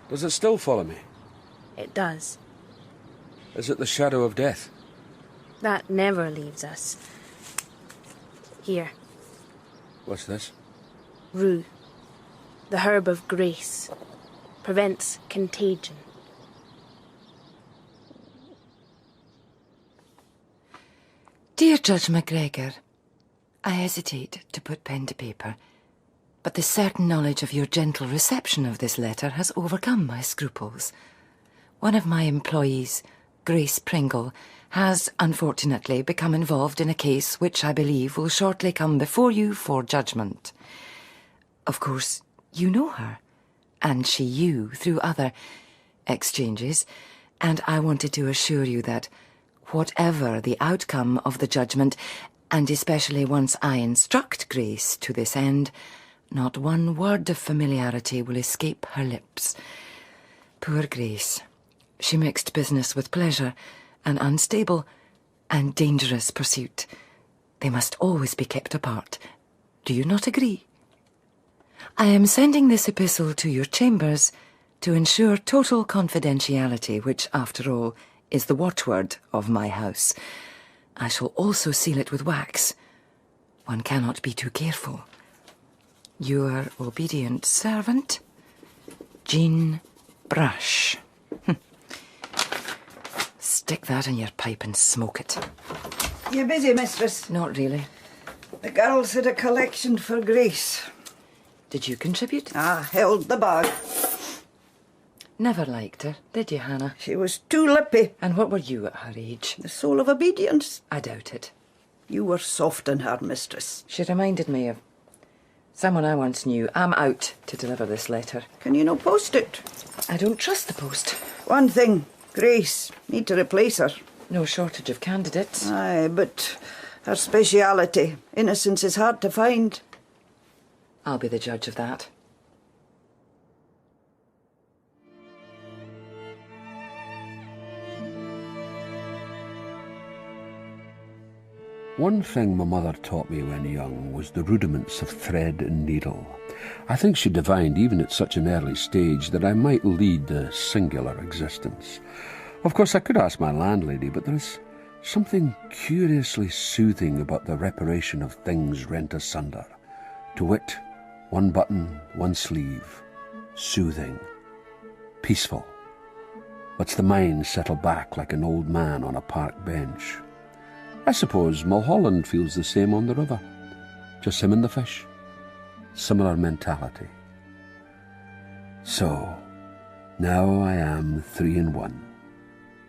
does it still follow me? It does. Is it the shadow of death? That never leaves us. Here. What's this? Rue. The herb of grace. Prevents contagion. Dear Judge MacGregor, I hesitate to put pen to paper, but the certain knowledge of your gentle reception of this letter has overcome my scruples. One of my employees, Grace Pringle, has unfortunately become involved in a case which I believe will shortly come before you for judgment. Of course, you know her, and she you through other exchanges, and I wanted to assure you that whatever the outcome of the judgment, and especially once I instruct Grace to this end, not one word of familiarity will escape her lips. Poor Grace. She mixed business with pleasure, an unstable and dangerous pursuit. They must always be kept apart. Do you not agree? I am sending this epistle to your chambers to ensure total confidentiality, which, after all, is the watchword of my house. I shall also seal it with wax. One cannot be too careful. Your obedient servant, Jean Brash. Stick that in your pipe and smoke it. You busy, mistress? Not really. The girls had a collection for Grace. Did you contribute? Held the bag. Never liked her, did you, Hannah? She was too lippy. And what were you at her age? The soul of obedience. I doubt it. You were soft on her, mistress. She reminded me of someone I once knew. I'm out to deliver this letter. Can you no post it? I don't trust the post. One thing, Grace. Need to replace her. No shortage of candidates. Aye, but her speciality. Innocence is hard to find. I'll be the judge of that. One thing my mother taught me when young was the rudiments of thread and needle. I think she divined, even at such an early stage, that I might lead a singular existence. Of course, I could ask my landlady, but there is something curiously soothing about the reparation of things rent asunder. To wit, one button, one sleeve. Soothing. Peaceful. Lets the mind settle back like an old man on a park bench. I suppose Mulholland feels the same on the river. Just him and the fish. Similar mentality. So, now I am 3 in 1.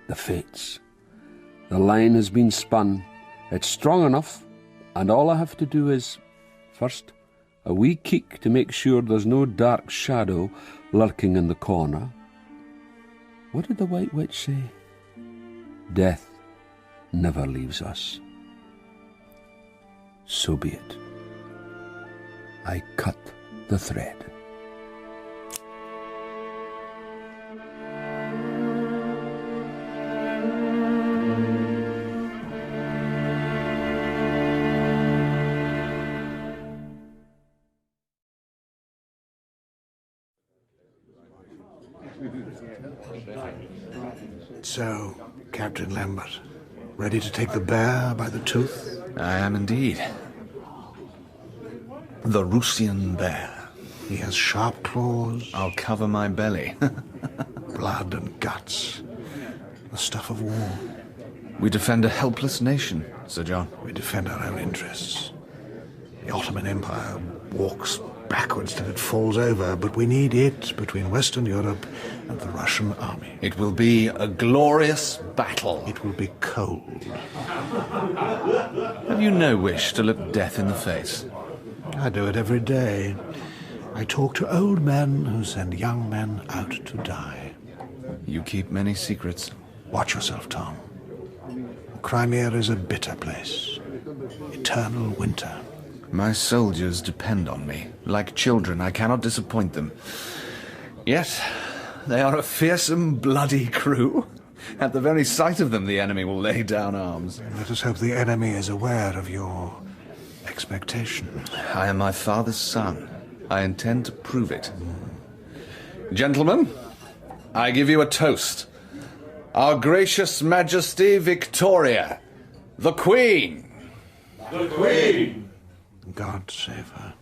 The fates. The line has been spun. It's strong enough, and all I have to do is, first, a wee keek to make sure there's no dark shadow lurking in the corner. What did the White Witch say? Death never leaves us. So be it. I cut the thread. So, Captain Lambert, Ready to take the bear by the tooth? I am indeed. The Russian bear. He has sharp claws. I'll cover my belly. Blood and guts. The stuff of war. We defend a helpless nation, Sir John. We defend our own interests. The Ottoman Empire walks backwards till it falls over, but we need it between Western Europe and the Russian army. It will be a glorious battle. It will be cold. Have you no wish to look death in the face? I do it every day. I talk to old men who send young men out to die. You keep many secrets. Watch yourself, Tom. Crimea is a bitter place. Eternal winter. My soldiers depend on me. Like children, I cannot disappoint them. Yet, they are a fearsome, bloody crew. At the very sight of them, the enemy will lay down arms. Let us hope the enemy is aware of your expectations. I am my father's son. I intend to prove it. Gentlemen, I give you a toast. Our gracious Majesty Victoria, the Queen. The Queen! God save her.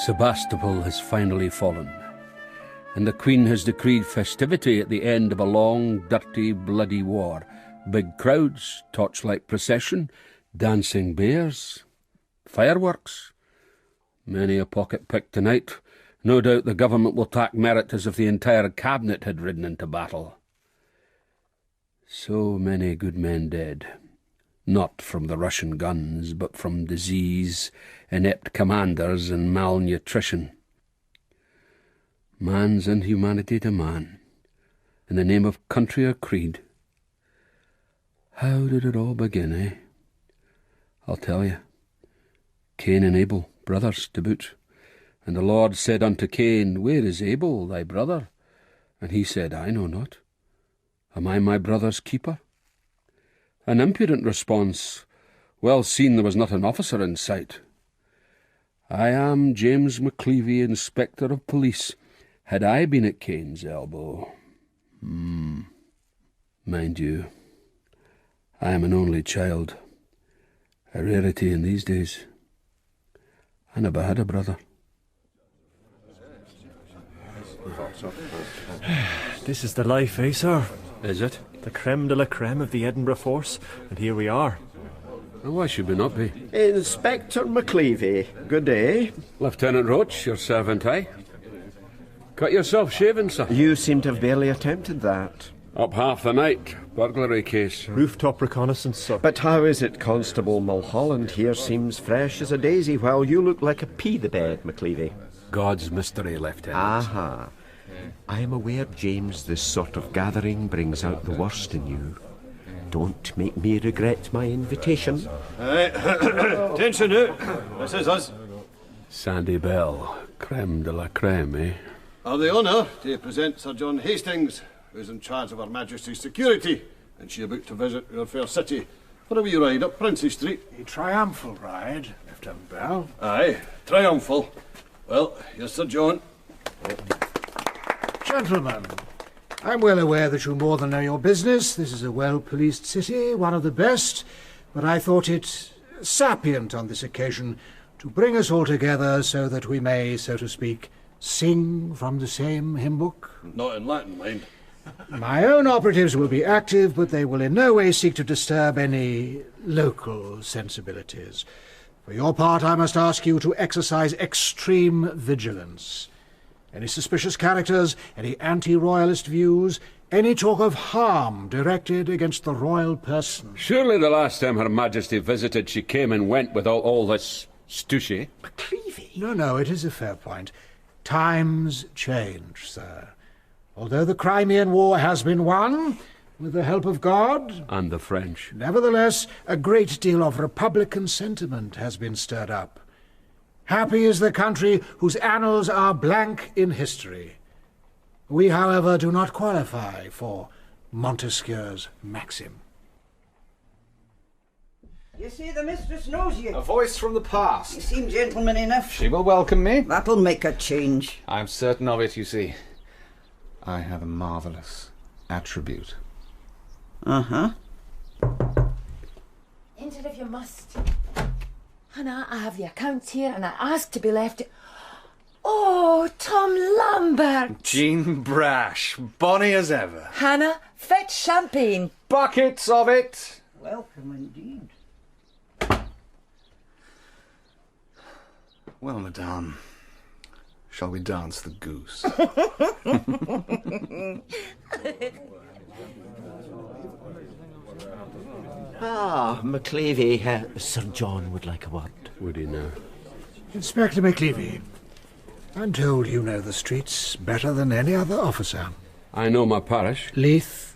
Sebastopol has finally fallen, and the Queen has decreed festivity at the end of a long, dirty, bloody war. Big crowds, torchlight procession, dancing bears, fireworks. Many a pocket picked tonight. No doubt the government will tack merit as if the entire cabinet had ridden into battle. So many good men dead. Not from the Russian guns, but from disease, inept commanders, and malnutrition. Man's inhumanity to man, in the name of country or creed. How did it all begin, eh? I'll tell you. Cain and Abel, brothers to boot. And the Lord said unto Cain, Where is Abel, thy brother? And he said, I know not. Am I my brother's keeper? An impudent response. Well seen there was not an officer in sight. I am James McLevy, Inspector of Police. Had I been at Cain's elbow... Mind you, I am an only child. A rarity in these days. I never had a brother. This is the life, eh, sir? Is it? The creme de la creme of the Edinburgh force, and here we are. Why should we not be? Inspector McLevy, good day. Lieutenant Roach, your servant, eh? Got yourself shaven, sir? You seem to have barely attempted that. Up half the night. Burglary case. Rooftop reconnaissance, sir. But how is it Constable Mulholland here seems fresh as a daisy, while you look like a pea-the-bed, McLevy? God's mystery, Lieutenant. Aha. I am aware, James, this sort of gathering brings out the worst in you. Don't make me regret my invitation. Attention now. This is us. Sandy Bell, creme de la creme, eh? I have the honour to present Sir John Hastings, who's in charge of Her Majesty's security, and she about to visit your fair city for a wee ride up Princes Street. A triumphal ride, Lieutenant Bell. Aye, triumphal. Well, here's Sir John. Gentlemen, I'm well aware that you more than know your business. This is a well-policed city, one of the best, but I thought it sapient on this occasion to bring us all together so that we may, so to speak, sing from the same hymn book. Not in Latin, mind. My own operatives will be active, but they will in no way seek to disturb any local sensibilities. For your part, I must ask you to exercise extreme vigilance. Any suspicious characters, any anti-royalist views, any talk of harm directed against the royal person. Surely the last time Her Majesty visited, she came and went without all this stooshy. McLevy? No, it is a fair point. Times change, sir. Although the Crimean War has been won, with the help of God... And the French. Nevertheless, a great deal of republican sentiment has been stirred up. Happy is the country whose annals are blank in history. We, however, do not qualify for Montesquieu's maxim. You see, the mistress knows you. A voice from the past. You seem gentleman enough. She will welcome me. That'll make a change. I'm certain of it, you see. I have a marvellous attribute. Uh-huh. Enter if you must. Hannah, I have the accounts here and I ask to be left... Oh, Tom Lambert! Jean Brash, bonny as ever. Hannah, fetch champagne. Buckets of it. Welcome indeed. Well, madame, shall we dance the goose? McLevy, Sir John would like a word. Would he now? Inspector McLevy, I'm told you know the streets better than any other officer. I know my parish. Leith,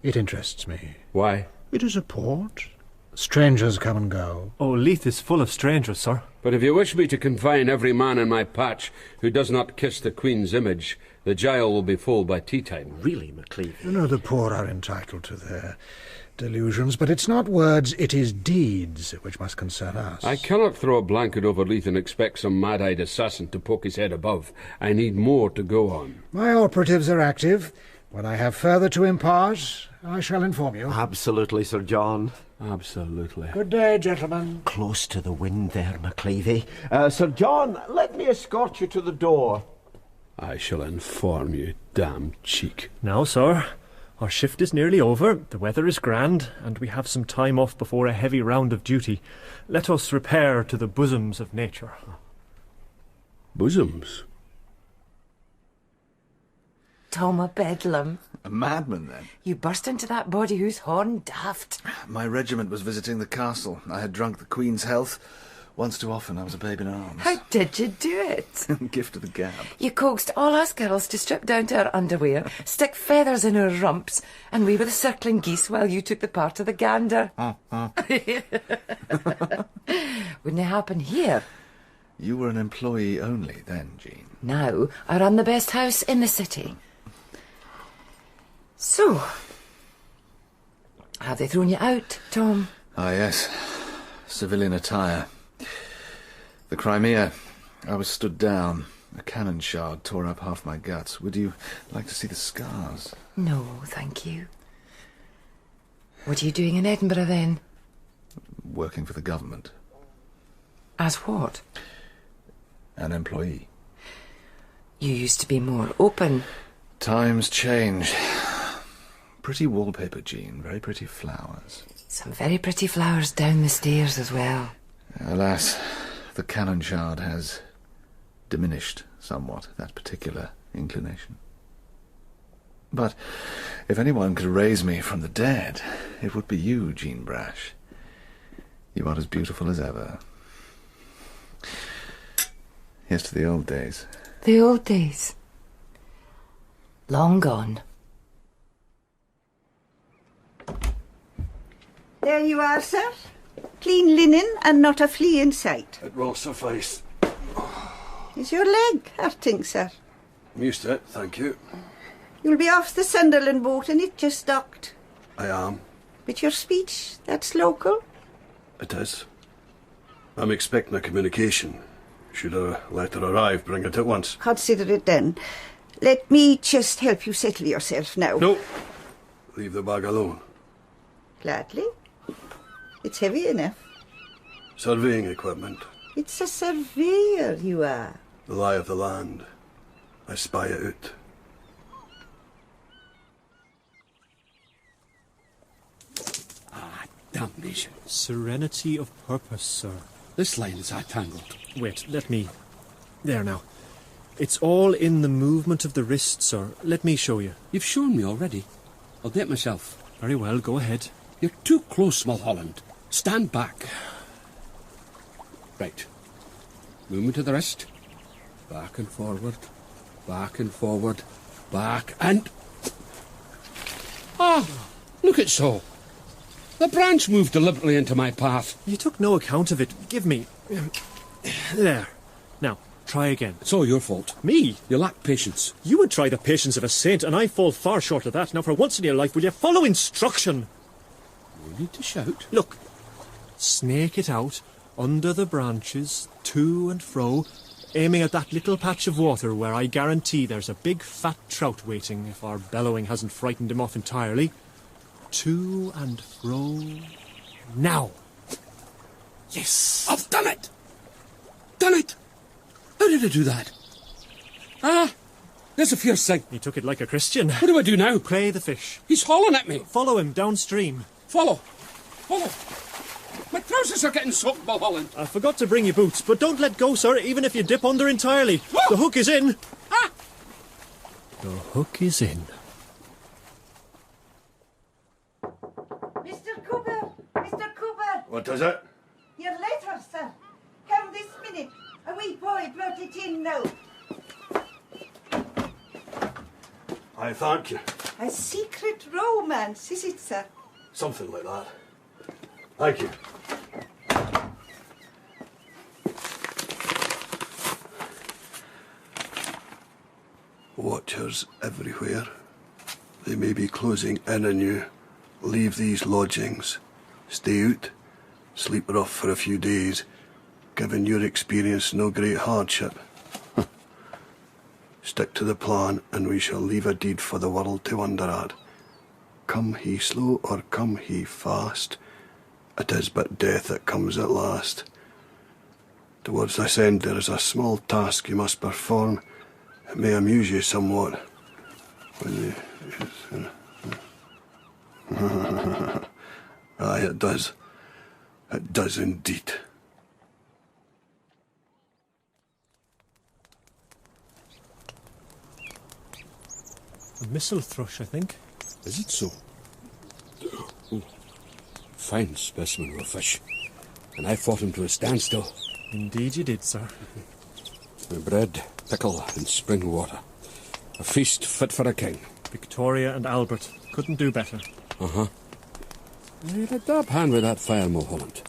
it interests me. Why? It is a port. Strangers come and go. Oh, Leith is full of strangers, sir. But if you wish me to confine every man in my patch who does not kiss the Queen's image, the jail will be full by tea-time. Really, McLevy? You know the poor are entitled to their delusions, but it's not words, it is deeds which must concern us. I cannot throw a blanket over Leith and expect some mad-eyed assassin to poke his head above. I need more to go on. My operatives are active. When I have further to impart, I shall inform you. Absolutely, Sir John. Absolutely. Good day, gentlemen. Close to the wind there, McLevy. Sir John, let me escort you to the door. I shall inform you, damn cheek. Now, sir, our shift is nearly over, the weather is grand, and we have some time off before a heavy round of duty. Let us repair to the bosoms of nature. Bosoms? Tom a bedlam. A madman, then? You burst into that body who's horn daft. My regiment was visiting the castle. I had drunk the Queen's health. Once too often I was a babe in arms. How did you do it? Gift of the gab. You coaxed all us girls to strip down to our underwear, stick feathers in our rumps, and we were the circling geese while you took the part of the gander. Wouldn't it happen here? You were an employee only then, Jean. Now I run the best house in the city. So, have they thrown you out, Tom? Ah, yes. Civilian attire. The Crimea. I was stood down. A cannon shard tore up half my guts. Would you like to see the scars? No, thank you. What are you doing in Edinburgh, then? Working for the government. As what? An employee. You used to be more open. Times change. Pretty wallpaper, Jean. Very pretty flowers. Some very pretty flowers down the stairs as well. Alas, the cannon shard has diminished somewhat that particular inclination. But if anyone could raise me from the dead, it would be you, Jean Brash. You are as beautiful as ever. Here's to the old days. The old days. Long gone. There you are, sir. Clean linen and not a flea in sight. It will suffice. Is your leg hurting, sir? I'm used to it, thank you. You'll be off the Sunderland boat and it just docked. I am. But your speech, that's local? It is. I'm expecting a communication. Should a letter arrive, bring it at once. Consider it done. Let me just help you settle yourself now. No. Leave the bag alone. Gladly. It's heavy enough. Surveying equipment. It's a surveyor you are. The lie of the land. I spy it out. Damnation. Serenity of purpose, sir. This line is tangled. Wait, let me... There now. It's all in the movement of the wrist, sir. Let me show you. You've shown me already. I'll do it myself. Very well, go ahead. You're too close, Mulholland. Stand back. Right. Movement of the wrist. Back and forward. Back and forward. Back and... Ah! Look at so. The branch moved deliberately into my path. You took no account of it. Give me... There. Now, try again. It's all your fault. Me? You lack patience. You would try the patience of a saint, and I fall far short of that. Now, for once in your life, will you follow instruction? No need to shout. Look, snake it out, under the branches, to and fro, aiming at that little patch of water where I guarantee there's a big fat trout waiting if our bellowing hasn't frightened him off entirely. To and fro. Now! Yes! I've done it! Done it! How did I do that? Ah, there's a fierce thing. He took it like a Christian. What do I do now? Play the fish. He's hauling at me. Follow him downstream. Follow. My trousers are getting soaked, Mulholland. I forgot to bring you boots, but don't let go, sir, even if you dip under entirely. Whoa! The hook is in. Ah! The hook is in. Mr. Cooper! Mr. Cooper! What is it? Your letter, sir. Come this minute. A wee boy brought it in now. I thank you. A secret romance, is it, sir? Something like that. Thank you. Watchers everywhere. They may be closing in on you. Leave these lodgings. Stay out. Sleep rough for a few days. Given your experience, no great hardship. Stick to the plan, and we shall leave a deed for the world to wonder at. Come he slow or come he fast, it is but death that comes at last. Towards this end there is a small task you must perform. It may amuse you somewhat. When you... Aye, it does. It does indeed. A missile thrush, I think. Is it so? Oh, fine specimen of a fish. And I fought him to a standstill. Indeed you did, sir. Bread, pickle, and spring water. A feast fit for a king. Victoria and Albert. Couldn't do better. Uh-huh. You had a dab hand with that fire, Mulholland.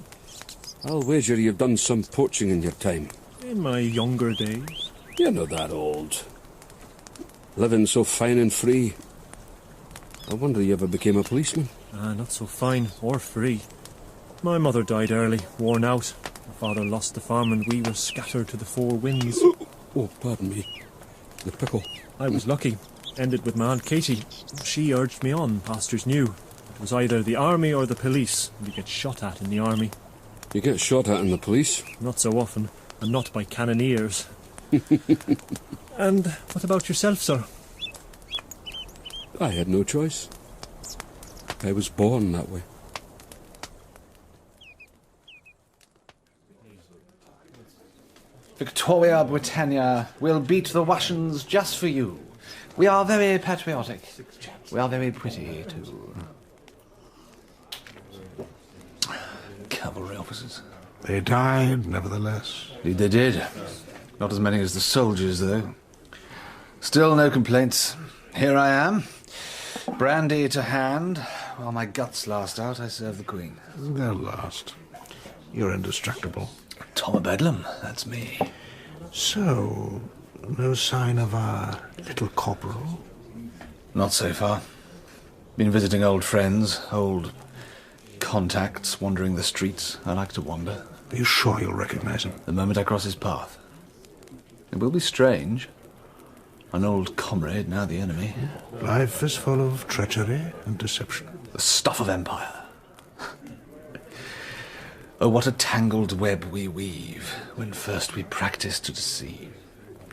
I'll wager you've done some poaching in your time. In my younger days. You're not that old. Living so fine and free. I wonder you ever became a policeman. Not so fine or free. My mother died early, worn out. My father lost the farm and we were scattered to the four winds. Oh, pardon me. The pickle. I was lucky. Ended with my Aunt Katie. She urged me on, pastors knew. It was either the army or the police, and you get shot at in the army. You get shot at in the police? Not so often, and not by cannoneers. And what about yourself, sir? I had no choice. I was born that way. Victoria Britannia will beat the Russians just for you. We are very patriotic. We are very pretty, too. Cavalry officers. They died, nevertheless. They did. Not as many as the soldiers, though. Still no complaints. Here I am. Brandy to hand. While my guts last out, I serve the Queen. They'll last. You're indestructible. Tom o' Bedlam, that's me. So, no sign of our little corporal? Not so far. Been visiting old friends, old contacts, wandering the streets. I like to wander. Are you sure you'll recognize him? The moment I cross his path. It will be strange. An old comrade, now the enemy. Life is full of treachery and deception. The stuff of empire. Oh, what a tangled web we weave when first we practice to deceive.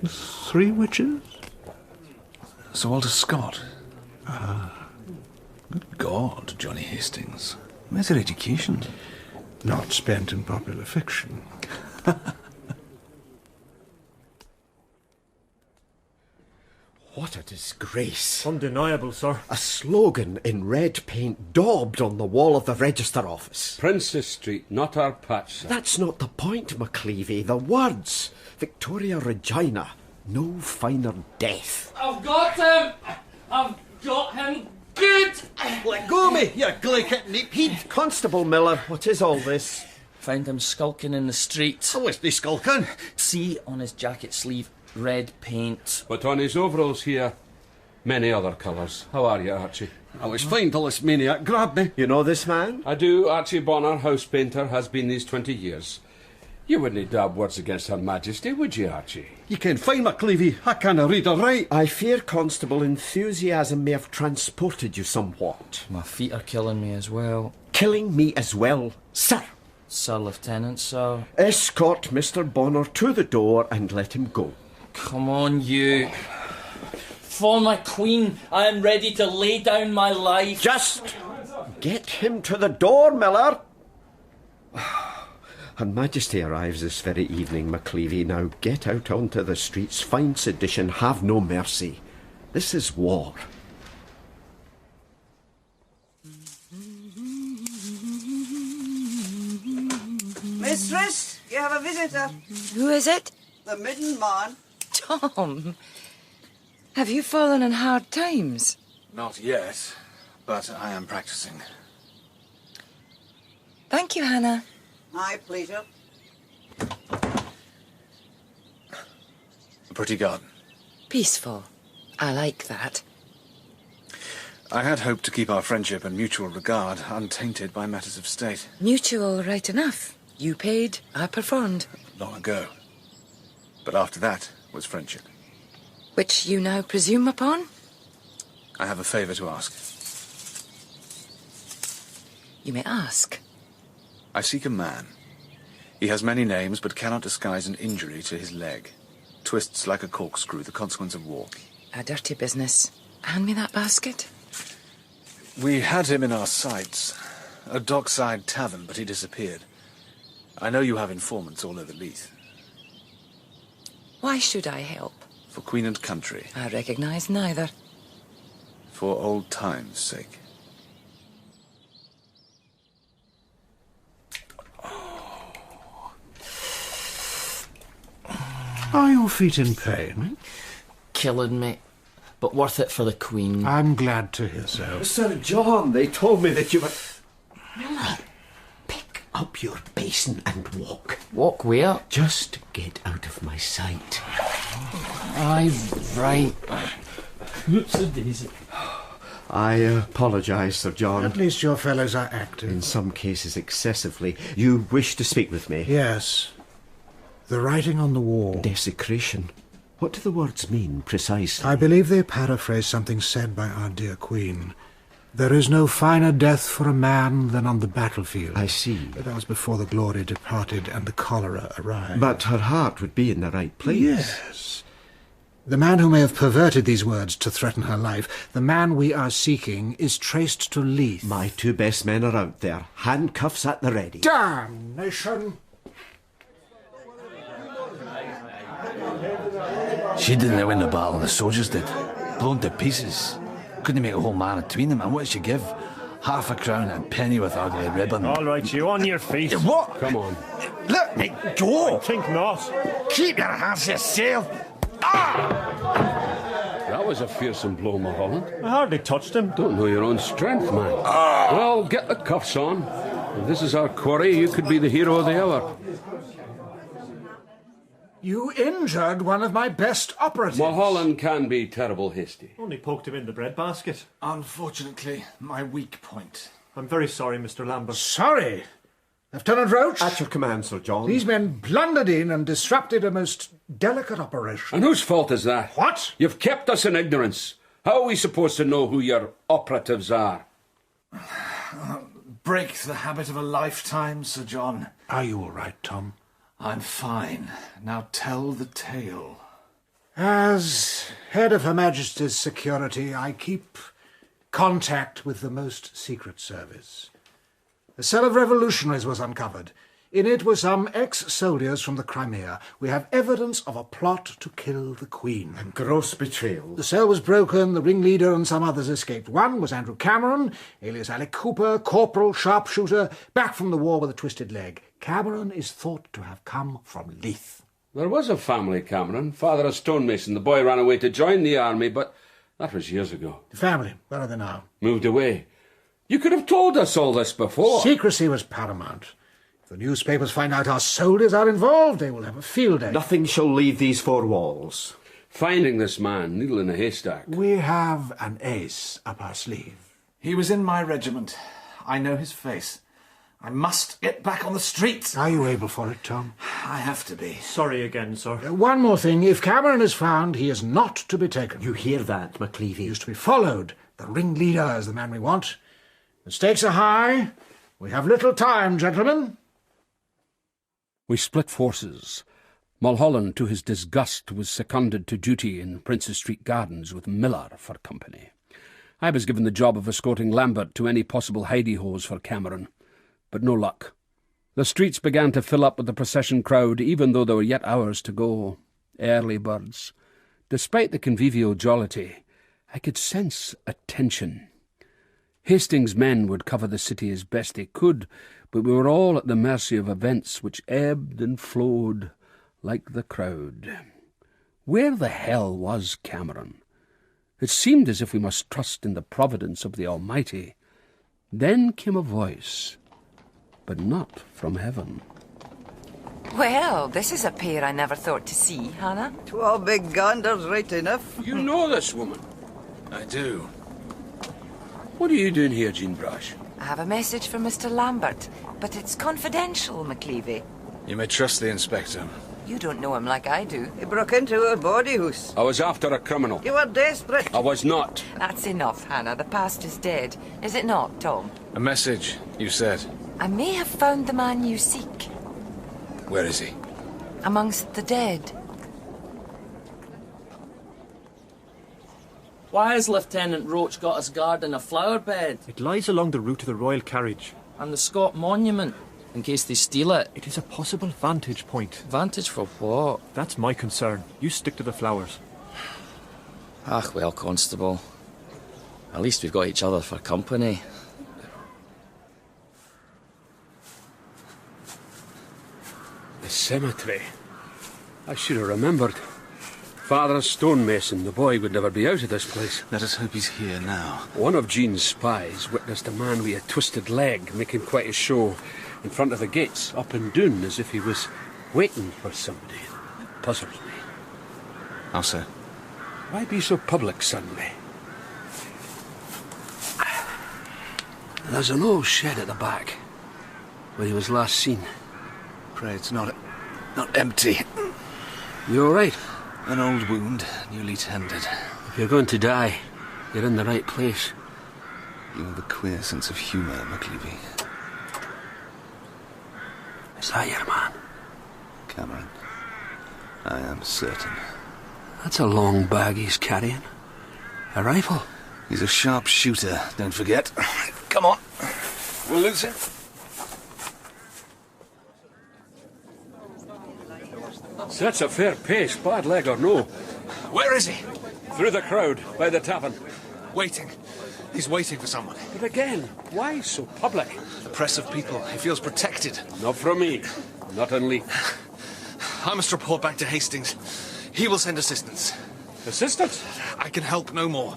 3 witches? Sir Walter Scott. Ah. Good God, Johnny Hastings. Where's your education? Not spent in popular fiction. What a disgrace. Undeniable, sir. A slogan in red paint daubed on the wall of the Register Office. Princess Street, not our patch, sir. That's not the point, McLevy. The words. Victoria Regina. No finer death. I've got him! I've got him good! Let go me, you glicket neepheed. Constable Miller, what is all this? Found him skulking in the street. How is he skulking? See, on his jacket sleeve, red paint. But on his overalls here, many other colours. How are you, Archie? I was fine till this maniac grabbed me. You know this man? I do. Archie Bonner, house painter, has been these 20 years. You wouldn't dab words against Her Majesty, would you, Archie? You can find McLevy. I canna read or write. I fear, Constable, enthusiasm may have transported you somewhat. My feet are killing me as well. Killing me as well, sir. Sir Lieutenant, sir. Escort Mr. Bonner to the door and let him go. Come on, you. For my queen, I am ready to lay down my life. Just get him to the door, Miller. Her Majesty arrives this very evening, McLevy. Now get out onto the streets, find sedition, have no mercy. This is war. Mistress, you have a visitor. Who is it? The midden man. Tom, have you fallen on hard times? Not yet, but I am practicing. Thank you, Hannah. My pleasure. A pretty garden. Peaceful. I like that. I had hoped to keep our friendship and mutual regard untainted by matters of state. Mutual, right enough. You paid, I performed. Long ago. But after that was friendship. Which you now presume upon? I have a favour to ask. You may ask. I seek a man. He has many names, but cannot disguise an injury to his leg. Twists like a corkscrew, the consequence of war. A dirty business. Hand me that basket. We had him in our sights. A dockside tavern, but he disappeared. I know you have informants all over Leith. Why should I help? For Queen and country. I recognise neither. For old times' sake. Are your feet in pain? Killing me, but worth it for the Queen. I'm glad to hear so. Sir John, they told me that you were... Miller, pick up your basin and walk. Walk where? Just get out of my sight. Aye, right. Whoops a daisy. I apologise, Sir John. At least your fellows are active. In some cases excessively. You wish to speak with me? Yes. The writing on the wall. Desecration. What do the words mean, precisely? I believe they paraphrase something said by our dear Queen. There is no finer death for a man than on the battlefield. I see. But that was before the glory departed and the cholera arrived. But her heart would be in the right place. Yes. The man who may have perverted these words to threaten her life, the man we are seeking, is traced to Leith. My two best men are out there, handcuffs at the ready. Damnation! She didn't win the battle, the soldiers did. Blown to pieces. Couldn't make a whole man between them, and what did she give? Half a crown and a penny with ugly ribbon. All right, you on your feet. What? Come on. Let me go! I think not. Keep your hands to yourself! Ah! That was a fearsome blow, Mulholland. I hardly touched him. Don't know your own strength, man. Well, get the cuffs on. If this is our quarry, you could be the hero of the hour. You injured one of my best operatives. Mulholland can be terrible hasty. Only poked him in the breadbasket. Unfortunately, my weak point. I'm very sorry, Mr. Lambert. Sorry? Lieutenant Roach? At your command, Sir John. These men blundered in and disrupted a most delicate operation. And whose fault is that? What? You've kept us in ignorance. How are we supposed to know who your operatives are? Break the habit of a lifetime, Sir John. Are you all right, Tom? I'm fine. Now tell the tale. As head of Her Majesty's security, I keep contact with the most secret service. A cell of revolutionaries was uncovered. In it were some ex-soldiers from the Crimea. We have evidence of a plot to kill the Queen. A gross betrayal. The cell was broken, the ringleader and some others escaped. One was Andrew Cameron, alias Alec Cooper, corporal, sharpshooter, back from the war with a twisted leg. Cameron is thought to have come from Leith. There was a family, Cameron. Father a stonemason. The boy ran away to join the army, but that was years ago. The family, where are they now? Moved away. You could have told us all this before. Secrecy was paramount. If the newspapers find out our soldiers are involved, they will have a field day. Nothing shall leave these four walls. Finding this man, needle in a haystack. We have an ace up our sleeve. He was in my regiment. I know his face. I must get back on the streets. Are you able for it, Tom? I have to be. Sorry again, sir. One more thing. If Cameron is found, he is not to be taken. You hear that, McLevy? He is to be followed. The ringleader is the man we want. The stakes are high. We have little time, gentlemen. We split forces. Mulholland, to his disgust, was seconded to duty in Princes Street Gardens with Miller for company. I was given the job of escorting Lambert to any possible hidey-holes for Cameron, but no luck. The streets began to fill up with the procession crowd, even though there were yet hours to go. Early birds. Despite the convivial jollity, I could sense a tension. Hastings' men would cover the city as best they could, but we were all at the mercy of events which ebbed and flowed like the crowd. Where the hell was Cameron? It seemed as if we must trust in the providence of the Almighty. Then came a voice, but not from heaven. Well, this is a pair I never thought to see, Hannah. 'Twa big ganders, right enough. You know this woman? I do. What are you doing here, Jean Brash? I have a message for Mr. Lambert, but it's confidential, McLevy. You may trust the inspector. You don't know him like I do. He broke into a body house. I was after a criminal. You were desperate. I was not. That's enough, Hannah. The past is dead. Is it not, Tom? A message, you said. I may have found the man you seek. Where is he? Amongst the dead. Why has Lieutenant Roach got his guard in a flower bed? It lies along the route of the royal carriage. And the Scott Monument, in case they steal it. It is a possible vantage point. Vantage for what? That's my concern. You stick to the flowers. Ah, well, Constable. At least we've got each other for company. The cemetery. I should have remembered. Father's stonemason, the boy would never be out of this place. Let us hope he's here now. One of Jean's spies witnessed a man with a twisted leg making quite a show in front of the gates, up and down, as if he was waiting for somebody. It puzzles me. How so? Why be so public suddenly? There's an old shed at the back, where he was last seen. Pray it's not empty. You all right? An old wound, newly tended. If you're going to die, you're in the right place. You have a queer sense of humour, McLevy. Is that your man? Cameron. I am certain. That's a long bag he's carrying. A rifle. He's a sharp shooter, don't forget. Come on. We'll lose him. That's a fair pace, bad leg or no. Where is he? Through the crowd, by the tavern. Waiting. He's waiting for someone. But again, why so public? The press of people. He feels protected. Not from me. Not on Leith. I must report back to Hastings. He will send assistance. Assistance? I can help no more.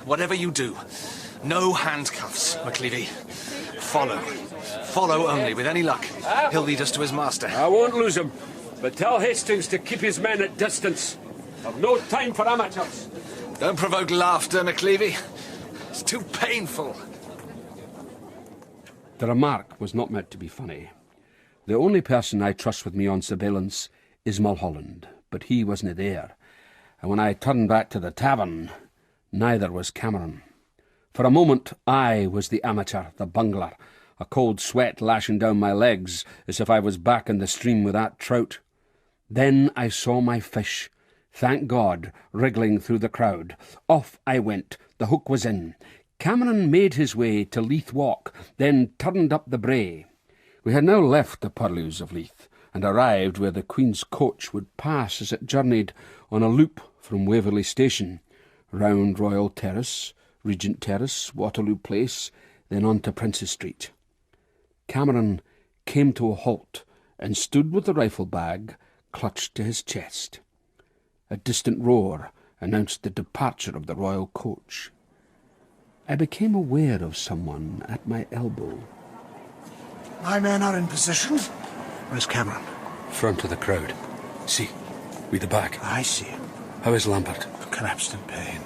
Whatever you do, no handcuffs, McLevy. Follow. Follow only. With any luck, he'll lead us to his master. I won't lose him. But tell Hastings to keep his men at distance. I've no time for amateurs. Don't provoke laughter, McLevy. It's too painful. The remark was not meant to be funny. The only person I trust with me on surveillance is Mulholland, but he wasn't there. And when I turned back to the tavern, neither was Cameron. For a moment, I was the amateur, the bungler, a cold sweat lashing down my legs as if I was back in the stream with that trout. Then I saw my fish, thank God, wriggling through the crowd. Off I went. The hook was in. Cameron made his way to Leith Walk, then turned up the brae. We had now left the purlieus of Leith, and arrived where the Queen's coach would pass as it journeyed on a loop from Waverley Station, round Royal Terrace, Regent Terrace, Waterloo Place, then on to Princes Street. Cameron came to a halt and stood with the rifle bag clutched to his chest. A distant roar announced the departure of the royal coach. I became aware of someone at my elbow. My men are in position. Where's Cameron? Front of the crowd. See, with the back. I see him. How is Lambert? Collapsed in pain.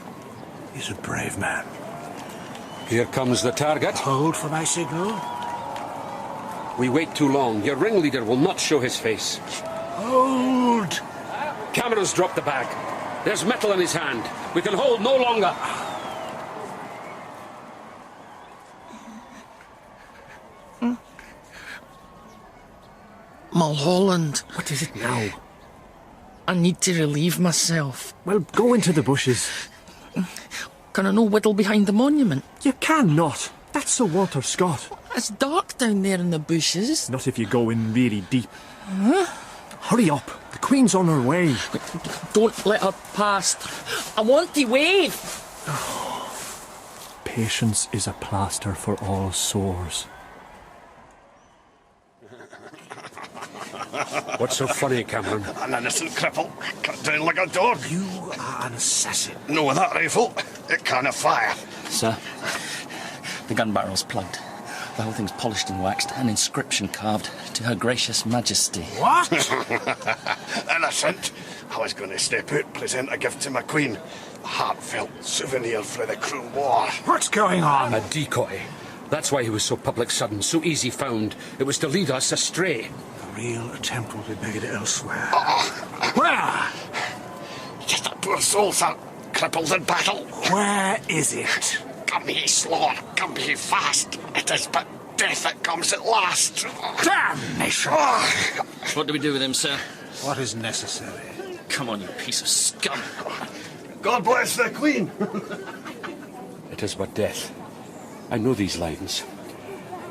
He's a brave man. Here comes the target. Hold for my signal. We wait too long. Your ringleader will not show his face. Hold! Cameron's dropped the bag. There's metal in his hand. We can hold no longer. Mulholland. What is it now? I need to relieve myself. Well, go into the bushes. Can I no whittle behind the monument? You cannot. That's Sir Walter Scott. It's dark down there in the bushes. Not if you go in really deep. Huh? Hurry up. The Queen's on her way. Don't let her past. I want to wave. Patience is a plaster for all sores. What's so funny, Cameron? An innocent cripple cut down like a dog. You are an assassin. No, with that rifle, it can't fire. Sir, the gun barrel's plugged. The whole thing's polished and waxed, an inscription carved to Her Gracious Majesty. What? Innocent. I was going to step out, present a gift to my queen. A heartfelt souvenir for the cruel war. What's going on? A decoy. That's why he was so public sudden, so easy found. It was to lead us astray. A real attempt will be made elsewhere. Where? Just a poor soul, sir. Crippled in battle. Where is it? Come ye slow, come ye fast. It is but death that comes at last. Damnation! What do we do with him, sir? What is necessary? Come on, you piece of scum. God bless the Queen. It is but death. I know these lines.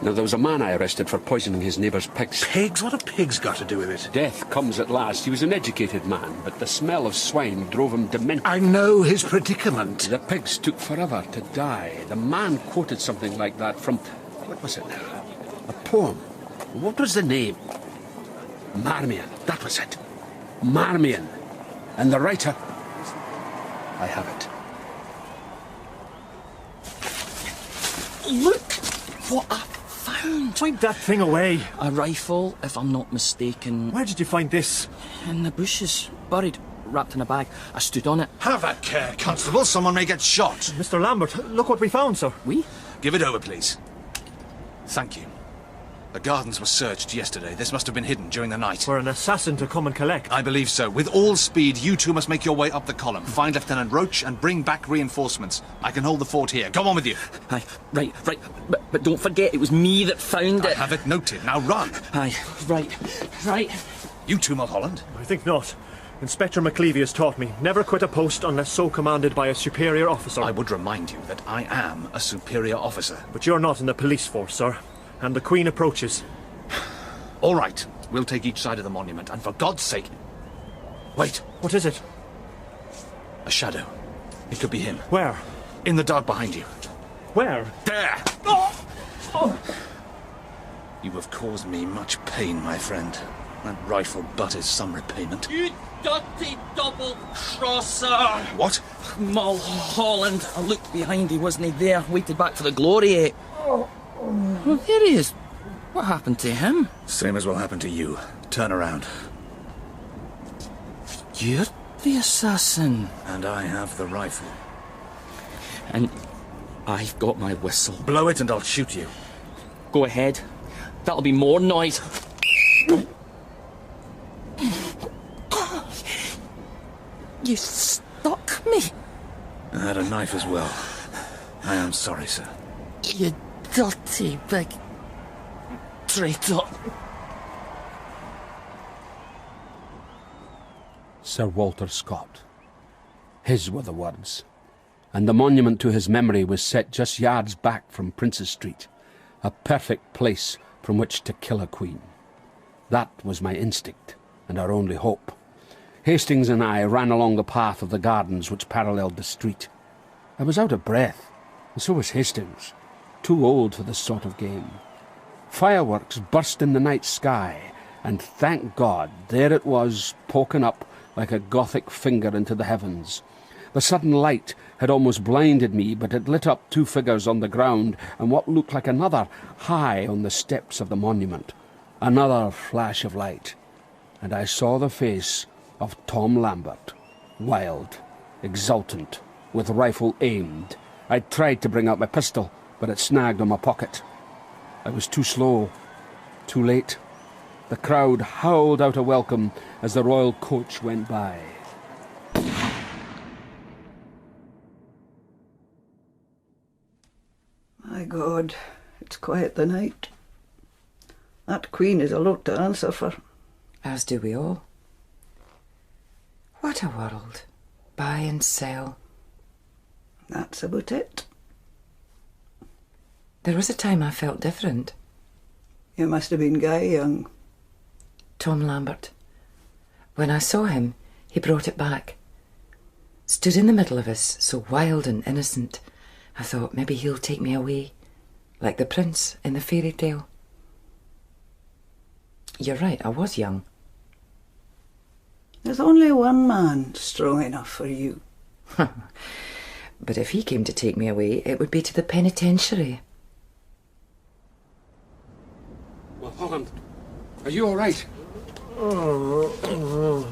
Now, there was a man I arrested for poisoning his neighbour's pigs. Pigs? What have pigs got to do with it? Death comes at last. He was an educated man, but the smell of swine drove him demented. I know his predicament. The pigs took forever to die. The man quoted something like that from... what was it now? A poem. What was the name? Marmion. That was it. Marmion. And the writer... I have it. Look what I found. Point that thing away. A rifle, if I'm not mistaken. Where did you find this? In the bushes, buried, wrapped in a bag. I stood on it. Have a care, Constable. Someone may get shot. Mr. Lambert, look what we found, sir. We? Give it over, please. Thank you. The gardens were searched yesterday. This must have been hidden during the night. For an assassin to come and collect. I believe so. With all speed, you two must make your way up the column. Find Lieutenant Roach and bring back reinforcements. I can hold the fort here. Go on with you. Aye, right. But don't forget, it was me that found it. I have it noted. Now run. Aye, right. You two, Mulholland? I think not. Inspector McLevy has taught me, never quit a post unless so commanded by a superior officer. I would remind you that I am a superior officer. But you're not in the police force, sir. And the Queen approaches. All right. We'll take each side of the monument, and for God's sake... Wait. What is it? A shadow. It could be him. Where? In the dark behind you. Where? There! Oh. You have caused me much pain, my friend. That rifle butt is some repayment. You dirty double-crosser! What? Mulholland. I looked behind, he wasn't there. Waited back for the glory, eh? Well, here he is. What happened to him? Same as will happen to you. Turn around. You're the assassin. And I have the rifle. And I've got my whistle. Blow it and I'll shoot you. Go ahead. That'll be more noise. You stuck me. I had a knife as well. I am sorry, sir. You dirty big traitor. Sir Walter Scott. His were the words. And the monument to his memory was set just yards back from Princes Street, a perfect place from which to kill a queen. That was my instinct, and our only hope. Hastings and I ran along the path of the gardens which paralleled the street. I was out of breath, and so was Hastings, too old for this sort of game. Fireworks burst in the night sky, and thank God, there it was, poking up like a Gothic finger into the heavens. The sudden light had almost blinded me, but it lit up two figures on the ground and what looked like another high on the steps of the monument. Another flash of light, and I saw the face of Tom Lambert, wild, exultant, with rifle aimed. I tried to bring out my pistol, but it snagged on my pocket. I was too slow, too late. The crowd howled out a welcome as the royal coach went by. My God, it's quite the night. That Queen is a lot to answer for. As do we all. What a world. Buy and sell. That's about it. There was a time I felt different. You must have been Guy young. Tom Lambert. When I saw him, he brought it back. Stood in the middle of us, so wild and innocent. I thought maybe he'll take me away, like the prince in the fairy tale. You're right, I was young. There's only one man strong enough for you. But if he came to take me away, it would be to the penitentiary. Mulholland, are you all right?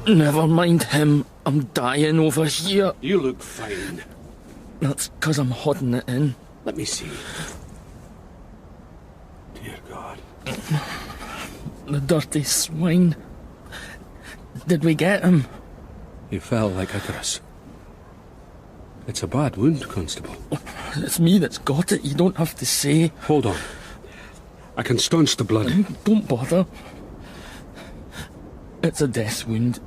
Never mind him. I'm dying over here. You look fine. That's 'cause I'm holding it in. Let me see. Dear God. The dirty swine. Did we get him? He fell like Icarus. It's a bad wound, Constable. It's me that's got it. You don't have to say. Hold on. I can staunch the blood. Don't bother. It's a death wound.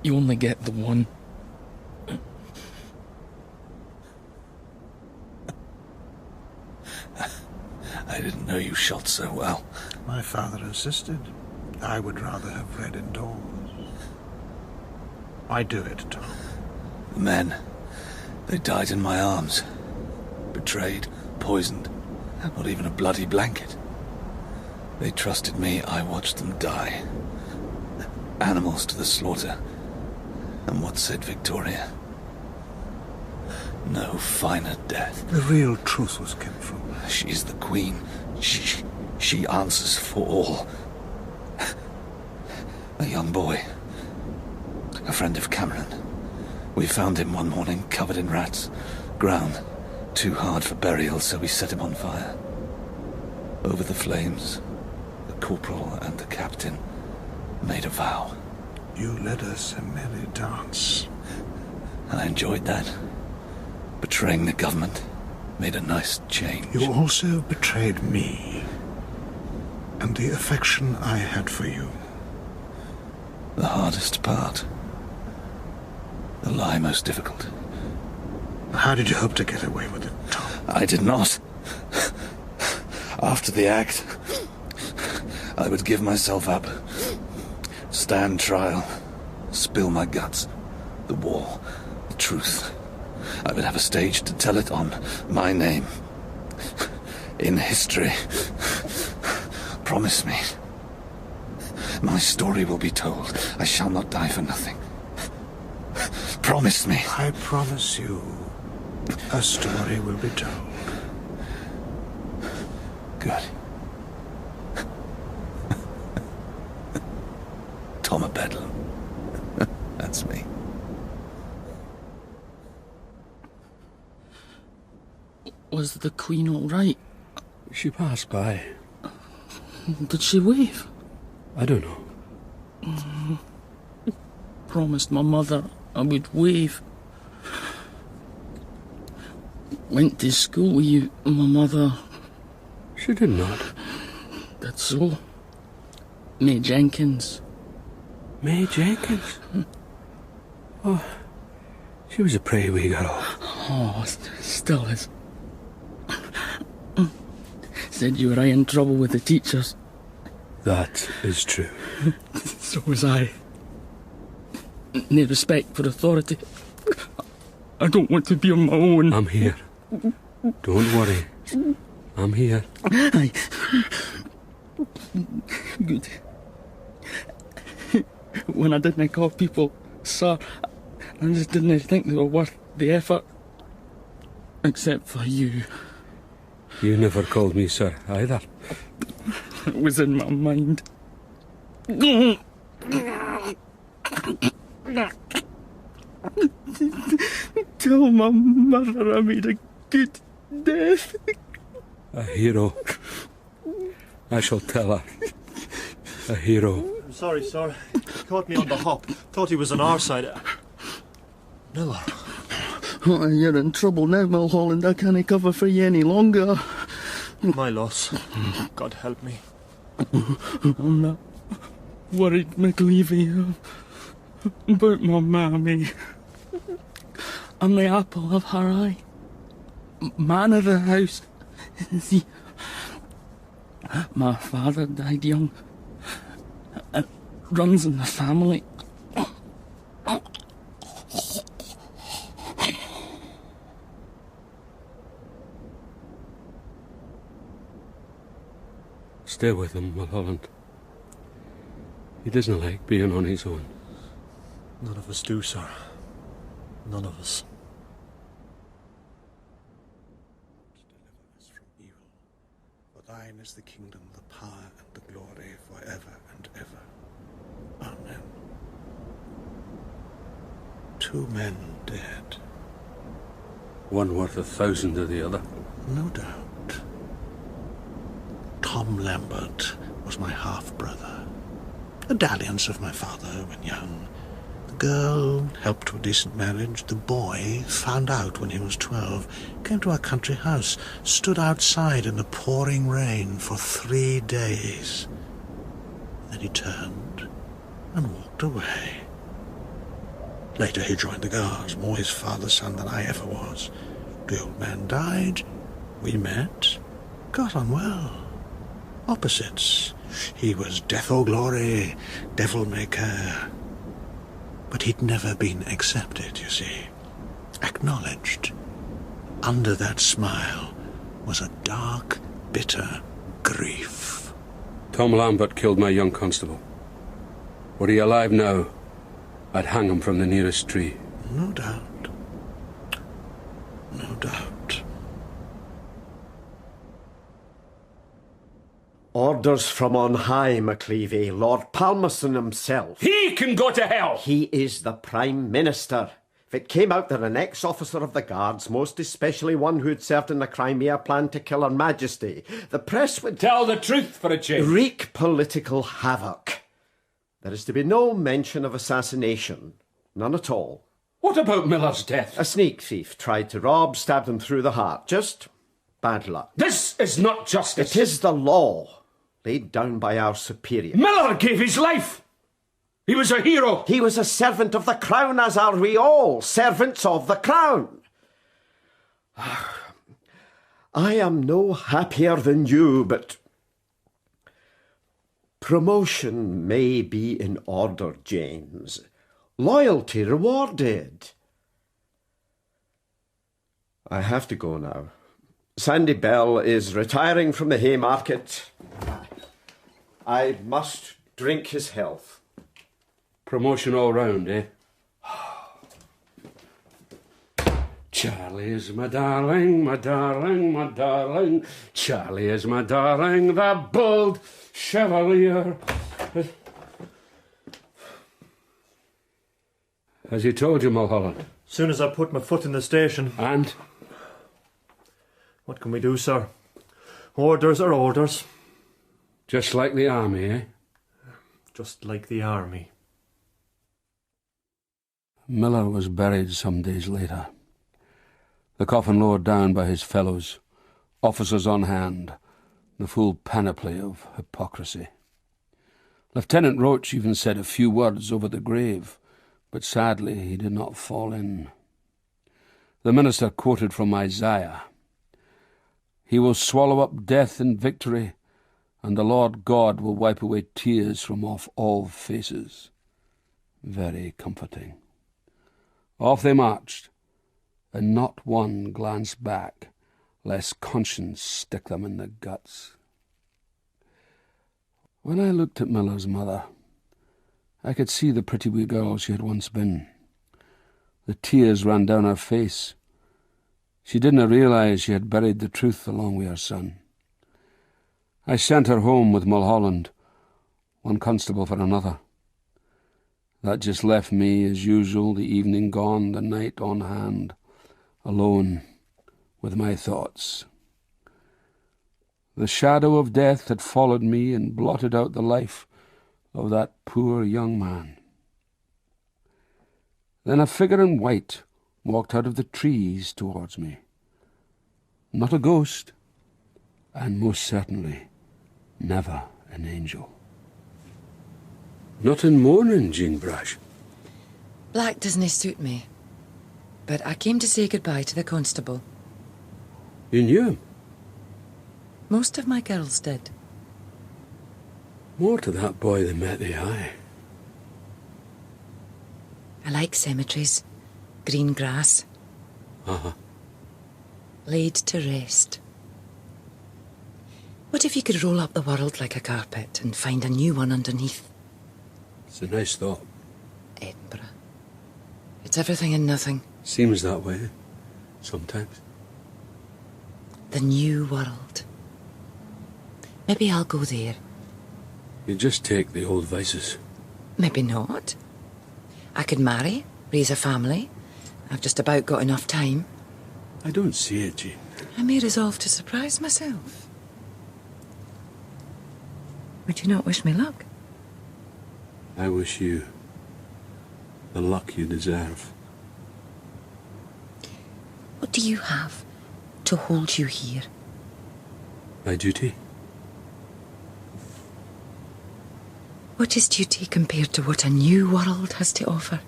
You only get the one. I didn't know you shot so well. My father insisted. I would rather have read indoors. Why do it, Tom? The men, they died in my arms. Betrayed, poisoned, not even a bloody blanket. They trusted me, I watched them die. Animals to the slaughter. And what said Victoria? No finer death. The real truth was kept from her. She's the queen. She answers for all. A young boy. A friend of Cameron. We found him one morning covered in rats. Ground too hard for burial, so we set him on fire. Over the flames, the corporal and the captain made a vow. You led us a merry dance. I enjoyed that. Betraying the government made a nice change. You also betrayed me. And the affection I had for you. The hardest part. The lie most difficult. How did you hope to get away with it, Tom? I did not. After the act, I would give myself up. Stand trial. Spill my guts. The war. The truth. I would have a stage to tell it on. My name. In history. Promise me. My story will be told. I shall not die for nothing. Promise me. I promise you, a story will be told. Good. Tom of Bedlam. That's me. Was the Queen all right? She passed by. Did she wave? I don't know. Promised my mother I would wave. Went to school with you, my mother. She did not. That's so. May Jenkins. May Jenkins? Oh, she was a pretty wee girl. Oh, still is. Said you were in trouble with the teachers. That is true. So was I. No respect for authority. I don't want to be on my own. I'm here. Don't worry. I'm here. Aye. Good. When I didn't call people sir, I just didn't think they were worth the effort. Except for you. You never called me sir, either. It was in my mind. Tell my mother I made a good death. A hero. I shall tell her. A hero. I'm sorry, sir. He caught me on the hop. Thought he was on our side. Miller. Oh, you're in trouble now, Mulholland. I can't cover for you any longer. My loss. God help me. I'm not worried, McLevy, about my mammy. I'm the apple of her eye. Man of the house. See, my father died young. It runs in the family. Stay with him, Mulholland. He doesn't like being on his own. None of us do, sir. None of us. Deliver us from evil. For thine is the kingdom, the power, and the glory, forever and ever. Amen. 2 men dead. One worth 1,000 of the other. No doubt. Tom Lambert was my half-brother. A dalliance of my father when young. The girl helped to a decent marriage. The boy found out when he was 12, came to our country house, stood outside in the pouring rain for 3 days. Then he turned and walked away. Later he joined the Guards, more his father's son than I ever was. The old man died. We met, got on well. Opposites. He was death or glory, devil-maker. But he'd never been accepted, you see. Acknowledged. Under that smile was a dark, bitter grief. Tom Lambert killed my young constable. Were he alive now, I'd hang him from the nearest tree. No doubt. No doubt. Orders from on high, McLevy. Lord Palmerston himself. He can go to hell! He is the Prime Minister. If it came out that an ex-officer of the Guards, most especially one who had served in the Crimea, planned to kill Her Majesty, the press would... Tell the truth for a change. Wreak political havoc. There is to be no mention of assassination. None at all. What about Miller's death? A sneak thief tried to rob, stabbed him through the heart. Just bad luck. This is not justice. It is the law, laid down by our superior. Miller gave his life. He was a hero. He was a servant of the Crown, as are we all, servants of the Crown. I am no happier than you, but promotion may be in order, James. Loyalty rewarded. I have to go now. Sandy Bell is retiring from the Haymarket. I must drink his health. Promotion all round, eh? Charlie is my darling, my darling, my darling. Charlie is my darling, the bold chevalier. Has he told you, Mulholland? Soon as I put my foot in the station. And? What can we do, sir? Orders are orders. Just like the army, eh? Just like the army. Miller was buried some days later. The coffin lowered down by his fellows, officers on hand, the full panoply of hypocrisy. Lieutenant Roach even said a few words over the grave, but sadly he did not fall in. The minister quoted from Isaiah, "He will swallow up death in victory, and the Lord God will wipe away tears from off all faces." Very comforting. Off they marched, and not one glanced back, lest conscience stick them in the guts. When I looked at Miller's mother, I could see the pretty wee girl she had once been. The tears ran down her face. She didn't realise she had buried the truth along with her son. I sent her home with Mulholland, one constable for another. That just left me, as usual, the evening gone, the night on hand, alone with my thoughts. The shadow of death had followed me and blotted out the life of that poor young man. Then a figure in white walked out of the trees towards me. Not a ghost, and most certainly never an angel. Not in mourning, Jean Brash. Black doesn't suit me. But I came to say goodbye to the constable. You knew him? Most of my girls did. More to that boy than met the eye. I like cemeteries, green grass, Uh-huh. laid to rest. What if you could roll up the world like a carpet and find a new one underneath? It's a nice thought. Edinburgh. It's everything and nothing. Seems that way, sometimes. The new world. Maybe I'll go there. You just take the old vices. Maybe not. I could marry, raise a family. I've just about got enough time. I don't see it, Jean. I may resolve to surprise myself. Would you not wish me luck? I wish you the luck you deserve. What do you have to hold you here? My duty? What is duty compared to what a new world has to offer?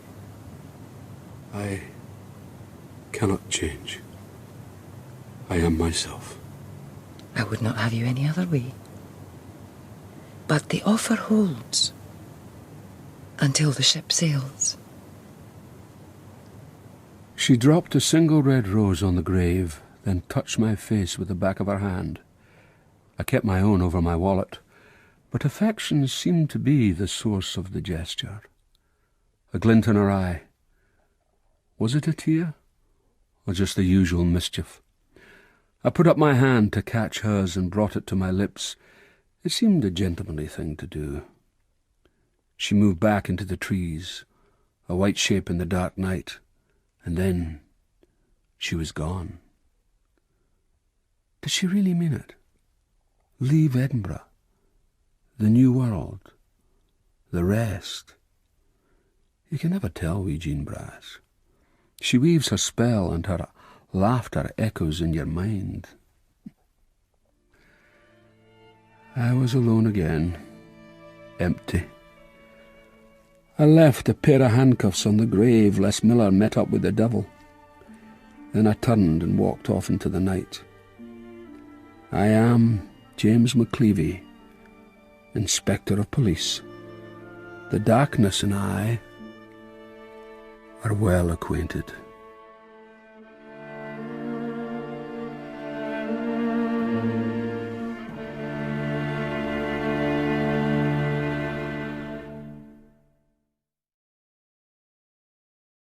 I cannot change. I am myself. I would not have you any other way. But the offer holds until the ship sails. She dropped a single red rose on the grave, then touched my face with the back of her hand. I kept my own over my wallet, but affection seemed to be the source of the gesture. A glint in her eye. Was it a tear, or just the usual mischief? I put up my hand to catch hers and brought it to my lips. It seemed a gentlemanly thing to do. She moved back into the trees, a white shape in the dark night, and then she was gone. Did she really mean it? Leave Edinburgh? The new world? The rest? You can never tell with Jean Brash. She weaves her spell and her laughter echoes in your mind. I was alone again, empty. I left a pair of handcuffs on the grave lest Miller met up with the devil. Then I turned and walked off into the night. I am James McLevy, Inspector of Police. The darkness and I are well acquainted.